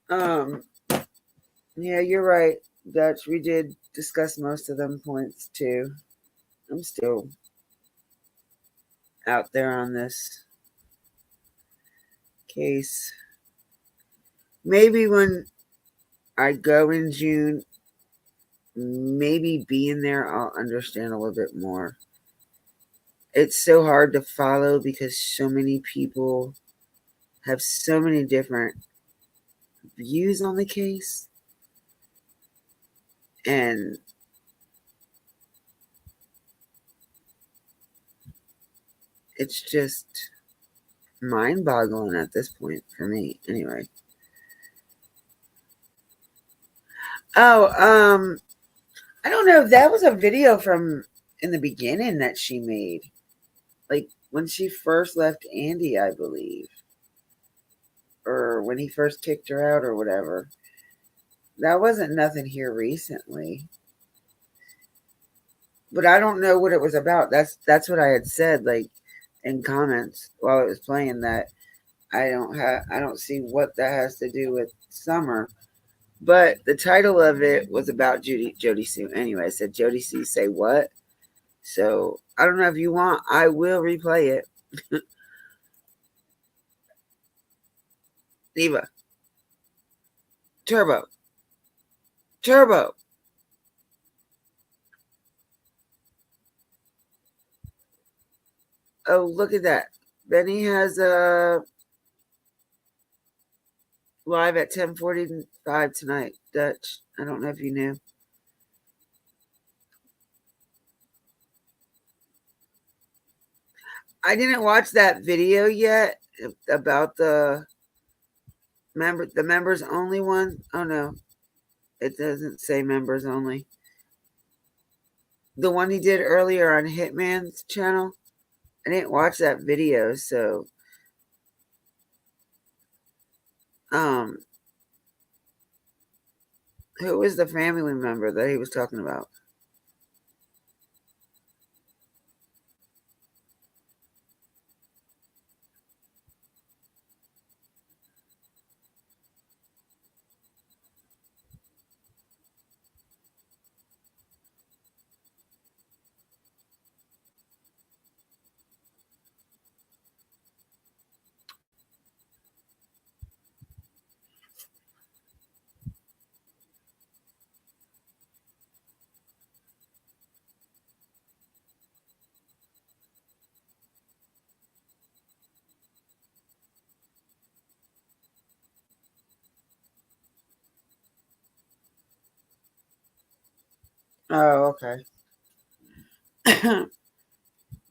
Yeah, you're right, Dutch. We did discuss most of them points too. I'm still out there on this case. Maybe when I go in June, maybe being there, I'll understand a little bit more. It's so hard to follow because so many people have so many different views on the case. And it's just mind-boggling at this point for me. Anyway. Oh, I don't know. That was a video from in the beginning that she made. Like when she first left Andy, I believe. Or when he first kicked her out or whatever. That wasn't nothing here recently. But I don't know what it was about. That's what I had said, like in comments while it was playing, that I don't see what that has to do with Summer. But the title of it was about Jody Sue. Anyway, I said Jody Sue say what? So I don't know if you want, I will replay it. Neva. Turbo. Oh, look at that. Benny has a live at 10:45 tonight, Dutch. I don't know if you knew. I didn't watch that video yet about the members only one. Oh no, it doesn't say members only. The one he did earlier on Hitman's channel. I didn't watch that video, so who was the family member that he was talking about? Oh, okay.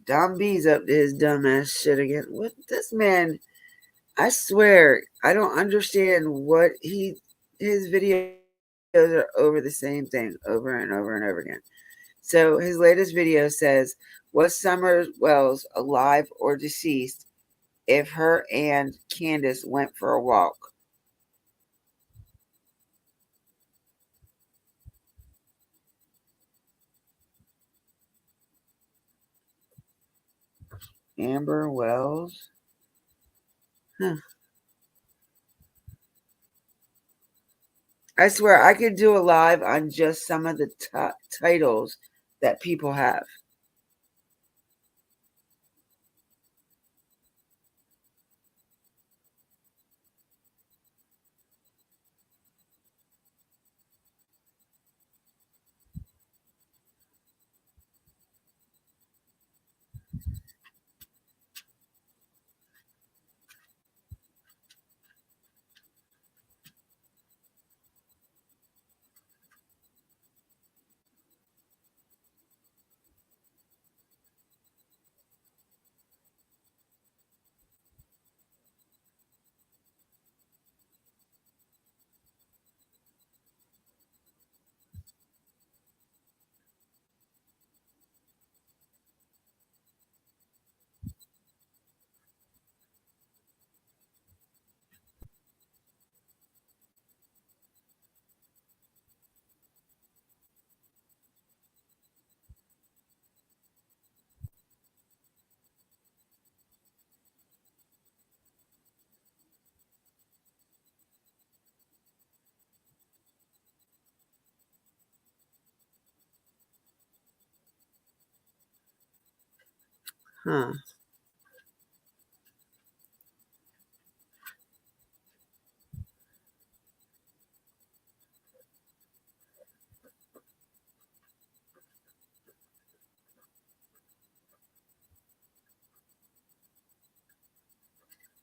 Don B's up to his dumbass shit again. What this man? I swear, I don't understand what his videos are over the same thing over and over and over again. So his latest video says, "Was Summer Wells alive or deceased if her and Candace went for a walk?" Amber Wells? Huh. I swear I could do a live on just some of the titles that people have. Huh.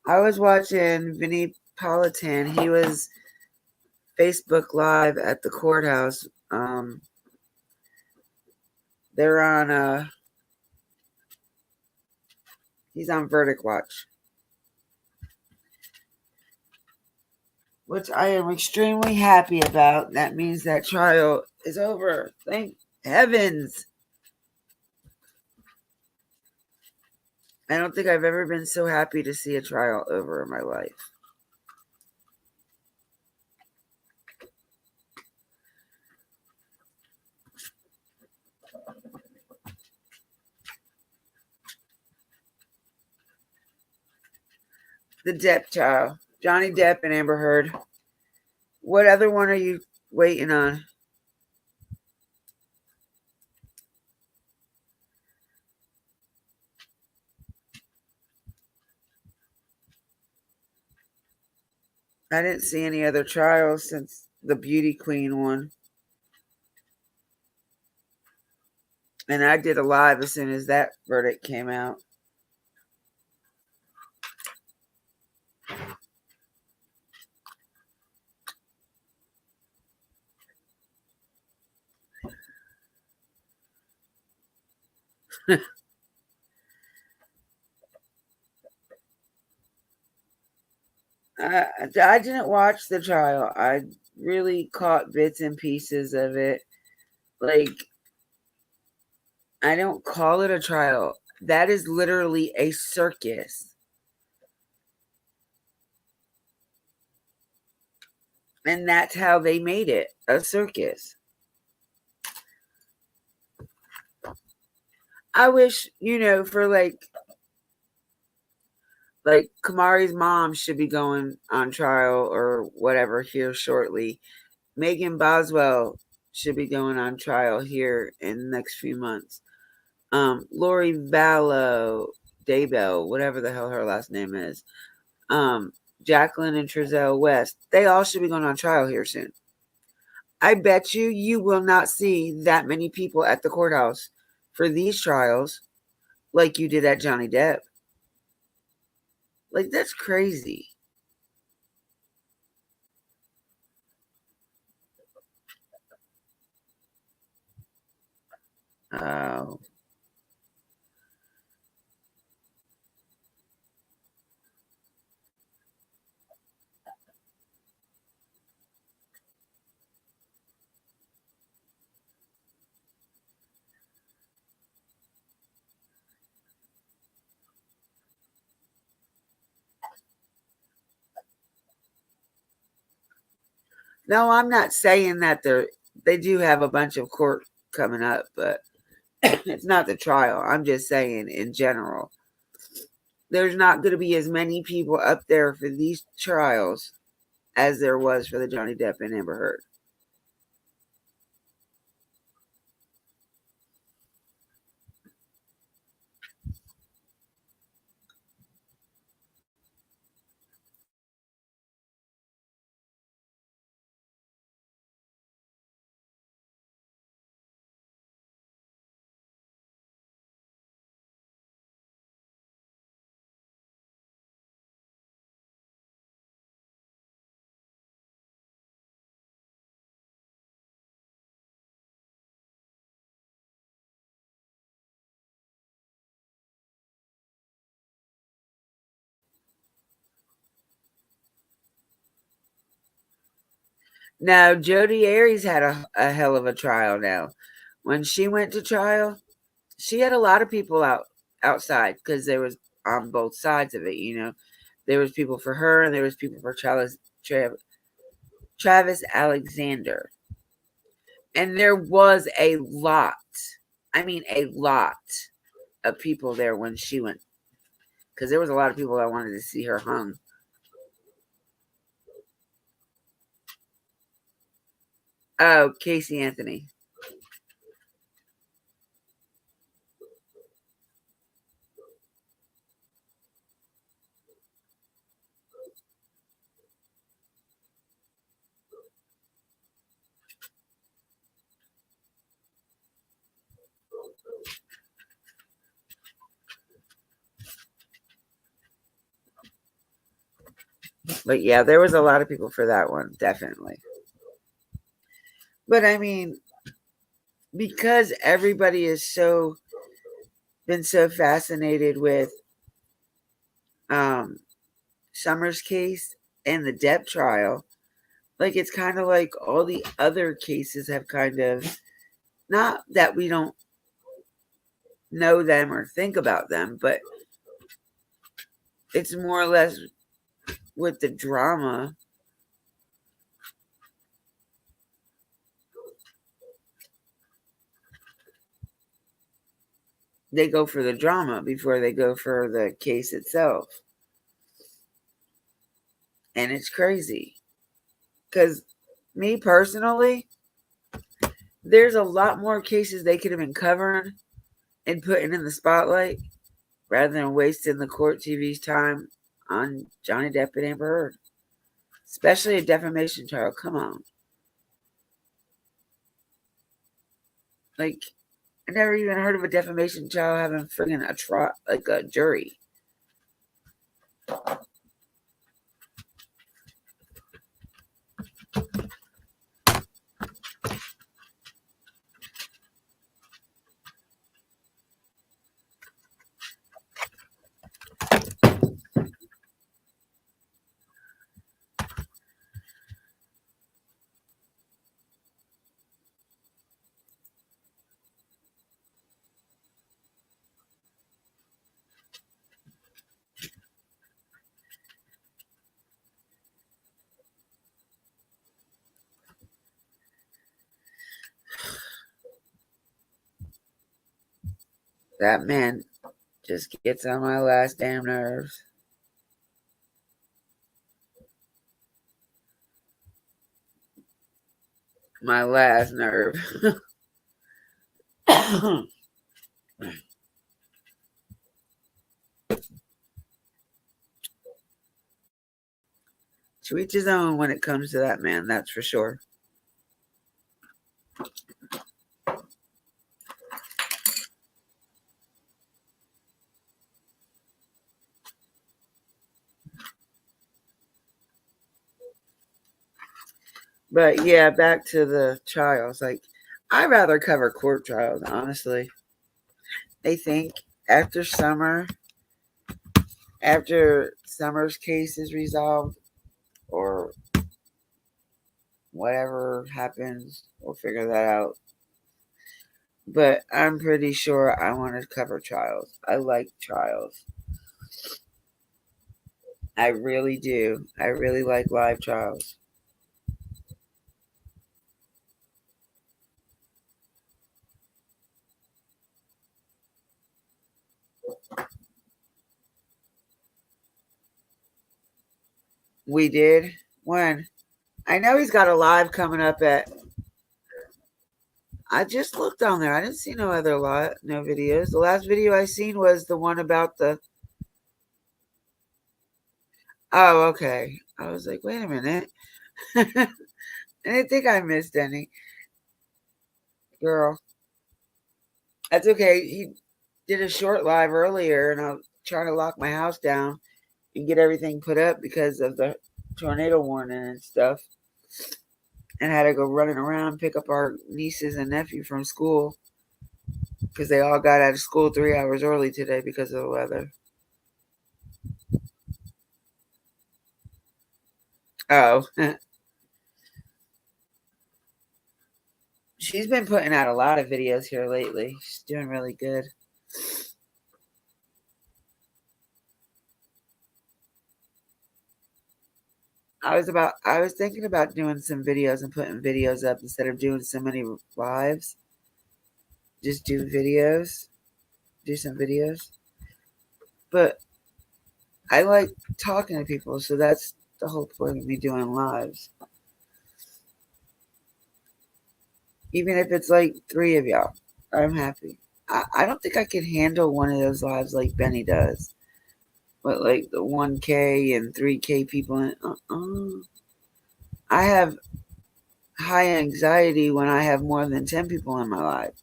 I was watching Vinnie Politan. He was Facebook Live at the courthouse. They're on he's on Verdict Watch, which I am extremely happy about. That means that trial is over. Thank heavens. I don't think I've ever been so happy to see a trial over in my life. The Depp trial. Johnny Depp and Amber Heard. What other one are you waiting on? I didn't see any other trials since the Beauty Queen one. And I did a live as soon as that verdict came out. I didn't watch the trial. I really caught bits and pieces of it. Like, I don't call it a trial. That is literally a circus. And that's how they made it, a circus. I wish, for like Kamari's mom should be going on trial or whatever here shortly. Megan Boswell should be going on trial here in the next few months. Lori Vallow, Daybell, whatever the hell her last name is. Jacqueline and Trezell West. They all should be going on trial here soon. I bet you will not see that many people at the courthouse for these trials like you did at Johnny Depp. Like, that's crazy. Oh. No, I'm not saying that they do have a bunch of court coming up, but it's not the trial. I'm just saying in general. There's not going to be as many people up there for these trials as there was for the Johnny Depp and Amber Heard. Now, Jodi Arias had a hell of a trial now. When she went to trial, she had a lot of people outside because there was on both sides of it. There was people for her and there was people for Travis Alexander. And there was a lot, I mean a lot of people there when she went. Because there was a lot of people that wanted to see her hung. Oh, Casey Anthony. But yeah, there was a lot of people for that one, definitely. But I mean, because everybody is been so fascinated with Summer's case and the Depp trial, like it's kind of like all the other cases have kind of, not that we don't know them or think about them, but it's more or less with the drama. They go for the drama before they go for the case itself. And it's crazy. Because me personally, there's a lot more cases they could have been covering and putting in the spotlight rather than wasting the court TV's time on Johnny Depp and Amber Heard. Especially a defamation trial. Come on. Like, I never even heard of a defamation trial having friggin' a jury. That man just gets on my last damn nerves. My last nerve. To each his own when it comes to that man, that's for sure. But yeah, back to the trials. Like, I'd rather cover court trials, honestly. I think after Summer's case is resolved, or whatever happens, we'll figure that out. But I'm pretty sure I want to cover trials. I like trials. I really do. I really like live trials. We did? When? I know he's got a live coming up at. I just looked on there. I didn't see no other no videos. The last video I seen was the one about the. Oh, okay. I was like, wait a minute. I didn't think I missed any. Girl, that's okay. He did a short live earlier, and I'm trying to lock my house down and get everything put up because of the tornado warning and stuff. And had to go running around pick up our nieces and nephew from school because they all got out of school 3 hours early today because of the weather. Oh, she's been putting out a lot of videos here lately. She's doing really good. I was thinking about doing some videos and putting videos up instead of doing so many lives. Just do videos. Do some videos. But I like talking to people, so that's the whole point of me doing lives. Even if it's like 3 of y'all, I'm happy. I don't think I could handle one of those lives like Benny does. But like the 1K and 3K people in, I have high anxiety when I have more than 10 people in my life.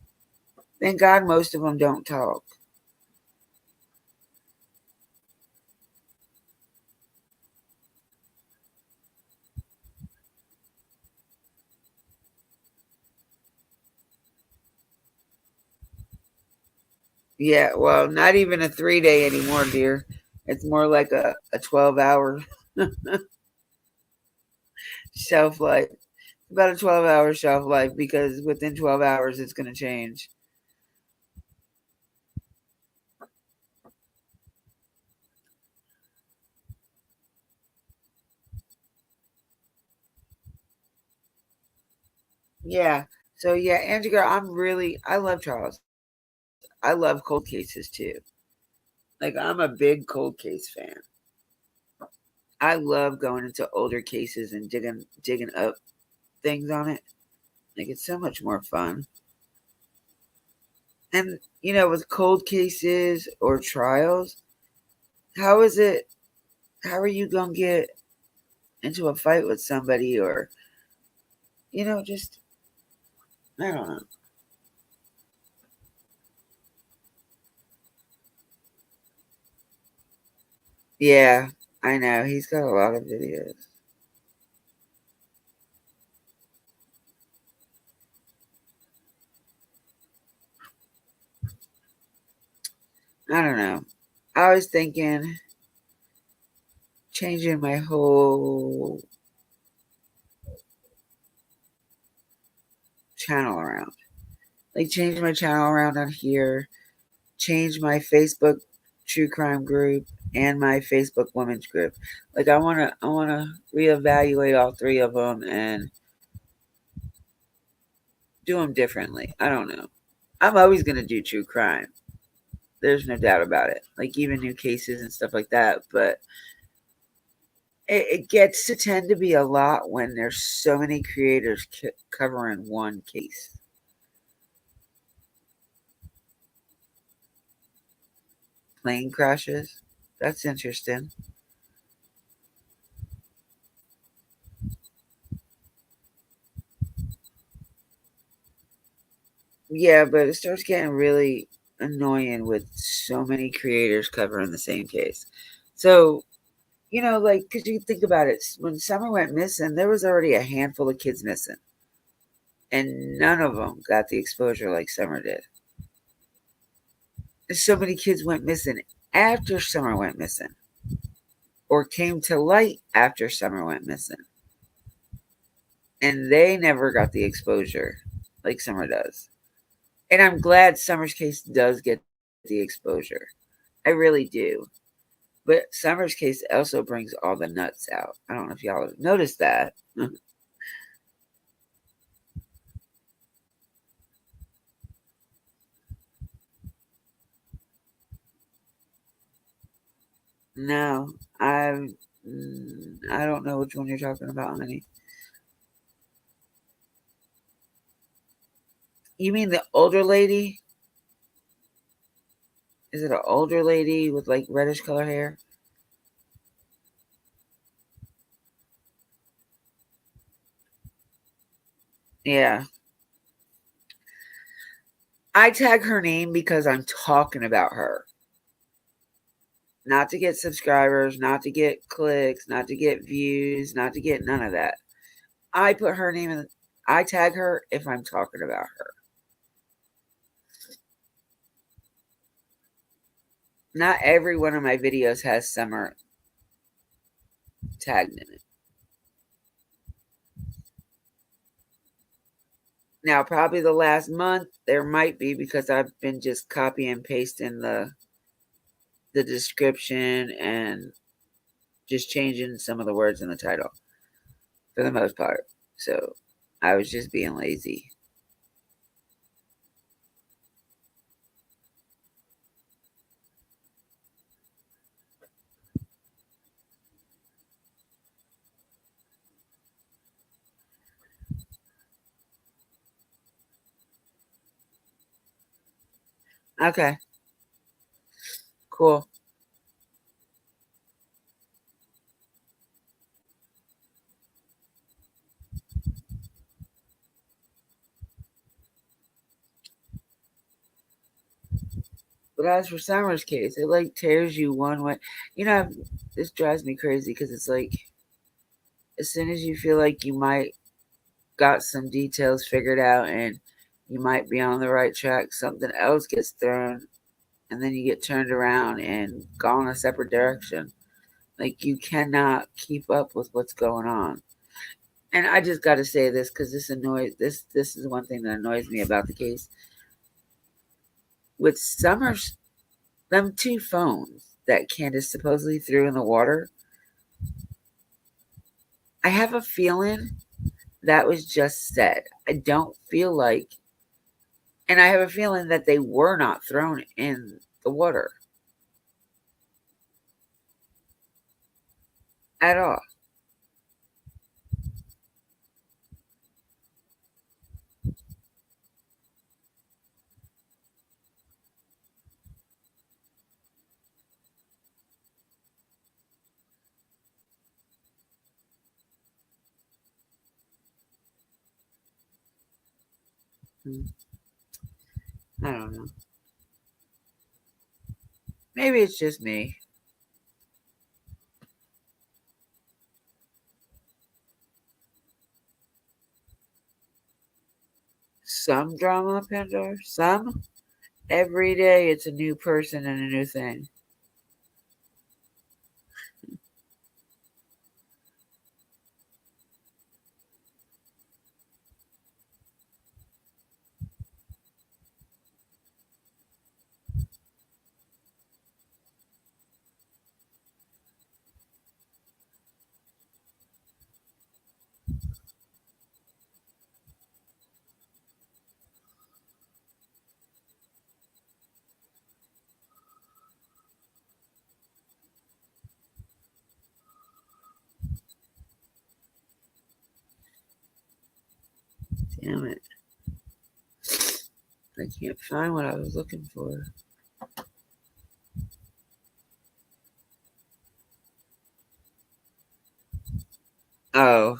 Thank God most of them don't talk. Yeah, well, not even a 3 day anymore, dear. It's more like a 12-hour shelf life. About a 12-hour shelf life because within 12 hours it's going to change. Yeah. So yeah, Angie girl, I love Charles. I love cold cases too. Like I'm a big cold case fan. I love going into older cases and digging up things on it. Like it's so much more fun. And with cold cases or trials, how is it? How are you gonna get into a fight with somebody, or just I don't know. Yeah, I know he's got a lot of videos. I don't know. I was thinking changing my whole channel around. Like change my channel around on here, change my Facebook true crime group and my Facebook women's group. Like I wanna reevaluate all three of them and do them differently. I don't know. I'm always gonna do true crime. There's no doubt about it. Like even new cases and stuff like that. But it gets to tend to be a lot when there's so many creators covering one case. Plane crashes. That's interesting. Yeah, but it starts getting really annoying with so many creators covering the same case. So, like, because you think about it, when Summer went missing, there was already a handful of kids missing. and none of them got the exposure like Summer did. And so many kids went missing after Summer went missing, or came to light after Summer went missing. And they never got the exposure like Summer does. And I'm glad Summer's case does get the exposure. I really do. But Summer's case also brings all the nuts out. I don't know if y'all have noticed that. No, I don't know which one you're talking about, honey. You mean the older lady? Is it an older lady with like reddish color hair? Yeah. I tag her name because I'm talking about her. Not to get subscribers, not to get clicks, not to get views, not to get none of that. I put her name in, I tag her if I'm talking about her. Not every one of my videos has Summer tagged in it. Now, probably the last month, there might be because I've been just copy and pasting the description and just changing some of the words in the title for the most part. So I was just being lazy. Okay. Cool. But as for Summer's case, it like tears you one way. You know, this drives me crazy because it's like as soon as you feel like you might got some details figured out and you might be on the right track, something else gets thrown and then you get turned around and go in a separate direction. Like you cannot keep up with what's going on. And I just got to say this because this is one thing that annoys me about the case with Summers. Them two phones that Candace supposedly threw in the water. I have a feeling that was just said. I don't feel like, and I have a feeling that they were not thrown in the water at all. I don't know. Maybe it's just me. Some drama, Pandora. Some. Every day it's a new person and a new thing. Damn it. I can't find what I was looking for. Oh.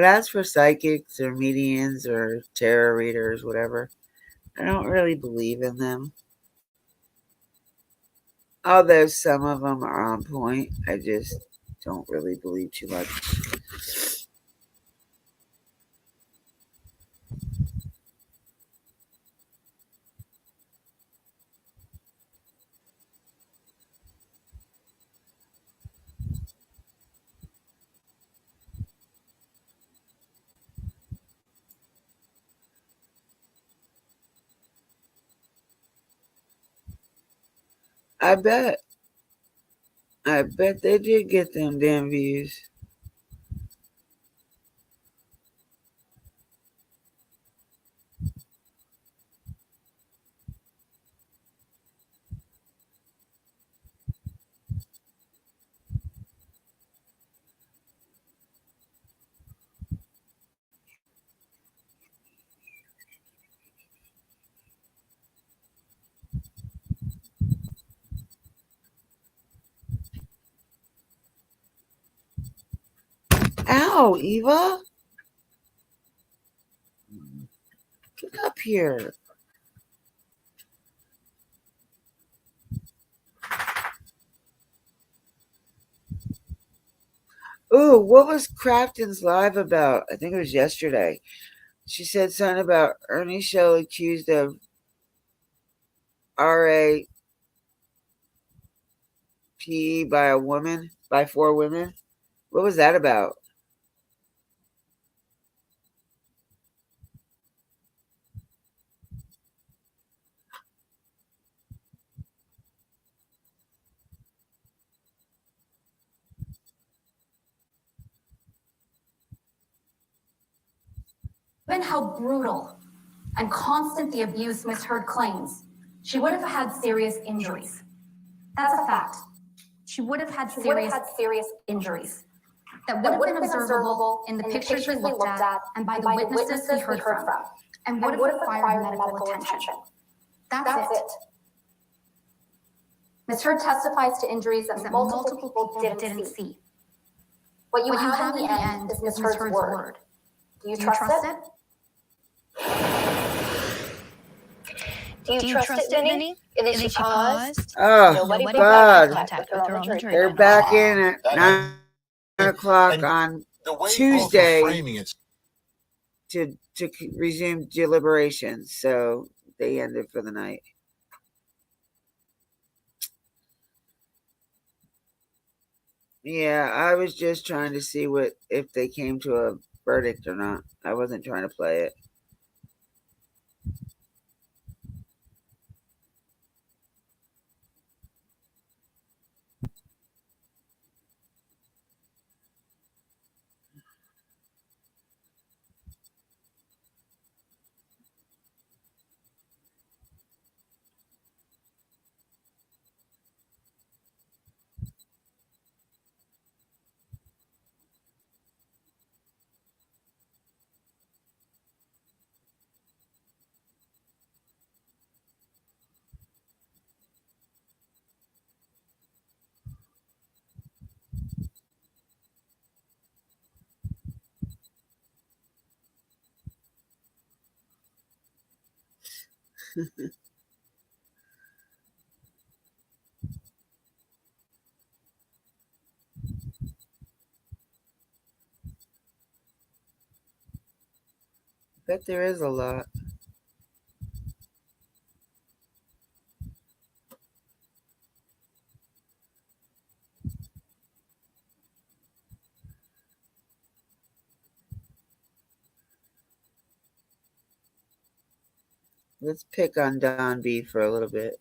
But as for psychics or mediums or tarot readers, whatever, I don't really believe in them. Although some of them are on point, I just don't really believe too much. I bet. I bet they did get them damn views. Ow, Eva! Get up here. Ooh, what was Crafton's live about? I think it was yesterday. She said something about Ernie Shell accused of RAPE by a woman, by 4 women. What was that about? Given how brutal and constant the abuse Miss Heard claims, she would have had serious injuries. That's a fact. She would have had serious injuries that would have been observable in the pictures we looked at and by the witnesses we heard from, and would have required medical attention. That's it. Ms. Heard testifies to injuries that multiple people didn't see. What you have in the end is Ms. Heard's word. Do you trust it? Do you trust it, Vinny? And then she paused. Oh, Nobody God. contact with her on the jury. They're back in at 9 o'clock on Tuesday to resume deliberations. So they ended for the night. Yeah, I was just trying to see if they came to a verdict or not. I wasn't trying to play it. Bet there is a lot. Let's pick on Don B for a little bit.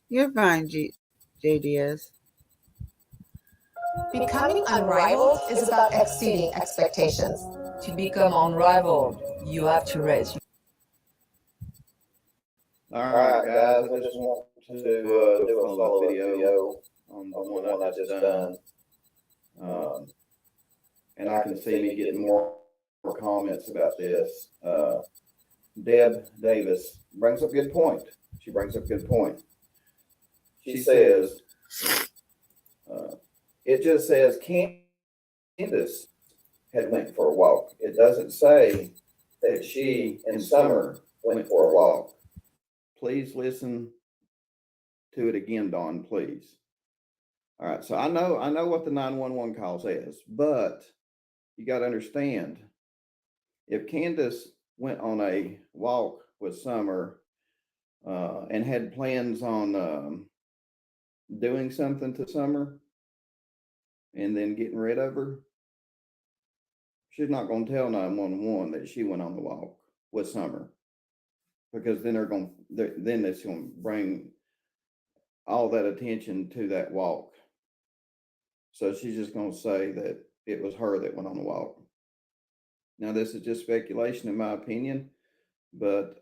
You're fine, JDS. Becoming unrivaled is about exceeding expectations. To become unrivaled, you have to raise. All right, guys, I just want to do a follow-up video on the one I just done. And I can see me getting more comments about this. Deb Davis brings up a good point. She brings up a good point. She says, It just says Candace had went for a walk. It doesn't say that she and Summer went for a walk. Please listen to it again, Dawn, please. All right, so I know what the 911 call says, but you got to understand, if Candace went on a walk with Summer and had plans on doing something to Summer and then getting rid of her, she's not going to tell 911 that she went on the walk with Summer, because then then it's going to bring all that attention to that walk. So she's just going to say that it was her that went on the walk. Now, this is just speculation in my opinion, but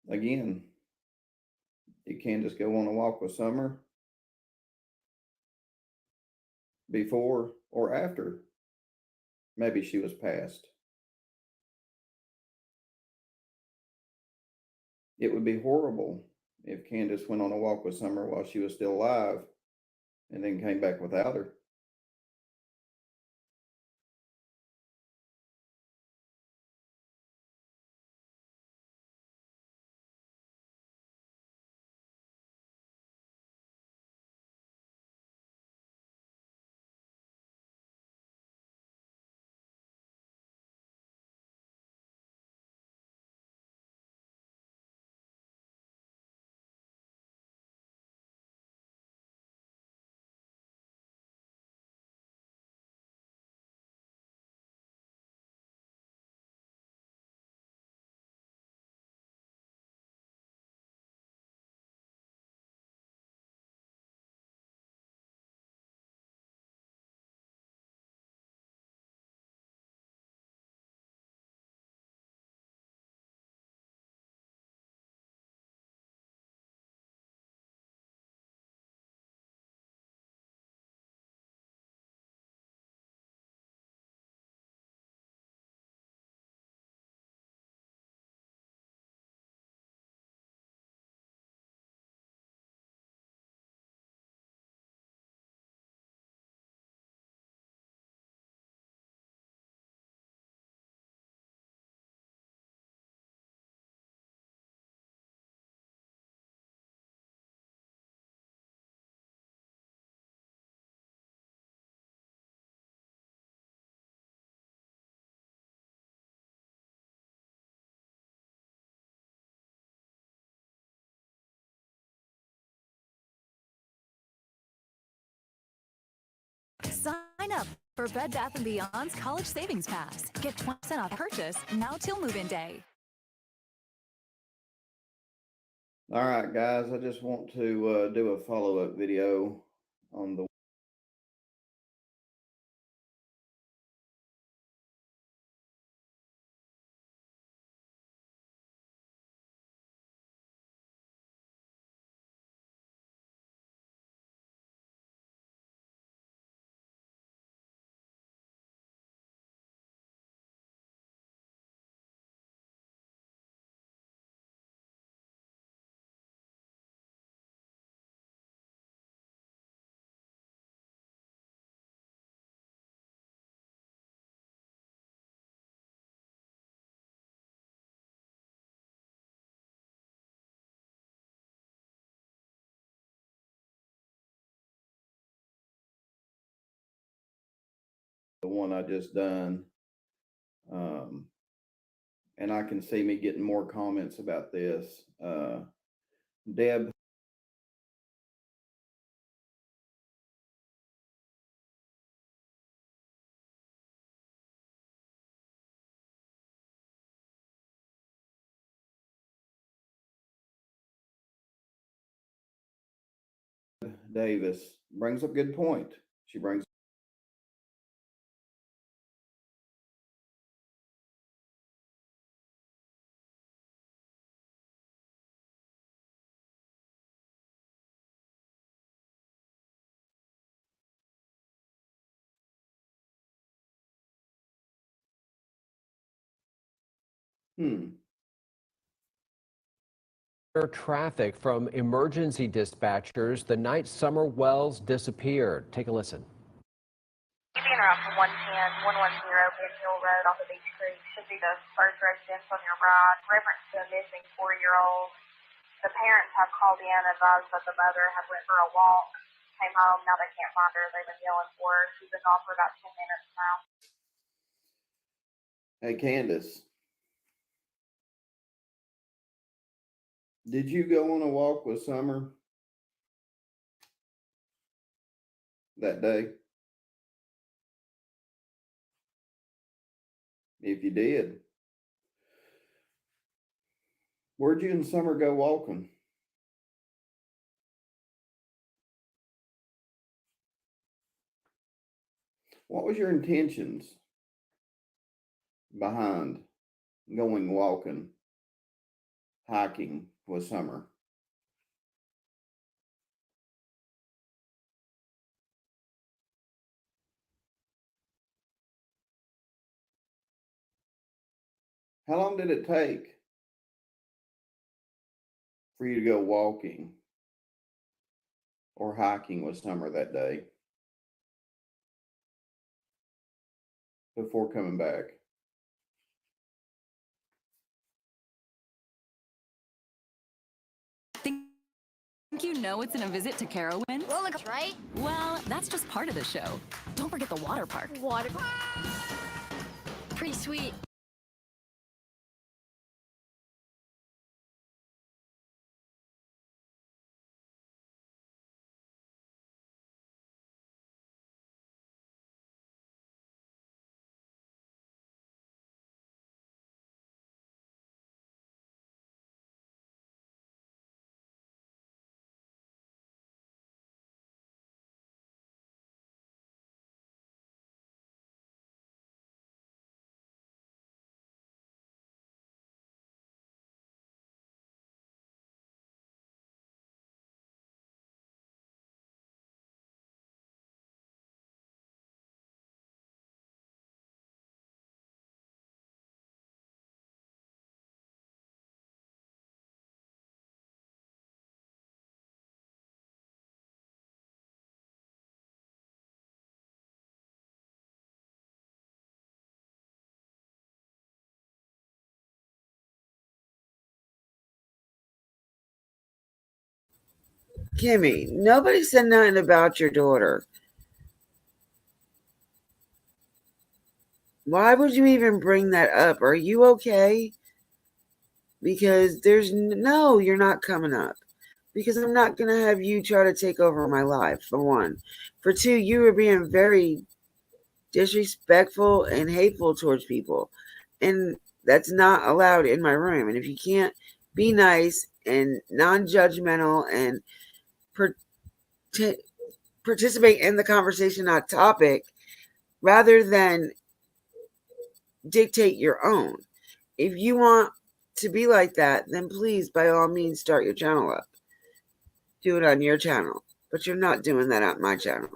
again, you can't just go on a walk with Summer before or after maybe she was passed. It would be horrible if Candace went on a walk with Summer while she was still alive and then came back without her. Sign up for Bed Bath & Beyond's College Savings Pass. Get 20% off purchase now till move-in day. All right, guys, I just want to do a follow-up video on the one I just done. And I can see me getting more comments about this. Deb, Davis brings up a good point. She brings traffic from emergency dispatchers the night Summer Wells disappeared. Take a listen. Keeping around from 110, 110 Ben Hill Road off of Beach Creek should be the first residence on your right. Reference to a missing 4-year-old. The parents have called in and advised that the mother had went for a walk, came home, now they can't find her. They've been yelling for her. She's been gone for about 10 minutes now. Hey, Candace, did you go on a walk with Summer that day? If you did, where'd you and Summer go walking? What was your intentions behind going walking, hiking with Summer? How long did it take for you to go walking or hiking with Summer that day before coming back? Think you know it's in a visit to Carowinds? Well, look, right? Well, that's just part of the show. Don't forget the water park. Water. Pretty sweet. Kimmy, nobody said nothing about your daughter. Why would you even bring that up? Are you okay? Because no, you're not coming up. Because I'm not going to have you try to take over my life, for one. For two, you were being very disrespectful and hateful towards people. And that's not allowed in my room. And if you can't be nice and non judgmental and participate in the conversation, not topic, rather than dictate your own. If you want to be like that, then please, by all means, start your channel up. Do it on your channel. But you're not doing that on my channel.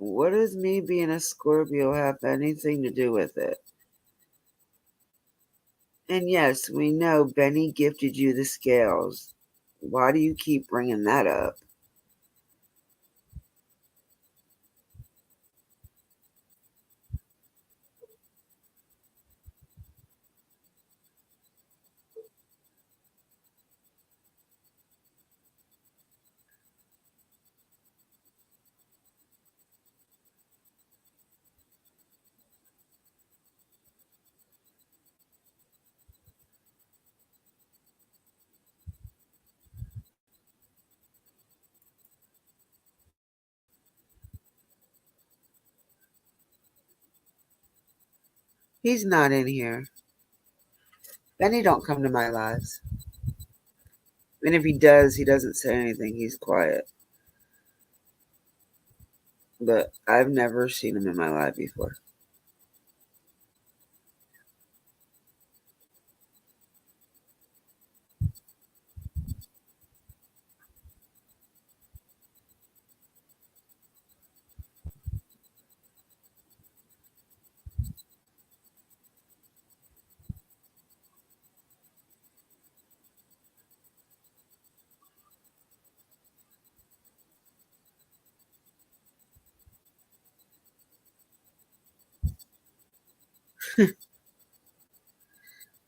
What does me being a Scorpio have anything to do with it? And yes, we know Benny gifted you the scales. Why do you keep bringing that up? He's not in here. Benny don't come to my lives. And if he does, he doesn't say anything. He's quiet. But I've never seen him in my life before.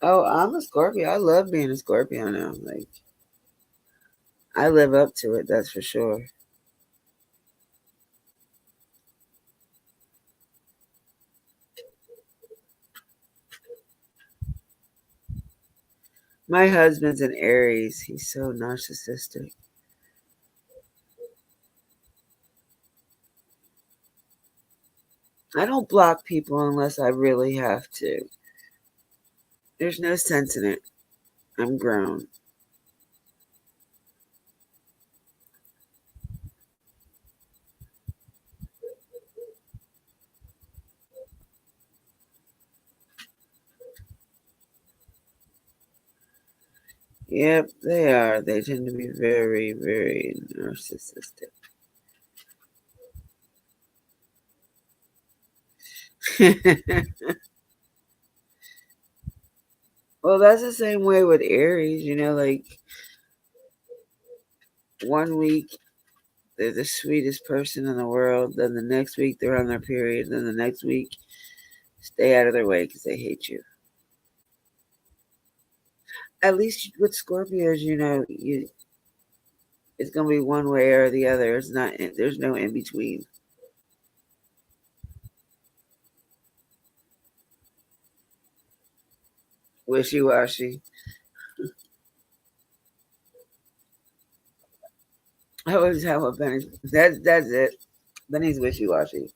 Oh, I'm a Scorpio. I love being a Scorpio now. Like, I live up to it, that's for sure. My husband's an Aries. He's so narcissistic. I don't block people unless I really have to. There's no sense in it. I'm grown. Yep, they are. They tend to be very, very narcissistic. Well, that's the same way with Aries. Like 1 week they're the sweetest person in the world. Then the next week they're on their period. Then the next week, stay out of their way because they hate you. At least with Scorpios, it's gonna be one way or the other. It's not. There's no in between. Wishy washy. I always have a Benny. That's it. Benny's wishy washy.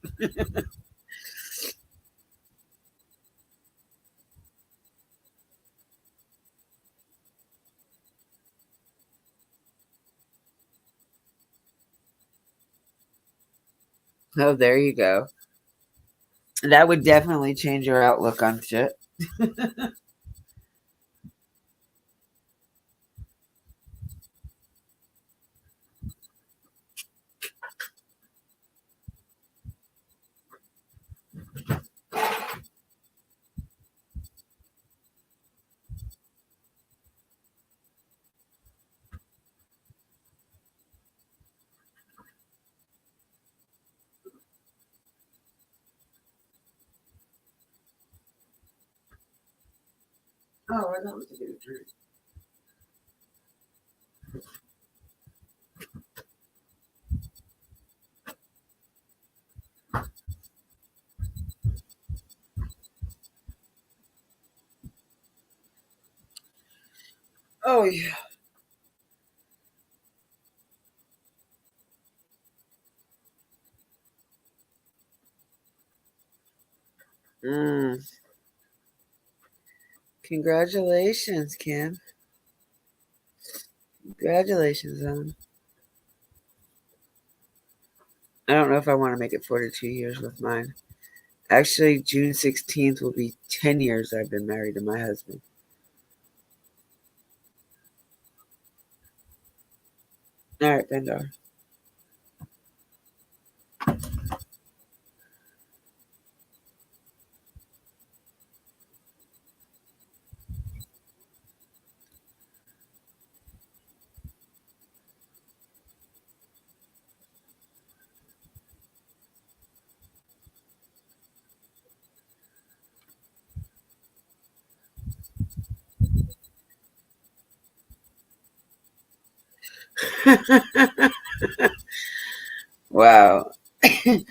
Oh, there you go. That would definitely change your outlook on shit. Oh, I know what to do. Oh yeah. Mm. Congratulations, Kim. Congratulations on. I don't know if I want to make it 42 years with mine. Actually, June 16th will be 10 years I've been married to my husband. All right, Bendar. Wow. I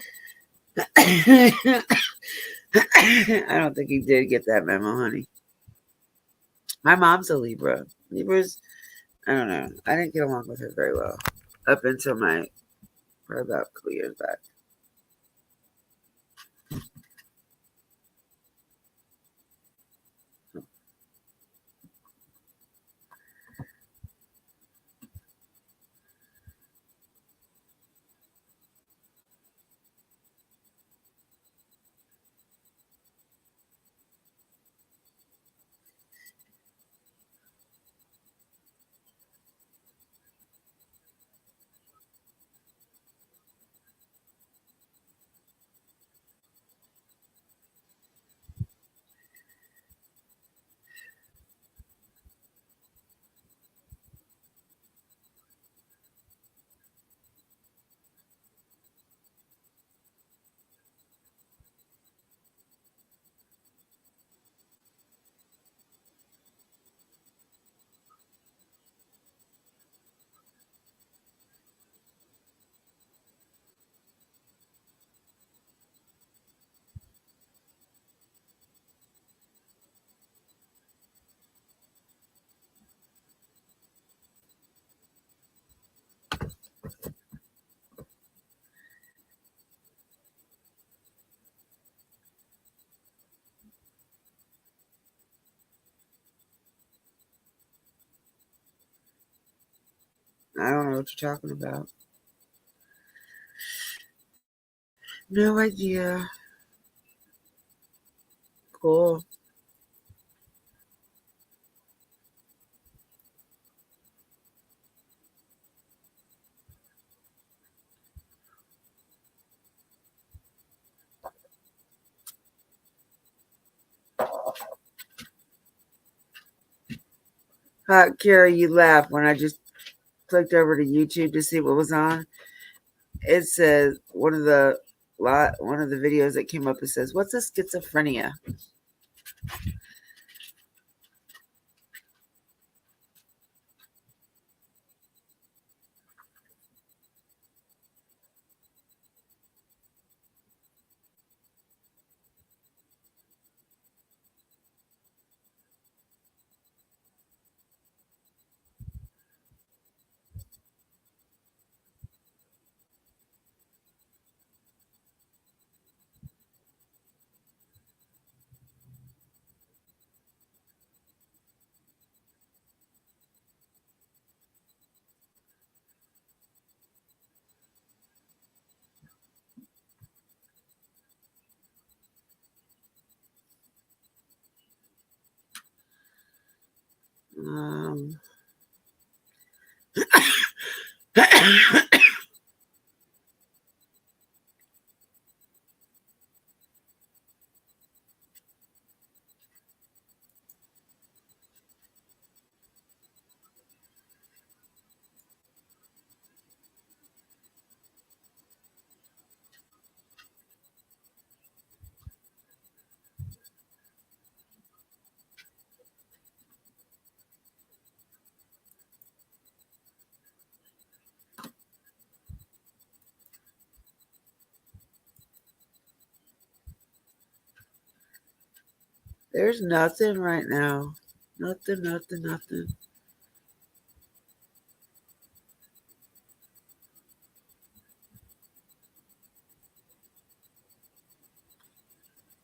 don't think he did get that memo, honey. My mom's a Libra. Libras, I don't know. I didn't get along with her very well up until probably about a couple years back. I don't know what you're talking about. No idea. Cool. Kara, you laughed when I just clicked over to YouTube to see what was on. It says one of the videos that came up. It says, "What's a schizophrenia?" There's nothing right now. Nothing.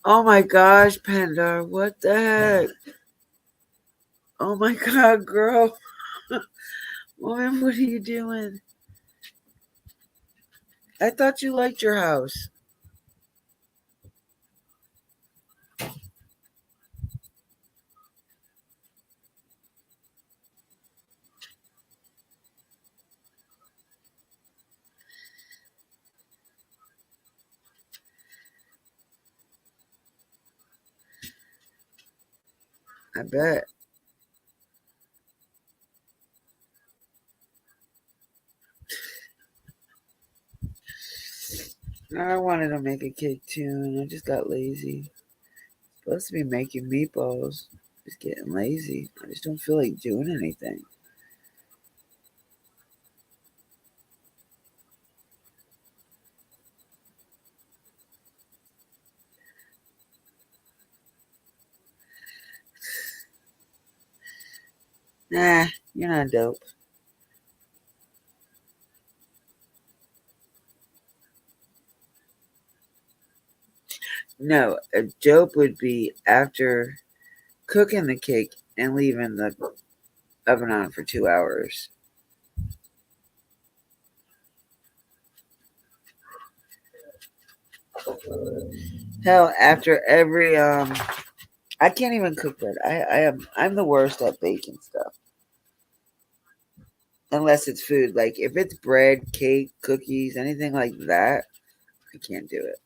Oh my gosh, Panda. What the heck? Oh my God, girl. Woman, what are you doing? I thought you liked your house. I bet. I wanted to make a cake too, and I just got lazy. Supposed to be making meatballs. Just getting lazy. I just don't feel like doing anything. Nah, you're not dope. No, a dope would be after cooking the cake and leaving the oven on for 2 hours. Hell, after every I can't even cook bread. I'm the worst at baking stuff. Unless it's food. Like if it's bread, cake, cookies, anything like that, I can't do it.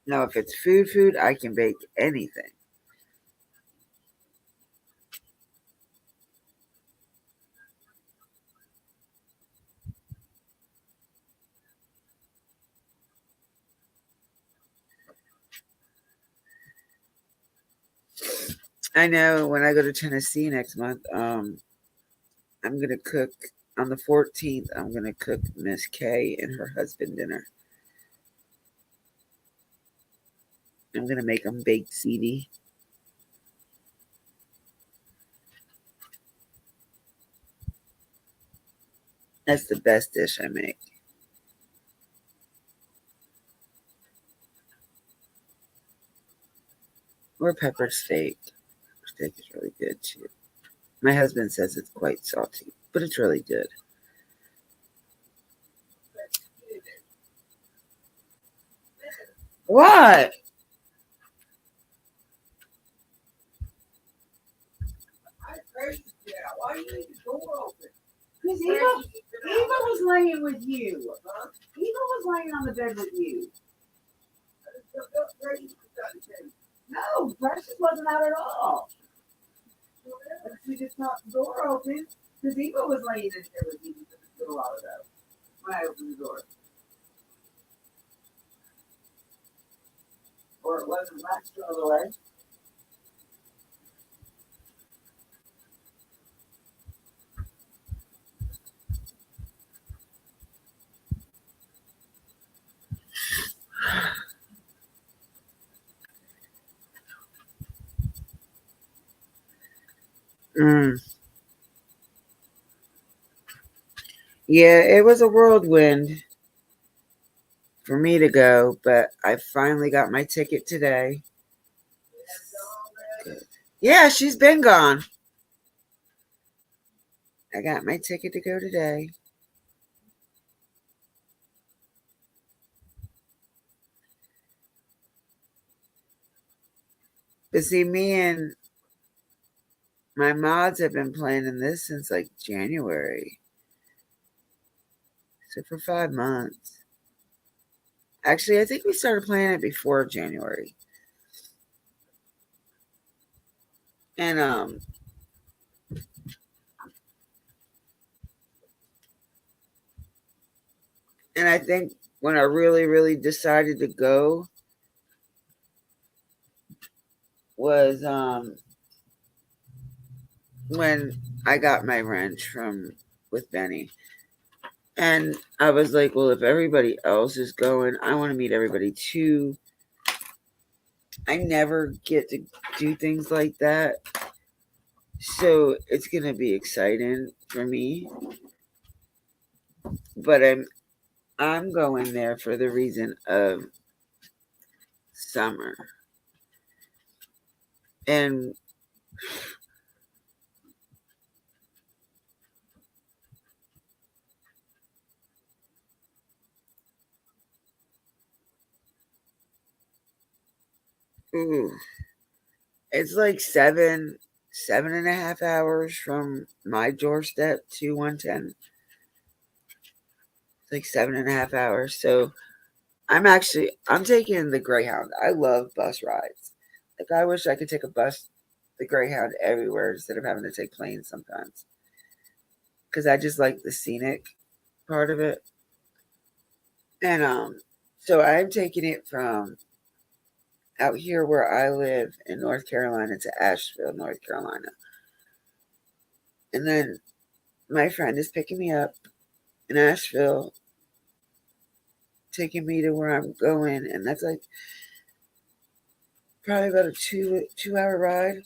Now if it's food, I can bake anything. I know when I go to Tennessee next month, I'm gonna cook on the 14th. I'm gonna cook Miss K and her husband dinner. I'm gonna make them baked ziti. That's the best dish I make. Or peppered steak. Steak is really good too. My husband says it's quite salty, but it's really good. What? Why do you leave the door open? Because Eva was laying with you. Huh? Eva was laying on the bed with you. No, Precious wasn't out at all. We just knocked the door open because Eva was laying in there with you a little while ago when I opened the door. Or it wasn't last all the way. Mm. Yeah, it was a whirlwind for me to go, but I finally got my ticket today. Good. Yeah, she's been gone. I got my ticket to go today. But see, me and my mods have been planning this since like January. So for 5 months. Actually, I think we started planning it before January. And I think when I really decided to go was when I got my wrench from with Benny. And I was like, well, if everybody else is going, I want to meet everybody too. I never get to do things like that. So it's going to be exciting for me. But I'm going there for the reason of summer. And ooh, it's like 7.5 hours from my doorstep to 110. It's like 7.5 hours. So I'm taking the Greyhound. I love bus rides. Like I wish I could take the Greyhound everywhere instead of having to take planes sometimes. Because I just like the scenic part of it. And so I'm taking it from out here where I live in North Carolina to Asheville, North Carolina. And then my friend is picking me up in Asheville, taking me to where I'm going, and that's like probably about a two-hour ride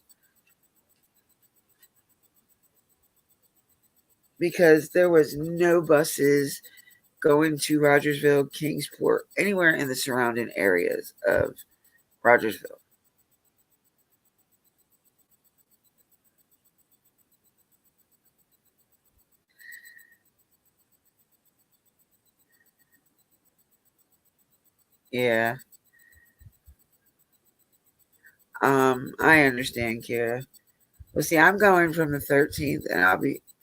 because there was no buses going to Rogersville, Kingsport, anywhere in the surrounding areas of Rogersville. Yeah. I understand, Kira. Well, see, I'm going from the 13th,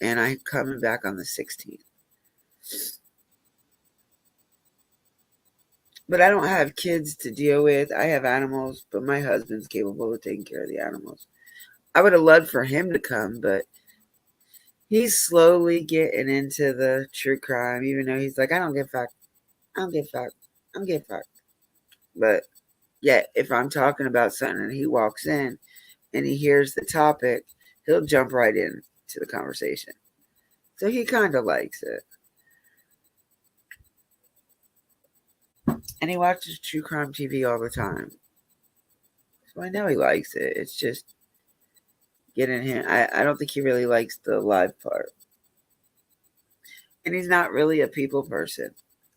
and I'm coming back on the 16th. But I don't have kids to deal with. I have animals, but my husband's capable of taking care of the animals. I would have loved for him to come, but he's slowly getting into the true crime, even though he's like, I don't give a fuck. I don't give a fuck. I don't give a fuck. But yet, if I'm talking about something and he walks in and he hears the topic, he'll jump right in to the conversation. So he kind of likes it. And he watches true crime TV all the time. So I know he likes it. It's just getting him. I don't think he really likes the live part. And he's not really a people person.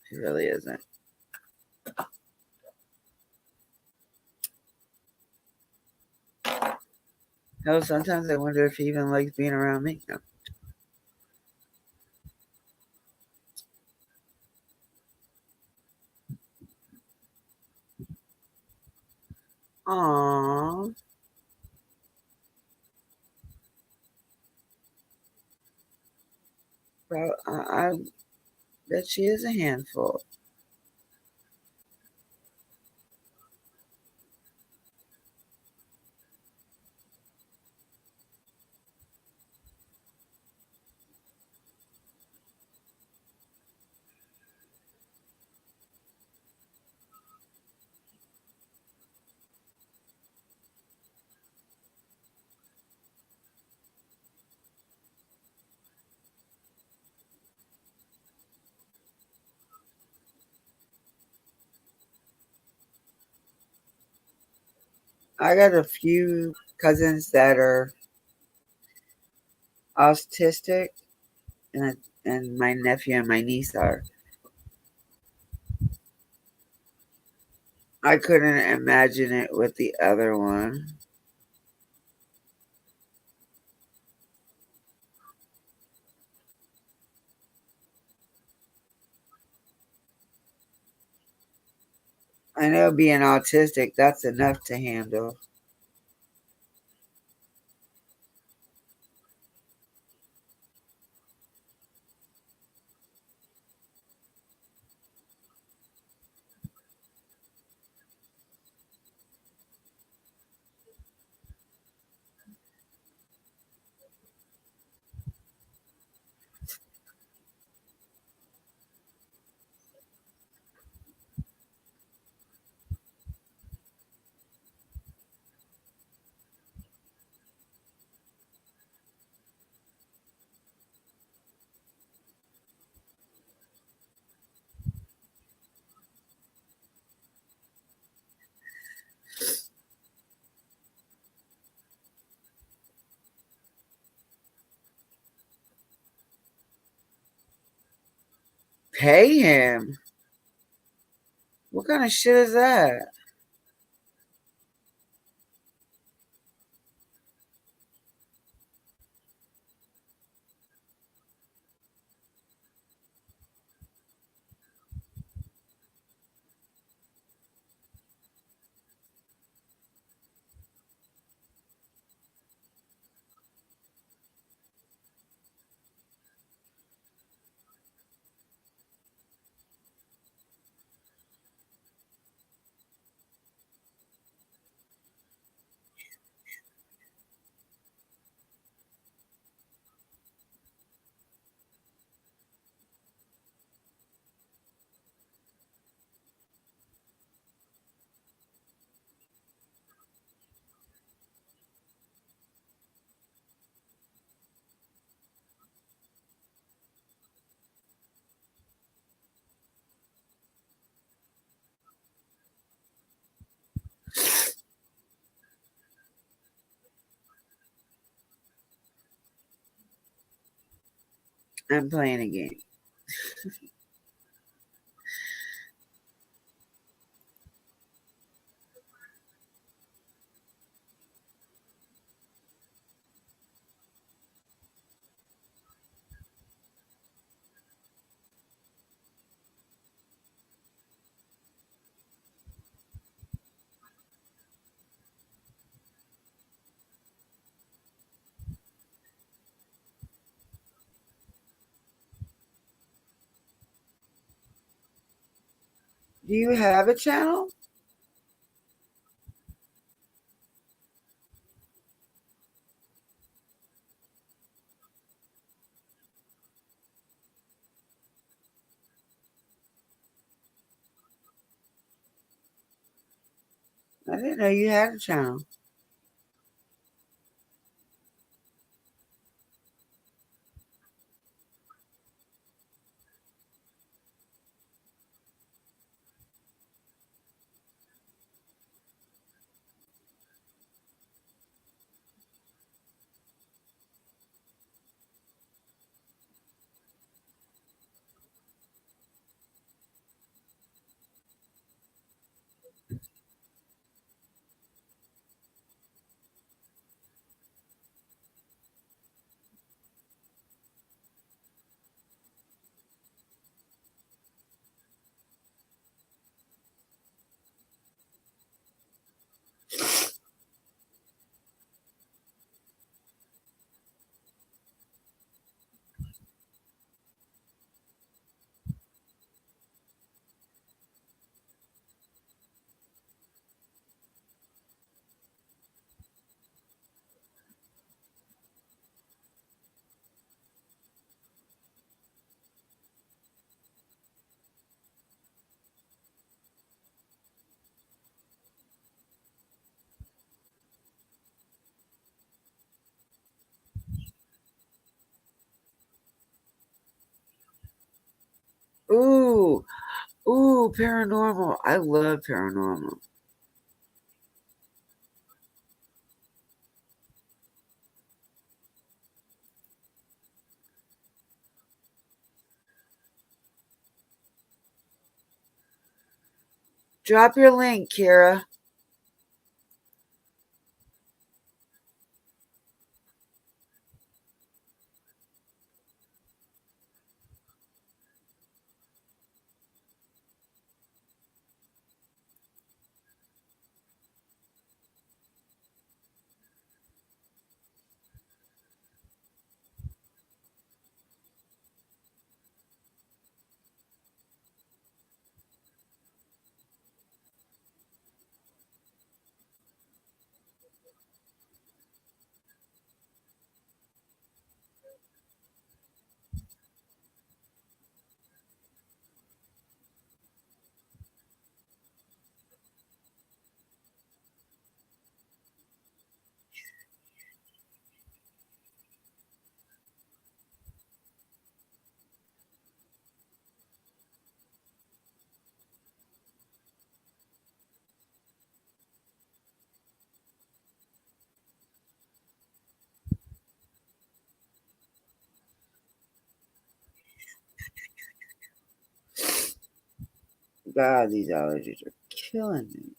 He really isn't. Hell, sometimes I wonder if he even likes being around me. No. Aww. Well, I bet she is a handful. I got a few cousins that are autistic, and my nephew and my niece are. I couldn't imagine it with the other one. I know being autistic, that's enough to handle. Pay him? What kind of shit is that? I'm playing a game. Do you have a channel? I didn't know you had a channel. Ooh, ooh, paranormal. I love paranormal. Drop your link, Kira. God, these allergies are killing me.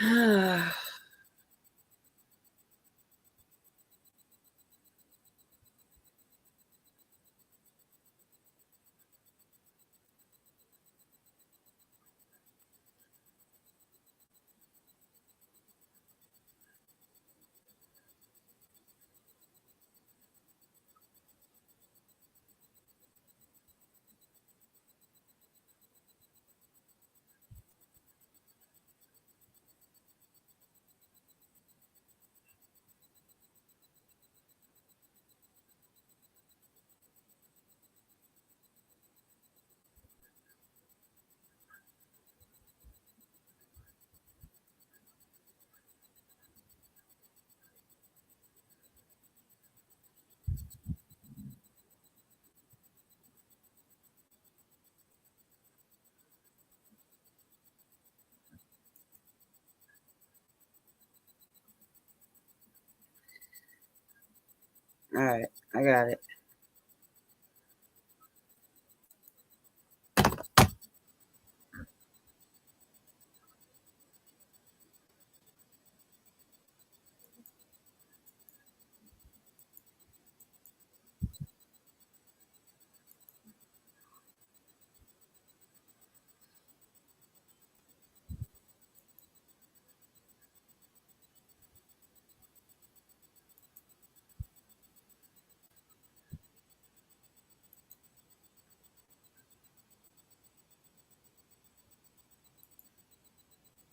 All right, I got it.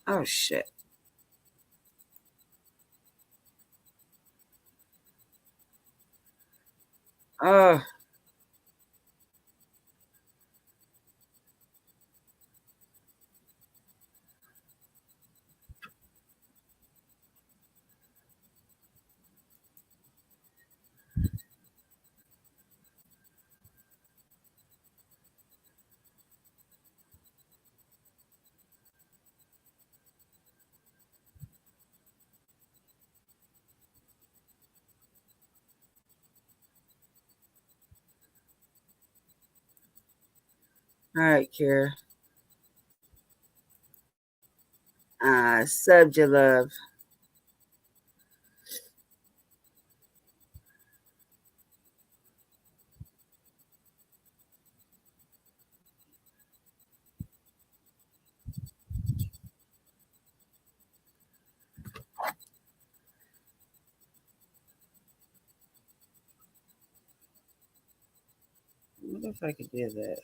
Oh shit. Oh. All right, Kira. Subbed your love. I wonder if I could do this.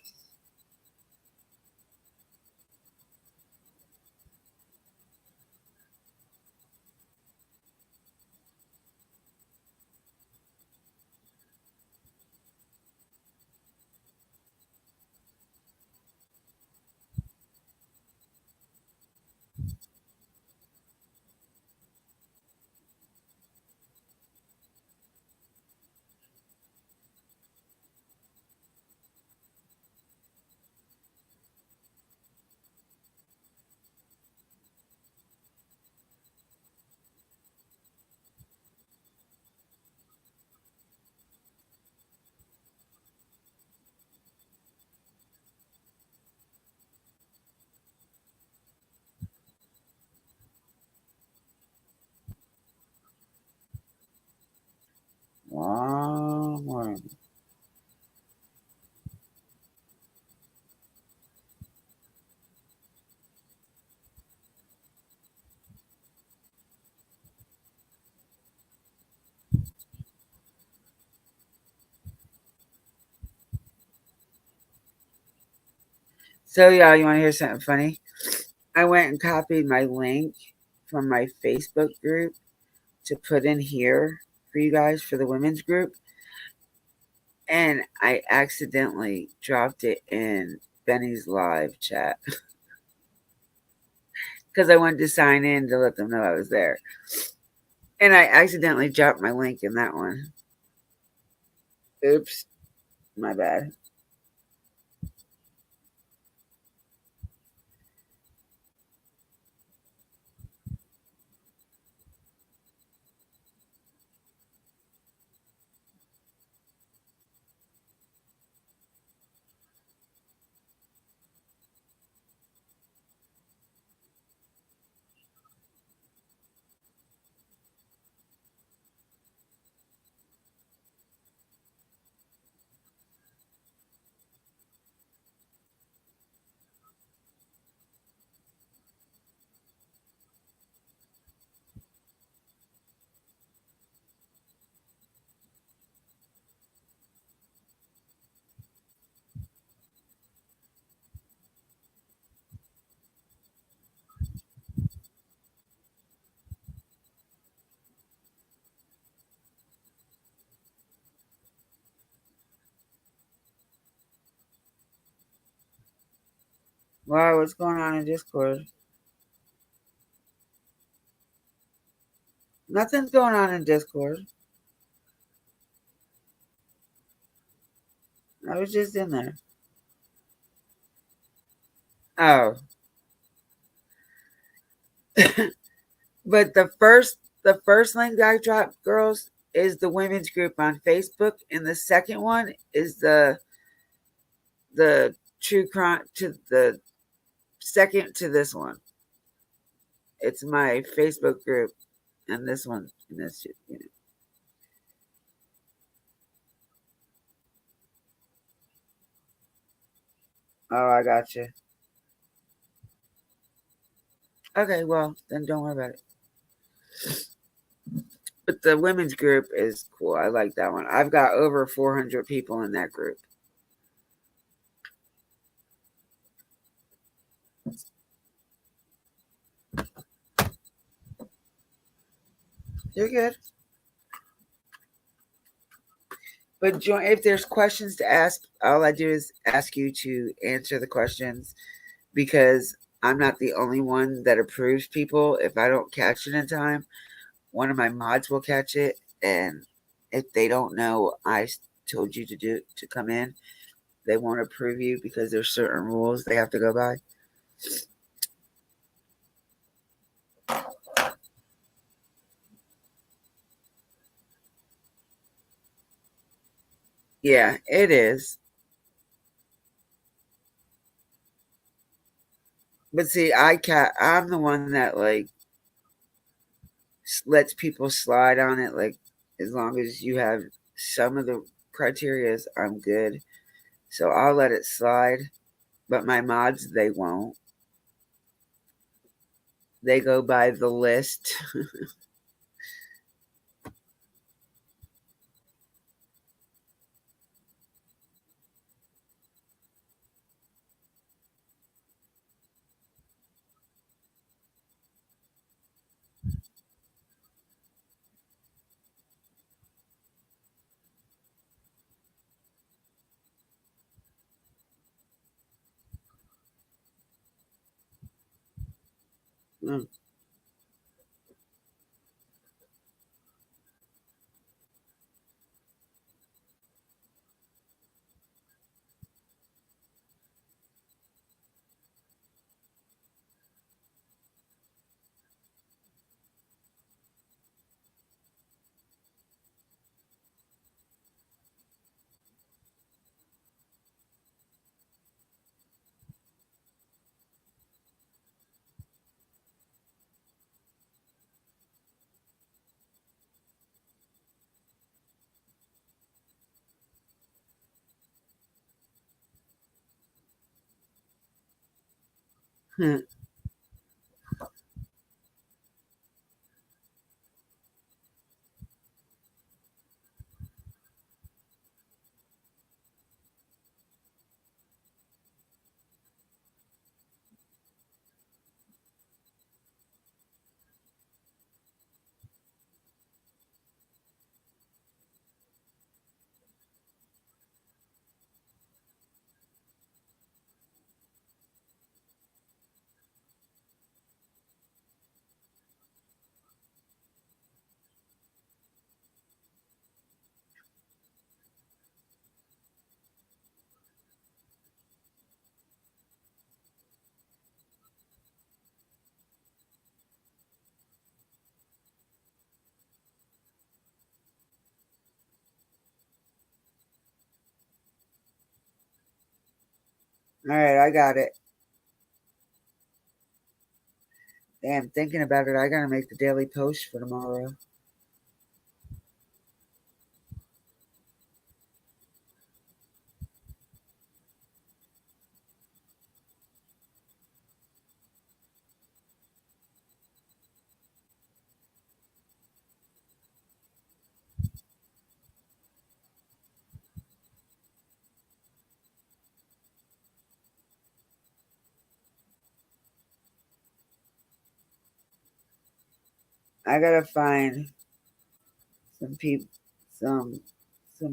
Long one. So, y'all, you want to hear something funny? I went and copied my link from my Facebook group to put in here for you guys for the women's group. And I accidentally dropped it in Benny's live chat because I wanted to sign in to let them know I was there. And I accidentally dropped my link in that one. Oops. My bad. Why? What's going on in Discord? Nothing's going on in Discord. I was just in there. Oh. But the first link I dropped, girls, is the women's group on Facebook, and the second one is the true crime, to the second to this one. It's my Facebook group, and this one, and this, you know. Oh, I got you. Okay, well, then don't worry about it. But the women's group is cool. I like that one. I've got over 400 people in that group. You're good. But join, if there's questions to ask, all I do is ask you to answer the questions, because I'm not the only one that approves people. If I don't catch it in time, one of my mods will catch it, and if they don't know I told you to come in, they won't approve you because there's certain rules they have to go by. Yeah, it is. But see, I'm the one that like lets people slide on it. Like, as long as you have some of the criterias, I'm good. So I'll let it slide. But my mods, they won't. They go by the list. Mm. All right, I got it. Damn, thinking about it, I gotta make the daily post for tomorrow. I gotta find some people, some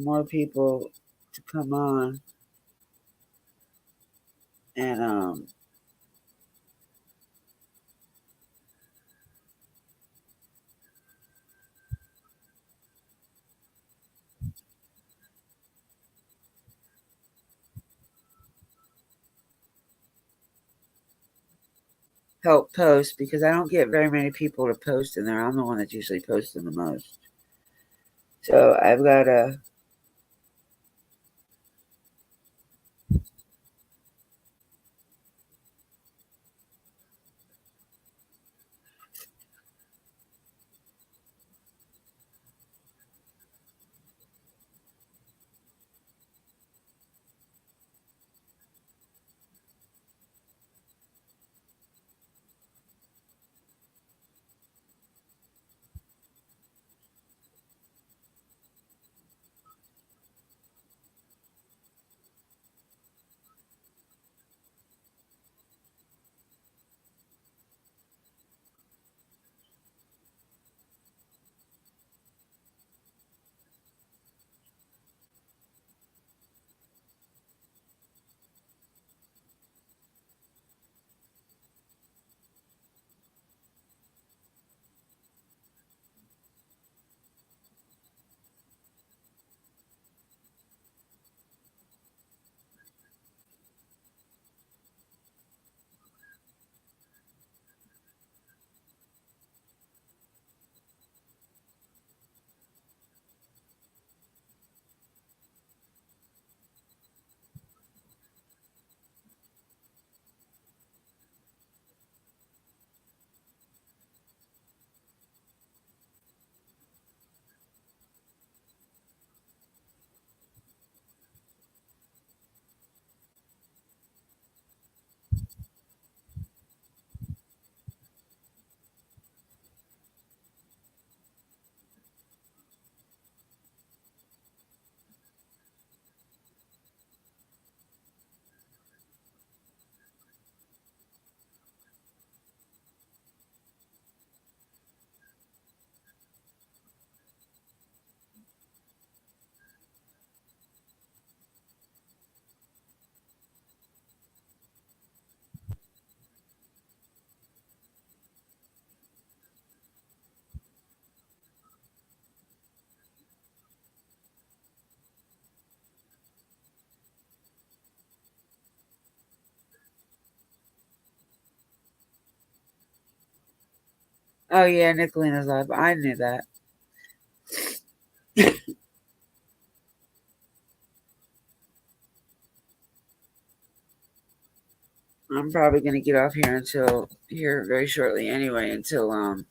more people to come on and help post because I don't get very many people to post in there. I'm the one that's usually posting the most. So I've got to. Oh yeah, Nicolina's live. I knew that. I'm probably gonna get off here very shortly anyway until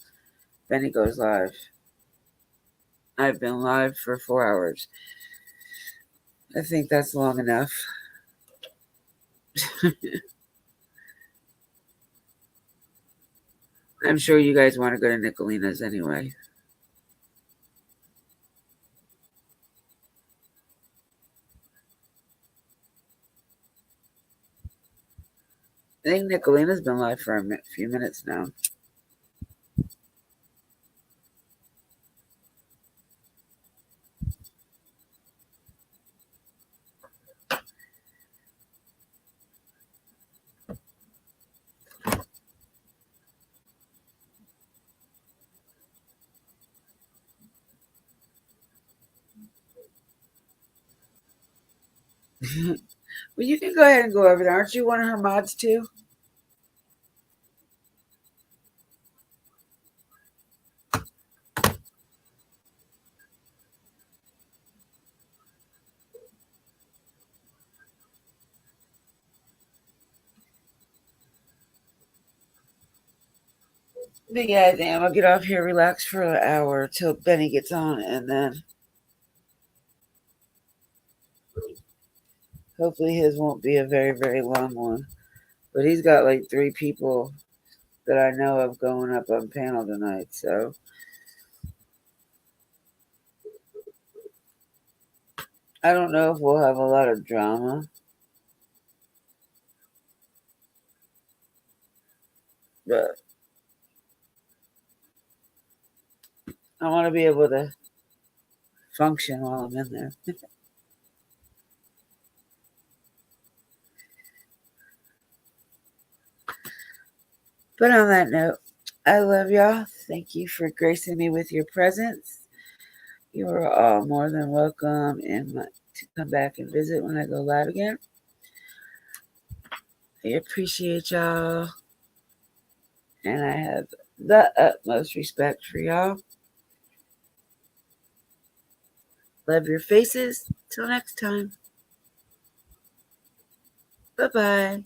Benny goes live. I've been live for 4 hours. I think that's long enough. I'm sure you guys want to go to Nicolina's anyway. I think Nicolina's been live for a few minutes now. Well, you can go ahead and go over there. Aren't you one of her mods too? But yeah, I think I'm gonna get off here, relax for an hour till Benny gets on, and then hopefully his won't be a very, very long one. But he's got like 3 people that I know of going up on panel tonight, so I don't know if we'll have a lot of drama. But I want to be able to function while I'm in there. But on that note, I love y'all. Thank you for gracing me with your presence. You are all more than welcome to come back and visit when I go live again. I appreciate y'all. And I have the utmost respect for y'all. Love your faces. Till next time. Bye-bye.